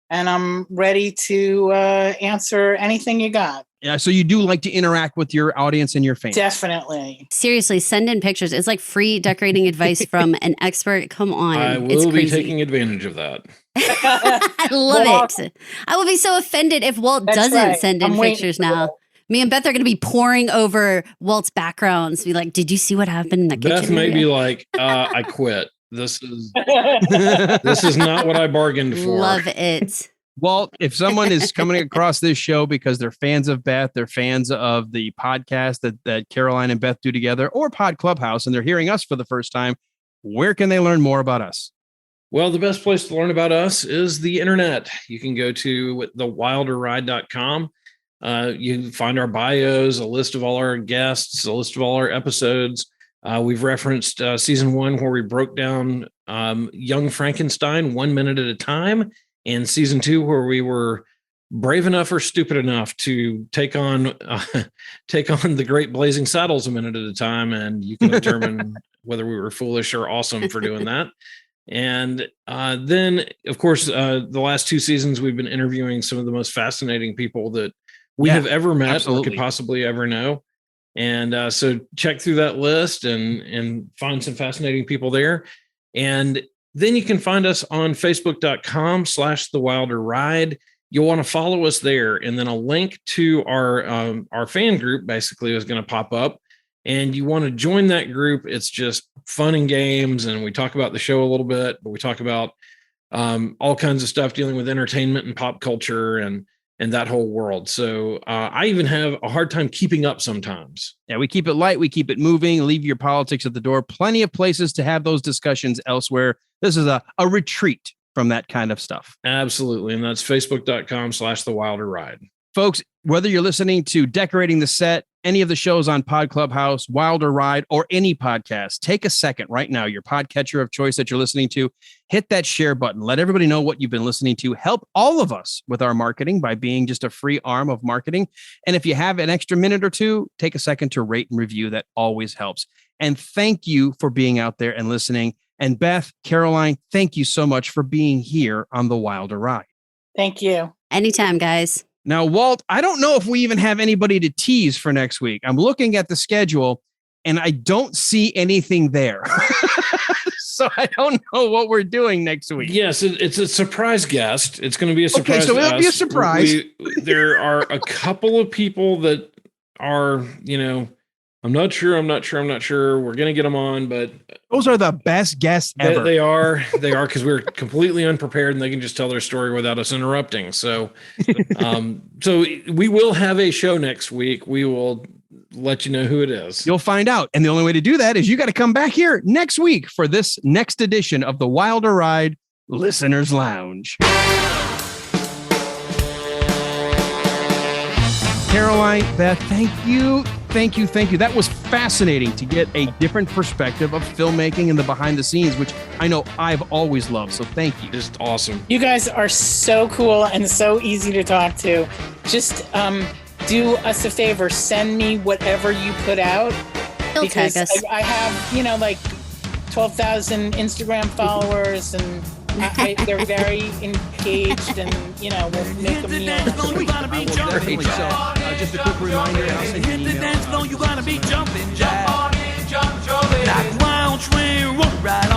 And I'm ready to answer anything you got. Yeah, so you do like to interact with your audience and your fans. Definitely. Seriously, send in pictures. It's like free decorating advice from an expert. Come on. I will be taking advantage of that. I love it. I will be so offended if Walt doesn't send in pictures now. Me and Beth are going to be poring over Walt's backgrounds. Be like, did you see what happened in the kitchen? Beth may be like, I quit. This is not what I bargained for. Love it. Walt, if someone is coming across this show because they're fans of Beth, they're fans of the podcast that Caroline and Beth do together, or Pod Clubhouse, and they're hearing us for the first time, where can they learn more about us? Well, the best place to learn about us is the internet. You can go to thewilderride.com. You can find our bios, a list of all our guests, a list of all our episodes. We've referenced season 1 where we broke down Young Frankenstein 1 minute at a time, and season 2 where we were brave enough or stupid enough to take on the Great Blazing Saddles a minute at a time, and you can determine whether we were foolish or awesome for doing that. And then, of course, the last 2 seasons we've been interviewing some of the most fascinating people that we have ever met or could possibly ever know. And so check through that list and find some fascinating people there. And then you can find us on facebook.com/thewilderride. You'll want to follow us there. And then a link to our fan group basically is going to pop up. And you want to join that group. It's just fun and games. And we talk about the show a little bit, but we talk about all kinds of stuff dealing with entertainment and pop culture and that whole world. So I even have a hard time keeping up sometimes. Yeah, we keep it light. We keep it moving. Leave your politics at the door. Plenty of places to have those discussions elsewhere. This is a retreat from that kind of stuff. Absolutely. And that's facebook.com/thewilderride. Folks, whether you're listening to Decorating the Set, any of the shows on Pod Clubhouse, Wilder Ride, or any podcast, take a second right now, your podcatcher of choice that you're listening to, hit that share button. Let everybody know what you've been listening to. Help all of us with our marketing by being just a free arm of marketing. And if you have an extra minute or two, take a second to rate and review. That always helps. And thank you for being out there and listening. And Beth, Caroline, thank you so much for being here on the Wilder Ride. Thank you. Anytime, guys. Now, Walt, I don't know if we even have anybody to tease for next week. I'm looking at the schedule and I don't see anything there. So I don't know what we're doing next week. Yes, it's a surprise guest. It's going to be a surprise guest. Okay, so it'll be a surprise. There are a couple of people that are, I'm not sure. We're going to get them on, but those are the best guests ever. They are because we're completely unprepared and they can just tell their story without us interrupting. So, so we will have a show next week. We will let you know who it is. You'll find out. And the only way to do that is you got to come back here next week for this next edition of the Wilder Ride Listeners Lounge. Caroline, Beth, thank you. That was fascinating to get a different perspective of filmmaking and the behind the scenes, which I know I've always loved. So thank you. Just awesome. You guys are so cool and so easy to talk to. Just do us a favor. Send me whatever you put out. Because I have, like 12,000 Instagram followers and they're very engaged and, we'll make a meal. Just a quick reminder, I'll send you an email. You gotta be jumping, jump on in, jump, like wild train, roll right on.